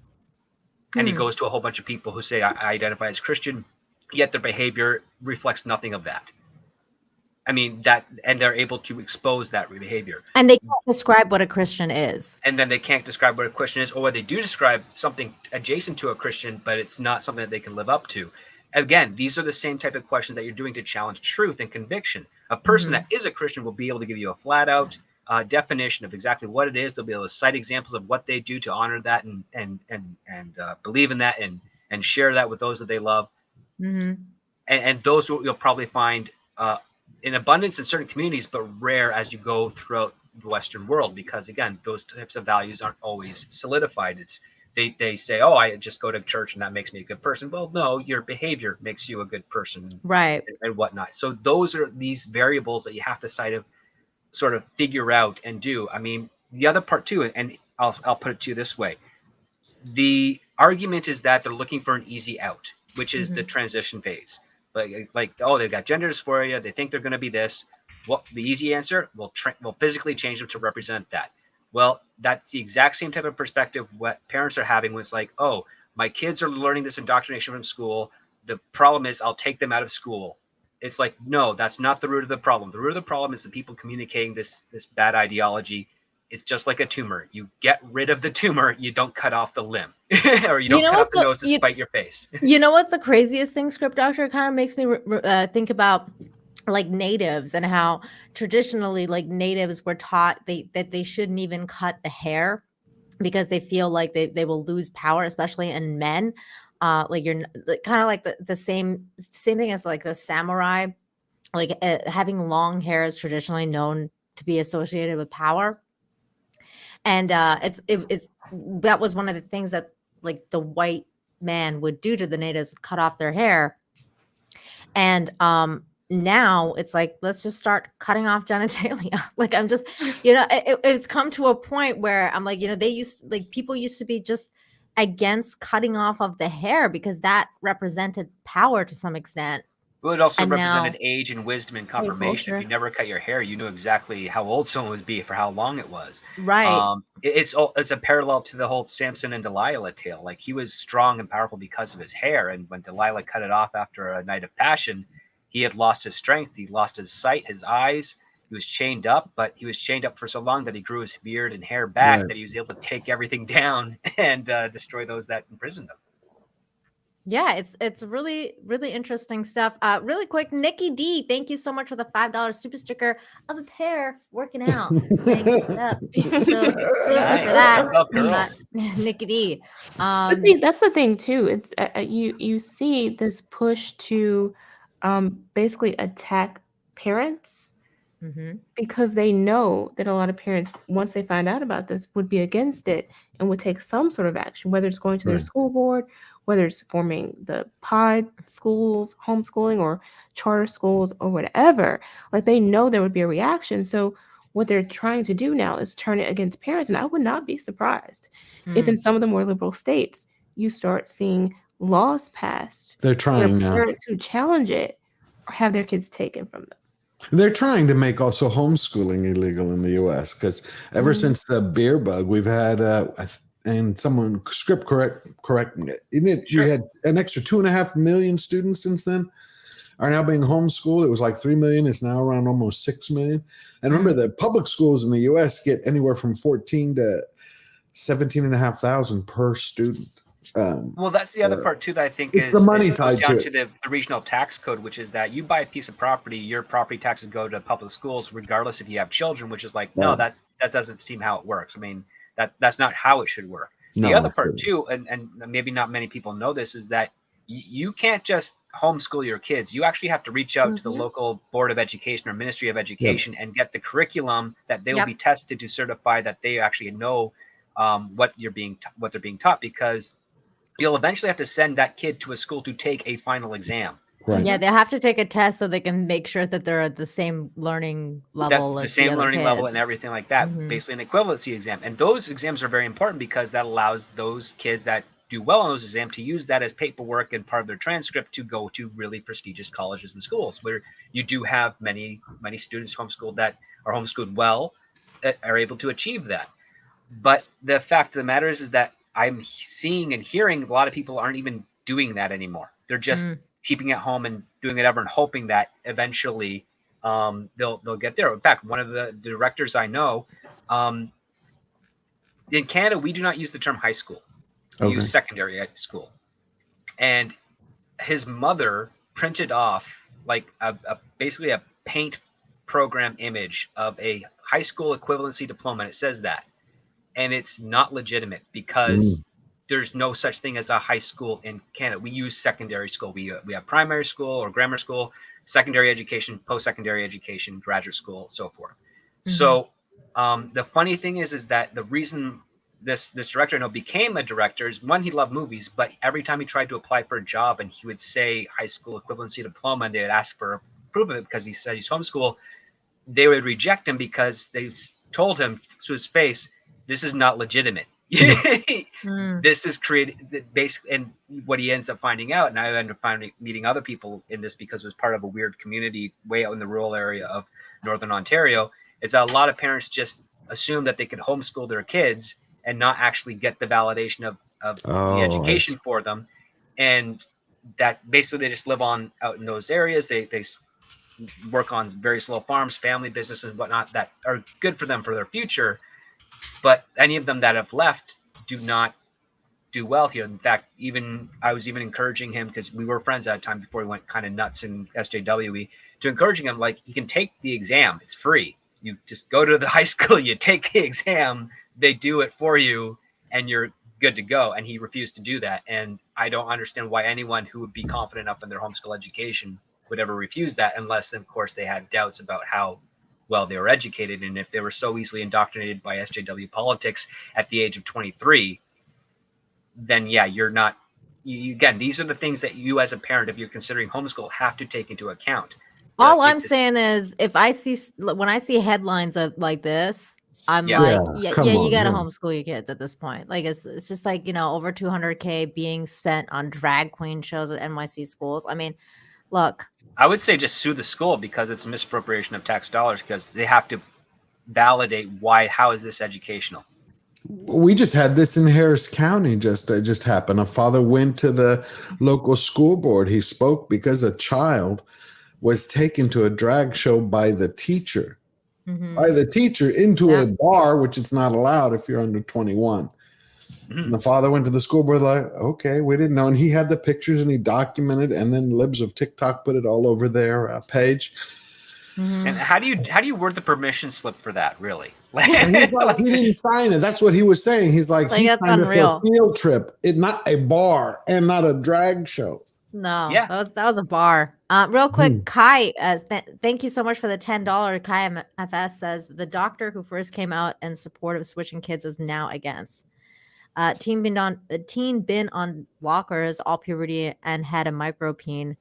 and he Hmm. goes to a whole bunch of people who say I identify as Christian, yet their behavior reflects nothing of that. I mean that, and they're able to expose that behavior. And they can't describe what a Christian is. And then they can't describe what a Christian is, or they do describe something adjacent to a Christian, but it's not something that they can live up to. Again, these are the same type of questions that you're doing to challenge truth and conviction. A person that is a Christian will be able to give you a flat out definition of exactly what it is. They'll be able to cite examples of what they do to honor that and believe in that and share that with those that they love. Mhm. And those you'll probably find in abundance in certain communities, but rare as you go throughout the Western world, because again, those types of values aren't always solidified. It's they say, oh, I just go to church and that makes me a good person. Well, no, your behavior makes you a good person, Right. and whatnot. So those are these variables that you have to sort of figure out and do. I mean, the other part too, and I'll put it to you this way: the argument is that they're looking for an easy out, which is the transition phase. Like oh, they've got gender dysphoria, they think they're going to be this. Well, the easy answer, we'll physically change them to represent that. Well, that's the exact same type of perspective what parents are having when it's like, oh, my kids are learning this indoctrination from school. The problem is I'll take them out of school. It's like, no, that's not the root of the problem. The root of the problem is the people communicating this bad ideology. It's just like a tumor. You get rid of the tumor, you don't cut off the limb, or you don't cut off the nose to spite your face. You know what's the craziest thing, Script Doctor? It kind of makes me think about like natives and how traditionally like natives were taught that they shouldn't even cut the hair because they feel like they will lose power, especially in men. Like you're kind of like the same thing as like the samurai, like having long hair is traditionally known to be associated with power. And it's that was one of the things that like the white man would do to the natives, cut off their hair. And now it's like, let's just start cutting off genitalia. Like, I'm just, it's come to a point where I'm like, people used to be just against cutting off of the hair because that represented power to some extent. Well, it also And represented now, age and wisdom and confirmation. If culture. you never cut your hair, you knew exactly how old someone would be for how long it was. right. It's a parallel to the whole Samson and Delilah tale. Like, he was strong and powerful because of his hair, and when Delilah cut it off after a night of passion, he had lost his strength, he lost his sight, his eyes. He was chained up, but he was chained up for so long that he grew his beard and hair back, Right. that he was able to take everything down and destroy those that imprisoned him. Yeah, it's really, really interesting stuff. Really quick, Nikki D, thank you so much for the $5 super sticker of a pair working out. Saying keep it up. So thank you Nice. for that, What about girls? Nikki D. But see, that's the thing too. It's you see this push to basically attack parents mhm. because they know that a lot of parents, once they find out about this, would be against it and would take some sort of action, whether it's going to their Right. school board, whether it's forming the pod schools, homeschooling, or charter schools, or whatever. Like, they know there would be a reaction. So what they're trying to do now is turn it against parents. And I would not be surprised if in some of the more liberal states you start seeing laws passed They're where trying now. parents who challenge it have their kids taken from them. They're trying to make also homeschooling illegal in the U.S. because ever since the beer bug, we've had and someone correct me. Sure. We had an extra 2.5 million students since then are now being homeschooled. It was like 3 million. It's now around almost 6 million. And remember, the public schools in the U.S. get anywhere from 14 to 17,500 per student. Well, that's the other part too that I think It's is the money it goes tied down to to the regional tax code, which is that you buy a piece of property, your property taxes go to public schools, regardless if you have children. Which is like, no, that doesn't seem how it works. I mean, that's not how it should work. The No, other it part shouldn't. too, and maybe not many people know this, is that you can't just homeschool your kids. You actually have to reach out to the local board of education or ministry of education and get the curriculum that they will be tested to certify that they actually know what they're being taught, because you'll eventually have to send that kid to a school to take a final exam. Right. Yeah, they have to take a test so they can make sure that they're at the same learning level The as same the other learning kids. level and everything like that, Mhm. basically an equivalency exam. And those exams are very important because that allows those kids that do well on those exams to use that as paperwork and part of their transcript to go to really prestigious colleges and schools, where you do have many students homeschooled that are homeschooled well, that are able to achieve that. But the fact of the matter is that I'm seeing and hearing a lot of people aren't even doing that anymore. They're just keeping it home and doing whatever and hoping that eventually they'll get there. In fact, one of the directors I know, in Canada, we do not use the term high school. We use secondary school. And his mother printed off like basically a paint program image of a high school equivalency diploma. And it says that. And it's not legitimate because there's no such thing as a high school in Canada. We use secondary school. We have primary school or grammar school, secondary education, post-secondary education, graduate school, so forth. So the funny thing is that the reason this director, I know, became a director is, one, he loved movies, but every time he tried to apply for a job and he would say high school equivalency diploma and they would ask for proof of it because he said he's homeschool, they would reject him because they told him to his face, this is not legitimate. This is created basically, and what he ends up finding out, and I ended up meeting other people in this because it was part of a weird community way out in the rural area of Northern Ontario, is that a lot of parents just assume that they can homeschool their kids and not actually get the validation of the education for them. And that basically they just live on out in those areas. They work on very slow farms, family businesses, and whatnot that are good for them for their future. But any of them that have left do not do well here. In fact, I was even encouraging him, because we were friends at a time before he went kind of nuts in SJWE, to encouraging him, like, he can take the exam. It's free. You just go to the high school, you take the exam, they do it for you, and you're good to go. And he refused to do that. And I don't understand why anyone who would be confident enough in their homeschool education would ever refuse that, unless, of course, they had doubts about how well they were educated. And if they were so easily indoctrinated by SJW politics at the age of 23, then yeah, you're not. Again, these are the things that you as a parent, if you're considering homeschool, have to take into account. All I'm saying is, if I see when I see headlines of like this, I'm Yeah. like, Yeah, yeah, come you on, gotta yeah. homeschool your kids at this point. Like it's just like, you know, over 200K being spent on drag queen shows at NYC schools. I mean, look, I would say just sue the school because it's misappropriation of tax dollars because they have to validate how is this educational. We just had this in Harris County. Just happened. A father went to the local school board. He spoke because a child was taken to a drag show by the teacher. By the teacher into a bar, which it's not allowed if you're under 21. And the father went to the school board like, okay, we didn't know. And he had the pictures and he documented, and then Libs of TikTok put it all over their page. And how do you word the permission slip for that, really? And he's like, he didn't sign it. That's what he was saying. He's like he that's signed it for a unreal. field trip. It's not a bar and not a drag show. No, Yeah. that was a bar. Real quick, Kai, thank you so much for the $10. Kai FS says the doctor who first came out in support of switching kids is now against. Teen been on blockers all puberty and had a micropene.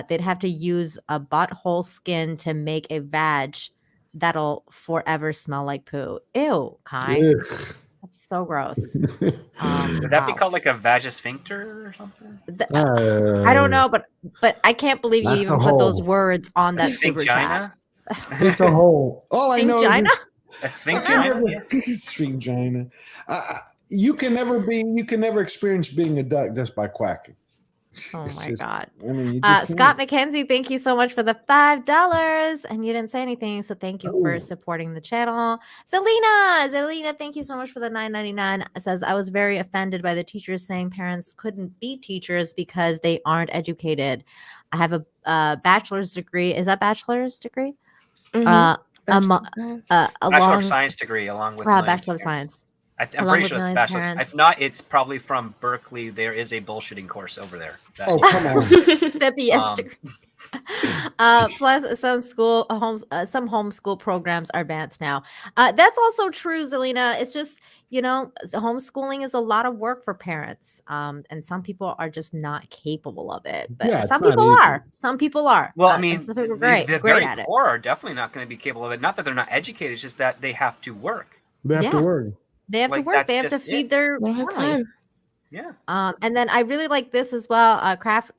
They'd have to use a butthole skin to make a vag that'll forever smell like poo. Ew, Kai. Ugh. That's so gross. Would that be Wow. called like a vagisphincter or something? I don't know, but I can't believe you That's even a put those hole. words on that super chat. Sphinctina? It's a hole. All I know Sphinctina? A is sphincter? Sphinctina. You can never experience being a duck just by quacking. Oh It's my just- God. I mean, you just Scott can't. McKenzie, thank you so much for the $5. And you didn't say anything, so thank you for Oh. supporting the channel. Zelina, thank you so much for the $9.99. It says, I was very offended by the teachers saying parents couldn't be teachers because they aren't educated. I have a bachelor's degree. Is that bachelor's degree? Bachelor Along Bachelor of Science degree along with Bachelor of Science. I'm along pretty with sure it's millions of bachelor. parents. If not, it's probably from Berkeley. There is a bullshitting course over there. Oh, come on. The BS degree. Plus, some some homeschool programs are advanced now. That's also true, Zelina. It's just, you know, homeschooling is a lot of work for parents, and some people are just not capable of it. But Yeah, it's some not people easy. are. Some people are. Well, I mean, some people are the great very at it. poor are definitely not going to be capable of it. Not that they're not educated; it's just that they have to work. They have to Yeah. work. They have to Like, work. They that's have to just feed it. their They don't have family. time. Yeah. And then I really like this as well. Craft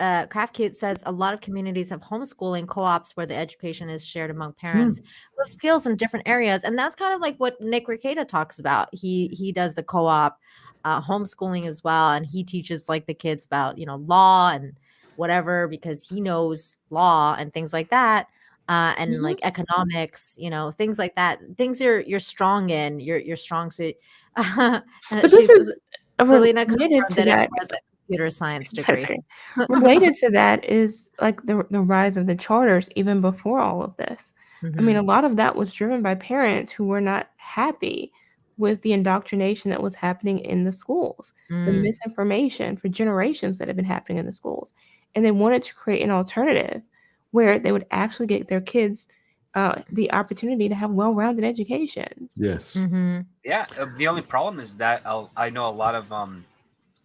Cute says a lot of communities have homeschooling co-ops where the education is shared among parents who have skills in different areas, and that's kind of like what Nick Ricada talks about. He does the co-op homeschooling as well, and he teaches like the kids about, you know, law and whatever because he knows law and things like that. And like economics, you know, things like that. Things you're strong in. You're strong suit. But this is Selena related confirmed to that that. it was a computer science degree. Sorry. Related to that is like the rise of the charters even before all of this. I mean, a lot of that was driven by parents who were not happy with the indoctrination that was happening in the schools, the misinformation for generations that had been happening in the schools. And they wanted to create an alternative where they would actually get their kids the opportunity to have well-rounded educations. Yes. Yeah. The only problem is that I know a lot of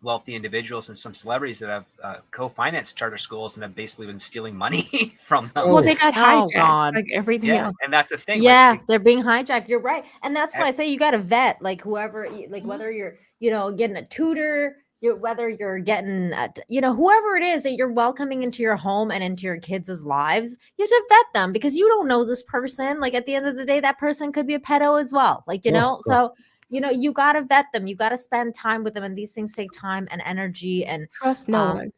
wealthy individuals and some celebrities that have co-financed charter schools and have basically been stealing money from them. Well, they got Oh, hijacked God. like everything Yeah, else. and that's the thing. Yeah, Like, they're being hijacked. You're right, and that's why I And- say you got to vet like whoever, like whether you're, you know, getting a tutor, whether you're getting, you know, whoever it is that you're welcoming into your home and into your kids' lives, you have to vet them because you don't know this person. Like at the end of the day, that person could be a pedo as well. Like, you know, so you know, you got to vet them. You got to spend time with them, and these things take time and energy and Trust no one.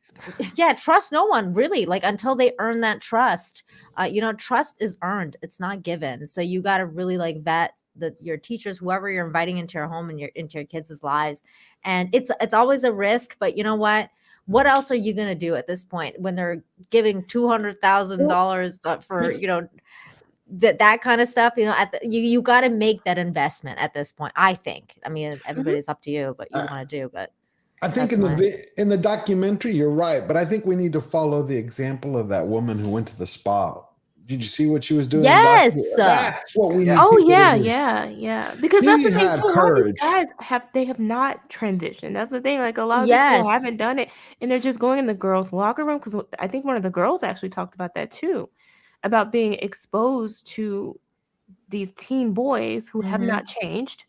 yeah, trust no one really, like until they earn that trust. You know, trust is earned, it's not given. So you got to really like vet your teachers, whoever you're inviting into your home and into your kids' lives. And it's always a risk, but you know what else are you going to do at this point when they're giving $200,000 for, you know, that kind of stuff, you know, you got to make that investment at this point, I think. I mean, everybody's up to you what you want to do, but I think in the documentary, you're right, but I think we need to follow the example of that woman who went to the spa. Did you see what she was doing? Yes. That's what we need. Oh people yeah, to do. yeah. Because that's She the thing had too. A lot of these courage. guys have not transitioned. That's the thing. Like a lot of these people haven't done it, and they're just going in the girls' locker room. Because I think one of the girls actually talked about that too. about being exposed to these teen boys who have Mhm. not changed,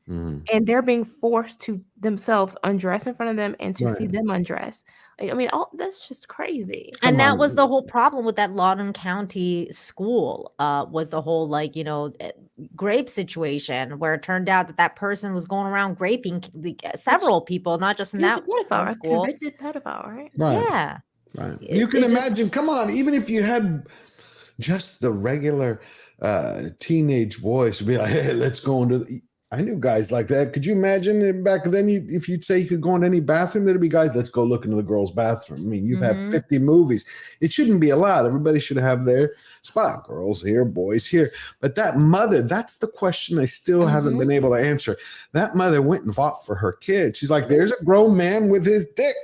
Mhm. and they're being forced to themselves undress in front of them and to see Right. them undress. Like, I mean, all that's just crazy. And Come that was the on. whole problem with that Loudoun County school, was the whole, like, grape situation where it turned out that that person was going around raping several people, not just in He was a that one pedophile, a school. convicted pedophile, right? Right. Yeah. Right. You can It just imagine, come on, even if you had just the regular teenage boys to be like, hey, let's go into the, I knew guys like that. Could you imagine back then, if you'd say you could go into any bathroom, there'd be guys, let's go look into the girls' bathroom. I mean, you've had Mhm. 50 movies. It shouldn't be allowed. Everybody should have their spot. Girls here, boys here. But that mother, that's the question I still haven't been able to answer. That mother went and fought for her kid. She's like, there's a grown man with his dick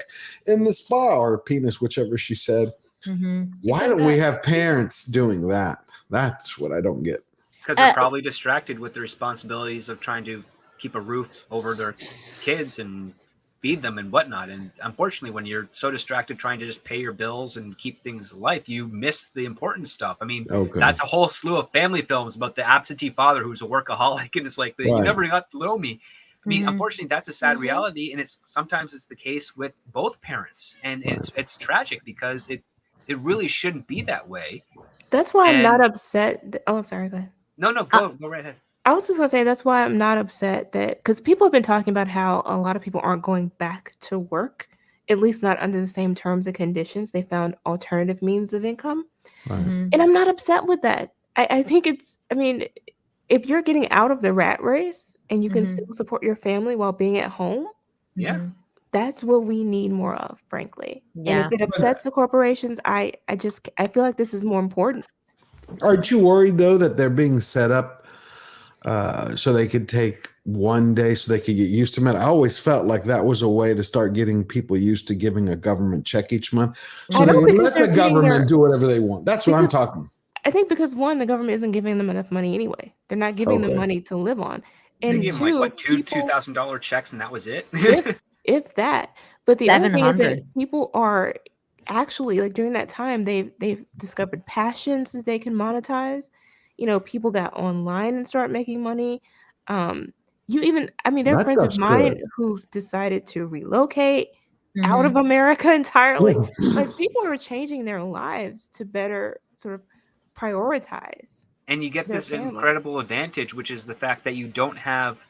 in the spa, or penis, whichever she said. Mhm. Why Because don't we that have parents doing that? That's what I don't get. Because they're Uh, probably distracted with the responsibilities of trying to keep a roof over their kids and feed them and whatnot. And unfortunately, when you're so distracted trying to just pay your bills and keep things alive, you miss the important stuff. I mean, Okay. that's a whole slew of family films about the absentee father who's a workaholic, and it's like, you Right. never got to know me. I mean, Mhm. unfortunately, that's a sad Mhm. reality, and it's sometimes it's the case with both parents, and it's tragic because it really shouldn't be that way. That's why I'm not And upset. Oh, I'm sorry. Go ahead. no, go right ahead. I was just gonna say that's why I'm not upset that because people have been talking about how a lot of people aren't going back to work, at least not under the same terms and conditions. They found alternative means of income, Right. Mhm. and I'm not upset with that. I think it's. I mean, if you're getting out of the rat race and you can Mhm. still support your family while being at home, Yeah. Mhm. that's what we need more of, frankly. And if Yeah. it upsets the corporations, I feel like this is more important. Aren't you worried though that they're being set up so they could take one day so they could get used to it? I always felt like that was a way to start getting people used to giving a government check each month, so Oh they no, Mhm. would because let the they're getting government their do whatever they want. That's what I'm because talking. I think because one, the government isn't giving them enough money anyway. They're not giving them Okay. money to live on. They And gave him like two, what two people $2,000 checks and that was it. if if that. But the other thing is that 700. people are actually like during that time they've discovered passions that they can monetize. You know, people got online and start making money. You even I mean, there are That friends of stuff's mine good. who've decided to relocate out of Mhm. America entirely. Like people are changing their lives to better sort of prioritize And you get their this families. incredible advantage, which is the fact that you don't have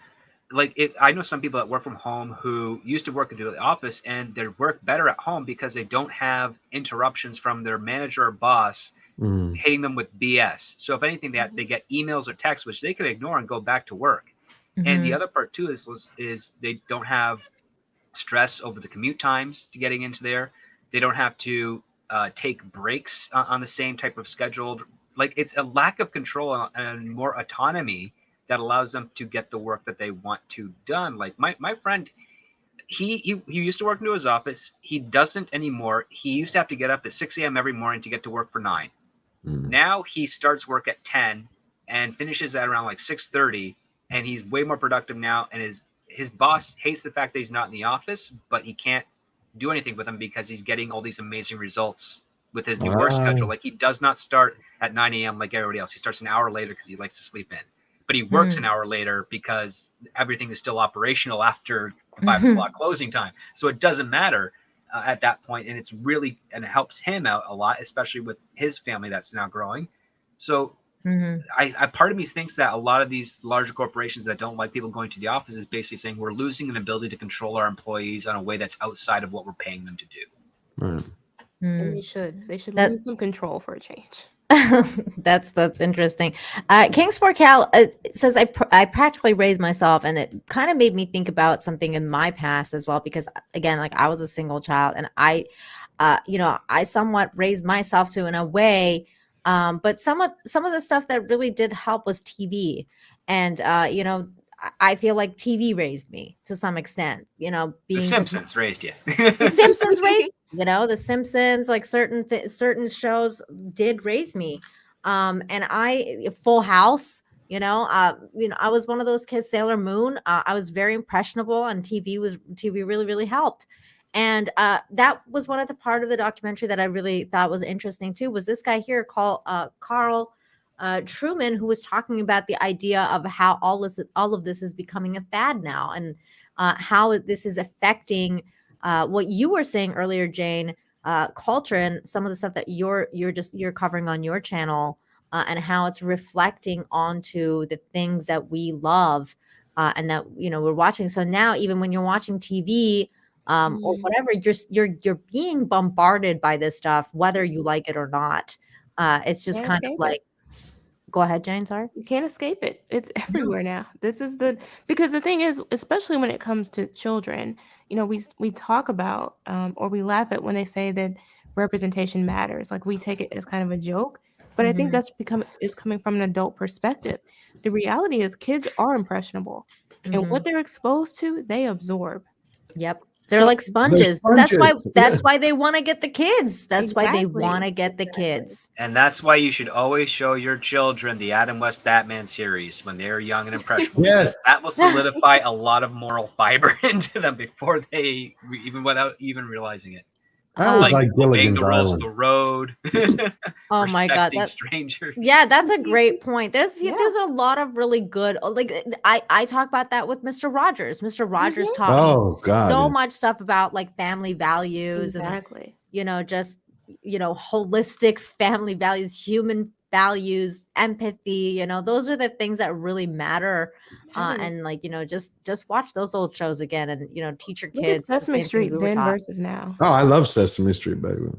like it. I know some people that work from home who used to work into the office and they work better at home because they don't have interruptions from their manager or boss Mm. hitting them with BS. So if anything, they get emails or texts which they can ignore and go back to work. And the Mhm. other part too is they don't have stress over the commute times to getting into there. They don't have to take breaks on the same type of scheduled. Like it's a lack of control and more autonomy that allows them to get the work that they want to done. Like my friend, he used to work into his office. He doesn't anymore. He used to have to get up at 6 a.m. every morning to get to work for 9. Mm. Now he starts work at 10 and finishes at around like 6:30, and he's way more productive now. And his boss hates the fact that he's not in the office, but he can't do anything with him because he's getting all these amazing results with his new work schedule. Wow. Like he does not start at 9 a.m. like everybody else. He starts an hour later because he likes to sleep in. But he works an Mhm. hour later because everything is still operational after the 5 o'clock Mhm. closing time. So it doesn't matter at that point, and it's really and it helps him out a lot, especially with his family that's now growing. So Mhm. I part of me thinks that a lot of these larger corporations that don't like people going to the office is basically saying we're losing an ability to control our employees on a way that's outside of what we're paying them to do. Right. And Mm. they should That lose some control for a change. that's interesting. Kingsport Cal says I practically raised myself, and it kind of made me think about something in my past as well. Because again, like I was a single child, and I somewhat raised myself to in a way. But some of the stuff that really did help was TV, and I feel like TV raised me to some extent. The Being because Simpsons raised you. the Simpsons raised the Simpsons, like certain shows did raise me. And Full House, I was one of those kids. Sailor Moon, I was very impressionable, and TV really really helped. And that was one of the part of the documentary that I really thought was interesting too, was this guy here called Carl Truman, who was talking about the idea of how all of this is becoming a fad now, and how this is affecting what you were saying earlier, Jane, culture, and some of the stuff that you're covering on your channel, and how it's reflecting onto the things that we love, and that we're watching. So now, even when you're watching TV, or whatever, you're being bombarded by this stuff, whether you like it or not. It's just Can't kind of escape like, it. go ahead, Jane. Sorry. You can't escape it. It's everywhere now. Because the thing is, especially when it comes to children, we talk about or we laugh at when they say that representation matters. Like we take it as kind of a joke, but I think that's is coming from an adult perspective. The reality is kids are impressionable, and what they're exposed to, they absorb. Yep. They're So- like They're sponges. sponges. That's why they want to get the kids. That's why they Exactly. want to get the kids. And that's why you should always show your children the Adam West Batman series when they're young and impressionable. Yes. That will solidify a lot of moral fiber into them before they without even realizing it. I was like obeying Gilligan's the rules of Island. the road. Oh my God, respecting strangers. Yeah, that's a great point. There's Yeah. a lot of really good, like I talk about that with Mr. Rogers. Mr. Rogers taught Oh, me God, so yeah. much stuff about like family values Exactly. and just holistic family values, human values, empathy. Those are the things that really matter. And like just watch those old shows again, and teach your Look at kids the Sesame same things Street we were then taught. versus now. Oh, I love Sesame Street, baby.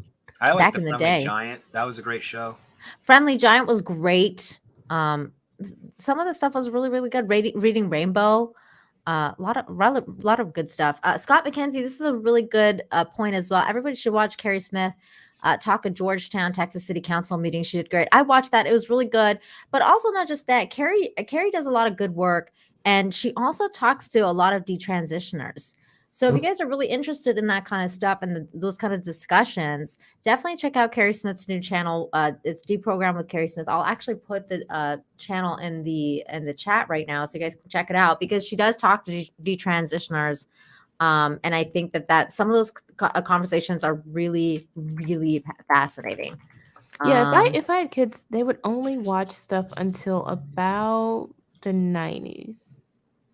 I like Back the in the Friendly day. Giant. That was a great show. Friendly Giant was great. Some of the stuff was really, really good. Reading Rainbow, a lot of good stuff. Scott McKenzie, this is a really good point as well. Everybody should watch Carrie Smith talk at Georgetown, Texas City Council meeting. She did great. I watched that; it was really good. But also not just that, Carrie does a lot of good work, and she also talks to a lot of detransitioners. So if you guys are really interested in that kind of stuff and those kind of discussions, definitely check out Carrie Smith's new channel. It's Deprogram with Carrie Smith. I'll actually put the channel in the chat right now, so you guys can check it out, because she does talk to detransitioners, and I think that some of those conversations are really, really fascinating. Yeah, if I had kids, they would only watch stuff until about the 90s.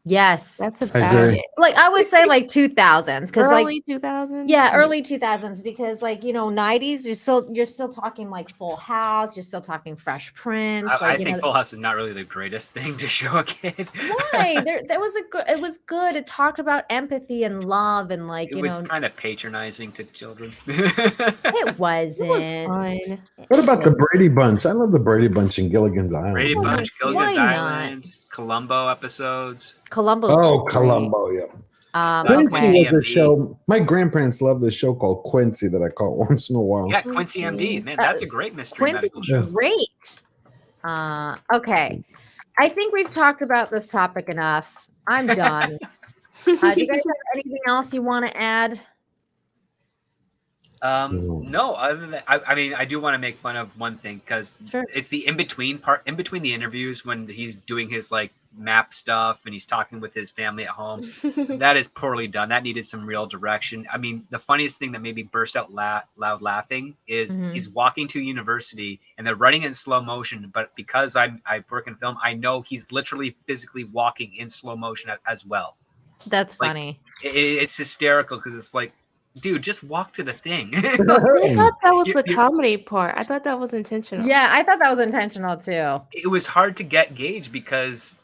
Yes, That's I about agree. it. like I would say like 2000s, because like Early 2000s. yeah, early 2000s, because like 90s, you're still talking like Full House, you're still talking Fresh Prince. I think Full House is not really the greatest thing to show a kid. Why? There was it was good. It talked about empathy and love, and like It was kind of patronizing to children. it wasn't. It was fun. What about the Brady Bunch? I love the Brady Bunch in Gilligan's Island. Brady Bunch, Gilligan's Why not? Island, Columbo episodes. Columbo's Oh, great. Columbo, yeah. Okay. Quincy was a show. My grandparents loved this show called Quincy that I caught once in a while. Yeah, Quincy MD. Man, that's a great mystery Quincy's medical show. great. Okay. I think we've talked about this topic enough. I'm done. Do you guys have anything else you want to add? No, other than I mean, I do want to make fun of one thing, because it's the in between the interviews when he's doing his like map stuff and he's talking with his family at home. That is poorly done. That needed some real direction. I mean, the funniest thing that made me burst out loud laughing is he's walking to university and they're running in slow motion. But because I work in film, I know he's literally physically walking in slow motion as well. That's Like, funny. It's hysterical, because it's like, dude, just walk to the thing. I thought that was the comedy part. I thought that was intentional. Yeah, I thought that was intentional too. It was hard to gauge because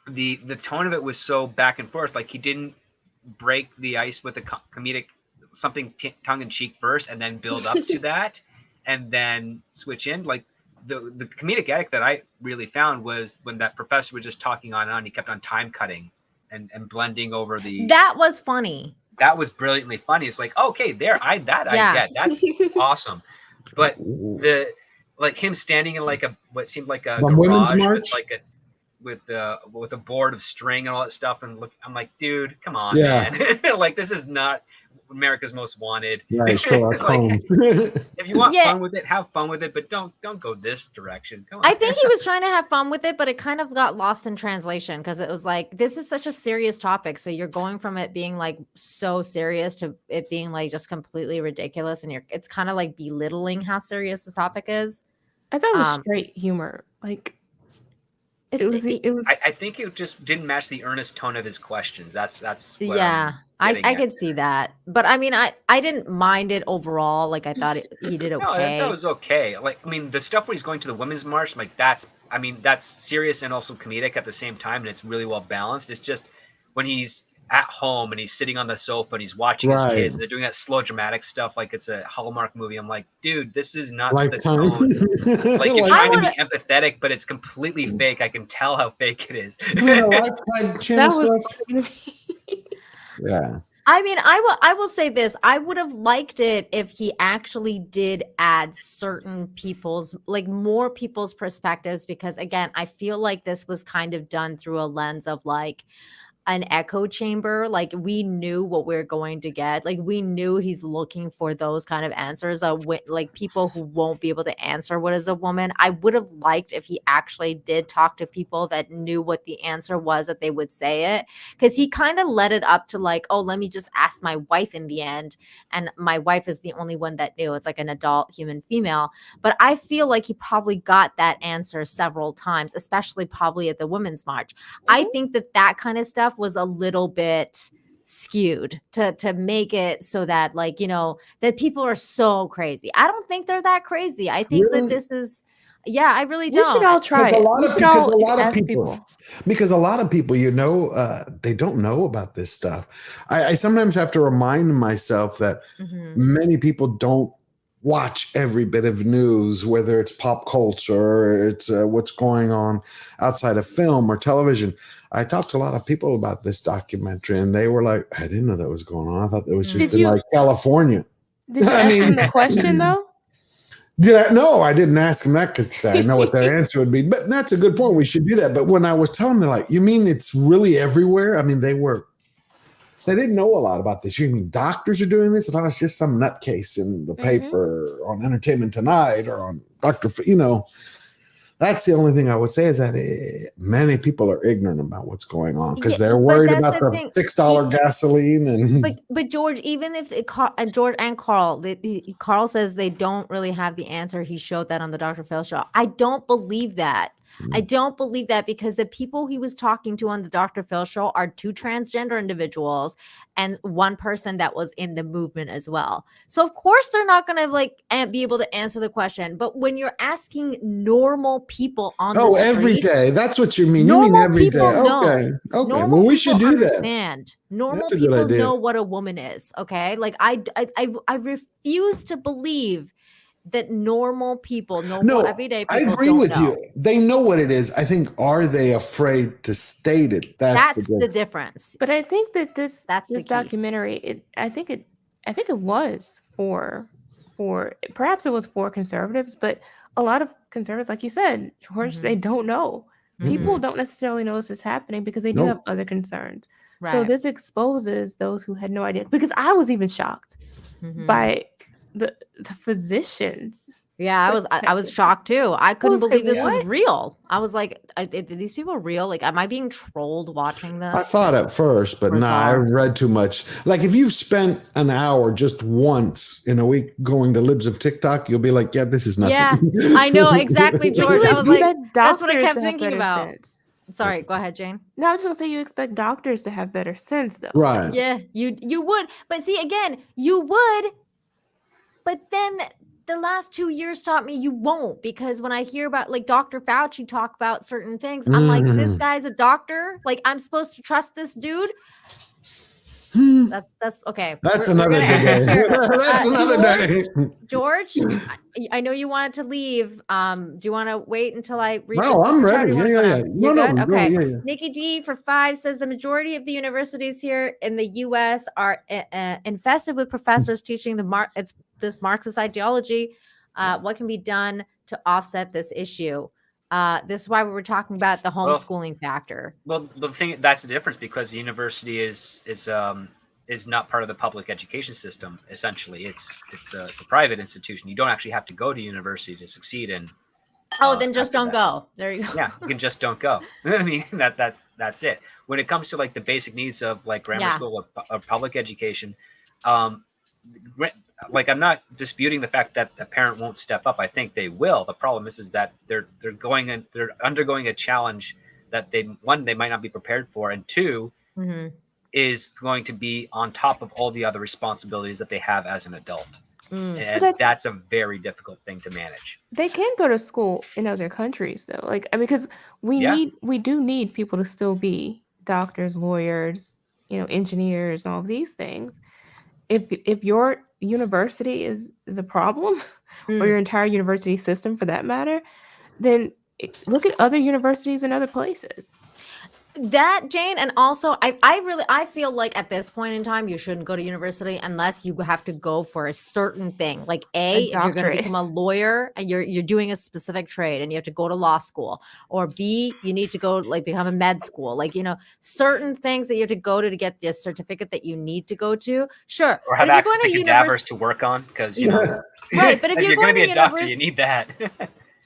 the tone of it was so back and forth. Like, he didn't break the ice with a comedic something tongue-in-cheek first and then build up to that and then switch in. Like, the comedic edit that I really found was when that professor was just talking on and on. He kept on time cutting and blending over the... That was funny. That was brilliantly funny. It's like, okay, I get. That's awesome. But him standing in like what seemed like a The Women's garage March? with like a board of string and all that stuff, and look, I'm like, dude, come on, Yeah. man. Like, this is not America's Most Wanted. Right, Sherlock Like, Holmes. if you want Yeah. fun with it, have fun with it, but don't go this direction. Come on. I think he was trying to have fun with it, but it kind of got lost in translation because it was like, this is such a serious topic. So you're going from it being like so serious to it being like just completely ridiculous. And it's kind of like belittling how serious the topic is. I thought it was straight humor. Like, it was. I think it just didn't match the earnest tone of his questions. That's what yeah. I'm I could see that, but I mean, I didn't mind it overall. Like, I thought he did okay. No, that was okay. Like, I mean, the stuff where he's going to the women's march, like, that's serious and also comedic at the same time, and it's really well balanced. It's just when he's at home and he's sitting on the sofa and he's watching his kids and they're doing that slow dramatic stuff like it's a Hallmark movie. I'm like, dude, this is not the tone. Like, you're trying to be empathetic, but it's completely fake. I can tell how fake it is. Yeah. I mean, I will say this. I would have liked it if he actually did add certain people's, like, more people's perspectives, because again, I feel like this was kind of done through a lens of like an echo chamber. Like, we knew what we're going to get. Like, we knew he's looking for those kind of answers, like people who won't be able to answer what is a woman. I would have liked if he actually did talk to people that knew what the answer was, that they would say it, because he kind of led it up to like, oh, let me just ask my wife in the end, and my wife is the only one that knew. It's like an adult human female. But I feel like he probably got that answer several times, especially probably at the Women's March. I think that kind of stuff was a little bit skewed to make it so that, like, you know, that people are so crazy. I don't think they're that crazy. I think that this is, I really don't. We should all try it. Because a lot of people, you know, they don't know about this stuff. I sometimes have to remind myself that many people don't watch every bit of news, whether it's pop culture or it's what's going on outside of film or television. I talked to a lot of people about this documentary, and they were like, I didn't know that was going on. I thought it was just in like California. Did you ask them the question though? No, I didn't ask them that because I know what their answer would be. But that's a good point. We should do that. But when I was telling them, they're like, you mean it's really everywhere? I mean, they didn't know a lot about this. You mean doctors are doing this? I thought it's just some nutcase in the paper or on Entertainment Tonight or on Dr. You know, that's the only thing I would say is that many people are ignorant about what's going on because they're worried about the $6 gasoline. And but George, even if George and Carl, Carl says they don't really have the answer. He showed that on the Dr. Phil show. I don't believe that. I don't believe that, because the people he was talking to on the Dr. Phil show are 2 transgender individuals and 1 person that was in the movement as well. So of course they're not going to like be able to answer the question. But when you're asking normal people on the street, every day, that's what you mean. You mean every day? Okay. Normal well, we should do understand. that. Normal people know what a woman is. Okay, like I refuse to believe that normal people, everyday people, I agree with you. They know what it is. I think, are they afraid to state it? That's the difference. But I think that this the documentary, I think it was for perhaps it was for conservatives, but a lot of conservatives, like you said, George, they don't know. People don't necessarily know this is happening because they do have other concerns. Right. So this exposes those who had no idea. Because I was even shocked by the physicians. Yeah, I was shocked too. I couldn't believe this was real. I was like, are these people real? Like, am I being trolled watching this? I thought at first, but I've read too much. Like, if you've spent an hour just once in a week going to libs of TikTok, you'll be like, yeah, this is nothing. Yeah, I know exactly, George. I was like, that's what I kept thinking about. Sense. Sorry, go ahead, Jane. No, I was gonna say you expect doctors to have better sense, though. Right. Yeah, you would. But see, again, you would. But then the last 2 years taught me you won't, because when I hear about like Dr. Fauci talk about certain things, I'm like, this guy's a doctor. Like, I'm supposed to trust this dude. That's okay. That's another day. That's another day. George, I know you wanted to leave. Do you want to wait until I read this? No, I'm ready. Yeah. Okay. Yeah. Nikki D for 5 says the majority of the universities here in the U.S. are infested with professors teaching this Marxist ideology. What can be done to offset this issue? This is why we were talking about the Well- homeschooling factor. Well, the thing that's the difference because the university is not part of the public education system. Essentially, it's a private institution. You don't actually have to go to university to succeed in. Oh, then just after don't that. go. There you go. Yeah, you can just don't go. I mean, that's it. When it comes to like the basic needs of like grammar Yeah. school or public education, like I'm not disputing the fact that the parent won't step up. I think they will. The problem is that they're undergoing a challenge that they might not be prepared for, and two Mhm. is going to be on top of all the other responsibilities that they have as an adult. Mm. And that's a very difficult thing to manage. They can go to school in other countries though. Like I mean, because we do need people to still be doctors, lawyers, engineers, and all of these things. If your university is a problem, or your entire university system for that matter, then look at other universities in other places. That, Jane, and also I feel like at this point in time you shouldn't go to university unless you have to go for a certain thing. Like if you're going to doctorate. become a lawyer and you're doing a specific trade and you have to go to law school, or B, you need to go like become a med school. Like, certain things that you have to go to get the certificate that you need to go to. Sure. Or have access to cadavers to work on because right, but if you're going to be a doctor, you need that.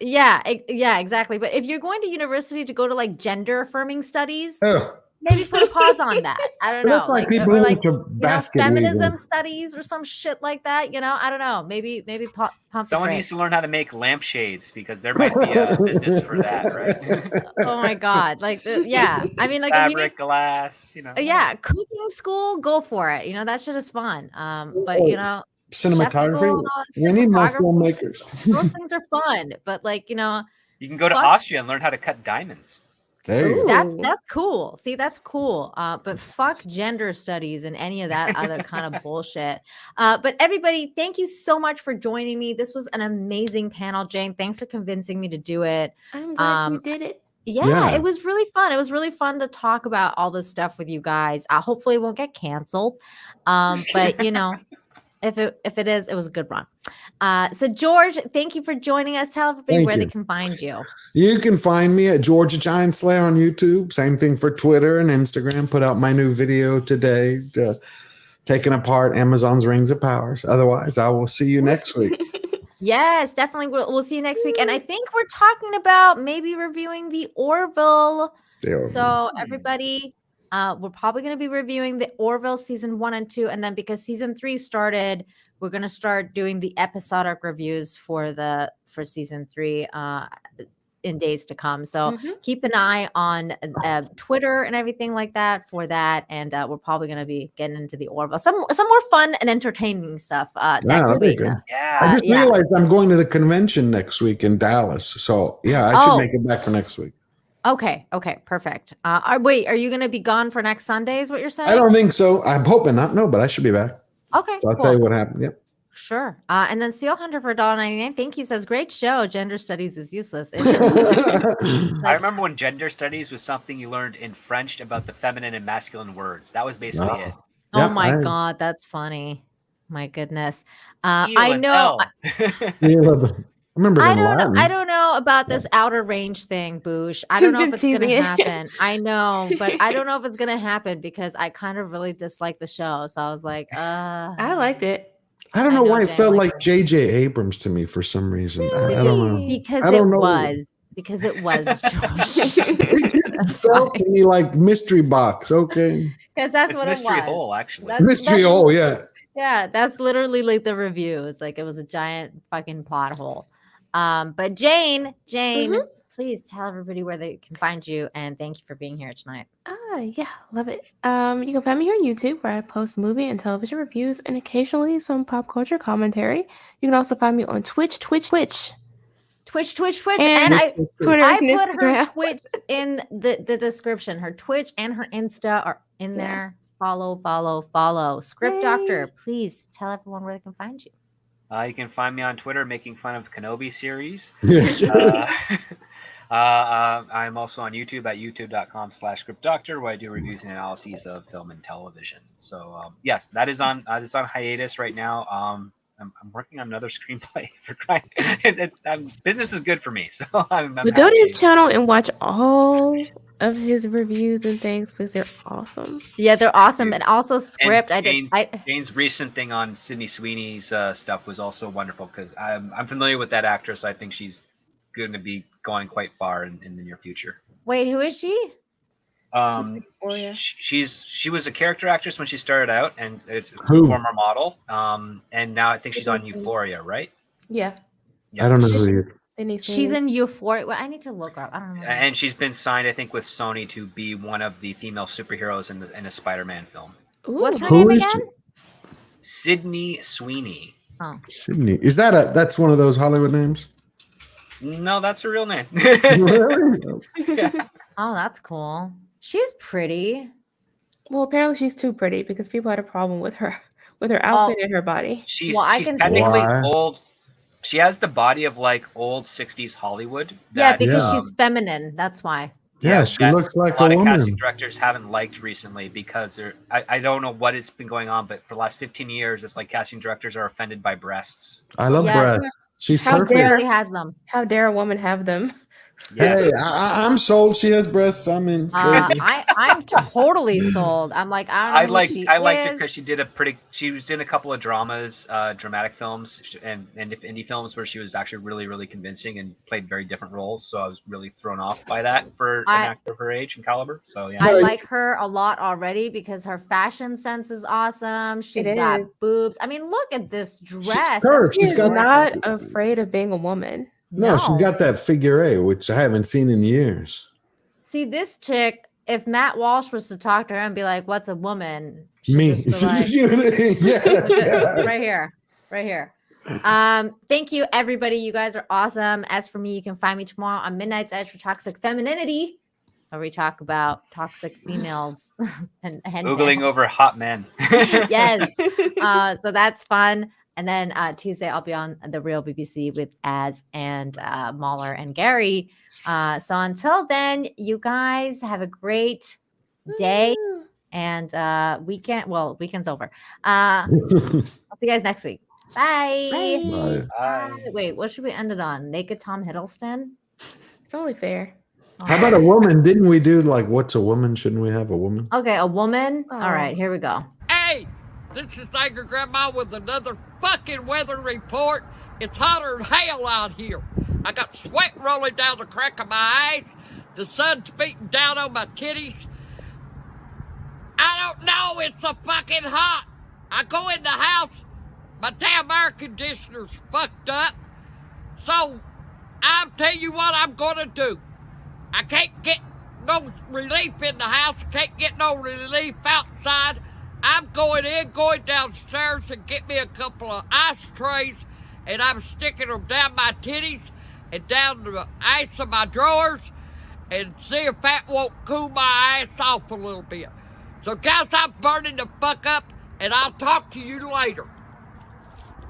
Yeah, exactly. But if you're going to university to go to like gender affirming studies, Ugh. maybe put a pause on that. I don't know, That's like people who went to basket feminism weaving. studies or some shit like that. I don't know. Maybe pump Someone the needs to brakes. learn how to make lampshades because there might be a business for that, right? Oh my god! Yeah. I mean, like fabric, glass, yeah, cooking school, go for it. That shit is fun. But Cinematography. We need more filmmakers. those things are fun. But you can go to Austria and learn how to cut diamonds. There you go. That's cool. See, that's cool. But fuck gender studies and any of that other kind of bullshit. But everybody, thank you so much for joining me. This was an amazing panel, Jane. Thanks for convincing me to do it. I'm glad you did it. Yeah, it was really fun. It was really fun to talk about all this stuff with you guys. Hopefully it won't get canceled. But if it is, it was a good run. So George, thank you for joining us. Tell everybody where they can find you. You can find me at Georgia Giant Slayer on YouTube. Same thing for Twitter and Instagram. Put out my new video today, taking apart Amazon's Rings of Powers. Otherwise, I will see you next week. Yes, definitely. We'll see you next week. And I think we're talking about maybe reviewing the Orville. So everybody, we're probably going to be reviewing the Orville season 1 and 2. And then because season 3 started, we're going to start doing the episodic reviews for season 3 in days to come. So keep an eye on Twitter and everything like that for that. And we're probably going to be getting into the Orville. Some more fun and entertaining stuff next week. Yeah. I just realized I'm going to the convention next week in Dallas. So yeah, I should make it back for next week. Okay, perfect. Wait, are you going to be gone for next Sunday is what you're saying? I don't think so. I'm hoping not. No, but I should be back. Okay, so I'll tell you what happened. Yep. Sure. And then Seal Hunter for $1.99. Thank you. Says, great show. Gender studies is useless. I remember when gender studies was something you learned in French about the feminine and masculine words. That was basically it. Oh my God. That's funny. My goodness. I know. I don't know about this outer range thing, Boosh. I don't know if it's going to happen. I know, but I don't know if it's going to happen because I kind of really dislike the show. So I was like, I liked it. I don't know why it felt like J.J. Abrams to me for some reason. I don't know. Because it was Josh. It felt to me like Mystery Box. Okay. Because that's what it was. Mystery Hole, actually. Mystery Hole, yeah. Yeah, that's literally like the review. It's like it was a giant fucking plot hole. But Jane, please tell everybody where they can find you, and thank you for being here tonight. Yeah, love it. You can find me here on YouTube where I post movie and television reviews and occasionally some pop culture commentary. You can also find me on Twitch. And I Twitter I and put Instagram. her Twitch in the description. Her Twitch and her Insta are in there. Follow. Script Doctor, please tell everyone where they can find you. You can find me on Twitter making fun of the Kenobi series. I'm also on YouTube at youtube.com/scriptdoctor where I do reviews and analyses of film and television. So yes, that is on hiatus right now. I'm working on another screenplay for crying. Business is good for me, so I'm But go to happy. his channel and watch all of his reviews and things because they're awesome. Yeah, they're awesome, you. and also And script. Jane's recent thing on Sydney Sweeney's stuff was also wonderful because I'm familiar with that actress. I think she's going to be going quite far in the near future. Wait, who is she? She was a character actress when she started out, and it's a Who? former model. And now I think she's on Euphoria, right? Yeah. I don't know who you. She's in Euphoria. Well, I need to look her up. I don't know. And she's been signed, I think, with Sony to be one of the female superheroes in a Spider-Man film. What's her Who name is again? Sydney Sweeney. Oh. Sydney. Is that's one of those Hollywood names? No, that's her real name. Really? Oh, that's cool. She's pretty. Well, apparently she's too pretty because people had a problem with her outfit and her body. She's Well, I she's can see- technically Why? old. She has the body of like old 60s Hollywood. Yeah, that, because she's feminine. That's why. Yeah, she that looks like a lot a of casting woman. directors haven't liked recently because I don't know what it's been going on, but for the last 15 years, it's like casting directors are offended by breasts. I love Yeah. breasts. She's How perfect. dare- Barely has them. How dare a woman have them? Yeah. Hey, I'm sold. She has breasts. I'm in. I'm totally sold. I'm like, I don't know. I liked it because she was in a couple of dramatic films and indie films where she was actually really, really convincing and played very different roles. So I was really thrown off by that for an actor of her age and caliber. So yeah. I like her a lot already because her fashion sense is awesome. She's got boobs. I mean, look at this dress. curved. She's She's got- not afraid of being a woman. No, she got that figure eight, which I haven't seen in years. See, this chick, if Matt Walsh was to talk to her and be like, "What's a woman?" Me. Just be like, Yeah. right here. Thank you, everybody. You guys are awesome. As for me, you can find me tomorrow on Midnight's Edge for Toxic Femininity, where we talk about toxic females and Googling over hot men. Yes. So that's fun. And then Tuesday, I'll be on The Real BBC with Az and Mahler and Gary. So until then, you guys have a great day and weekend. Well, weekend's over. I'll see you guys next week. Bye. Bye. Bye. Wait, what should we end it on? Naked Tom Hiddleston? It's only fair. How about a woman? Didn't we do like what's a woman? Shouldn't we have a woman? Okay, a woman. Oh. All right, here we go. Hey, this is Angry Grandma with another fucking weather report. It's hotter than hell out here. I got sweat rolling down the crack of my eyes. The sun's beating down on my titties. I don't know, it's so fucking hot. I go in the house, my damn air conditioner's fucked up. So, I'll tell you what I'm gonna do. I can't get no relief in the house, can't get no relief outside. I'm going downstairs and get me a couple of ice trays, and I'm sticking them down my titties and down the ice of my drawers and see if that won't cool my ass off a little bit. So guys, I'm burning the fuck up, and I'll talk to you later.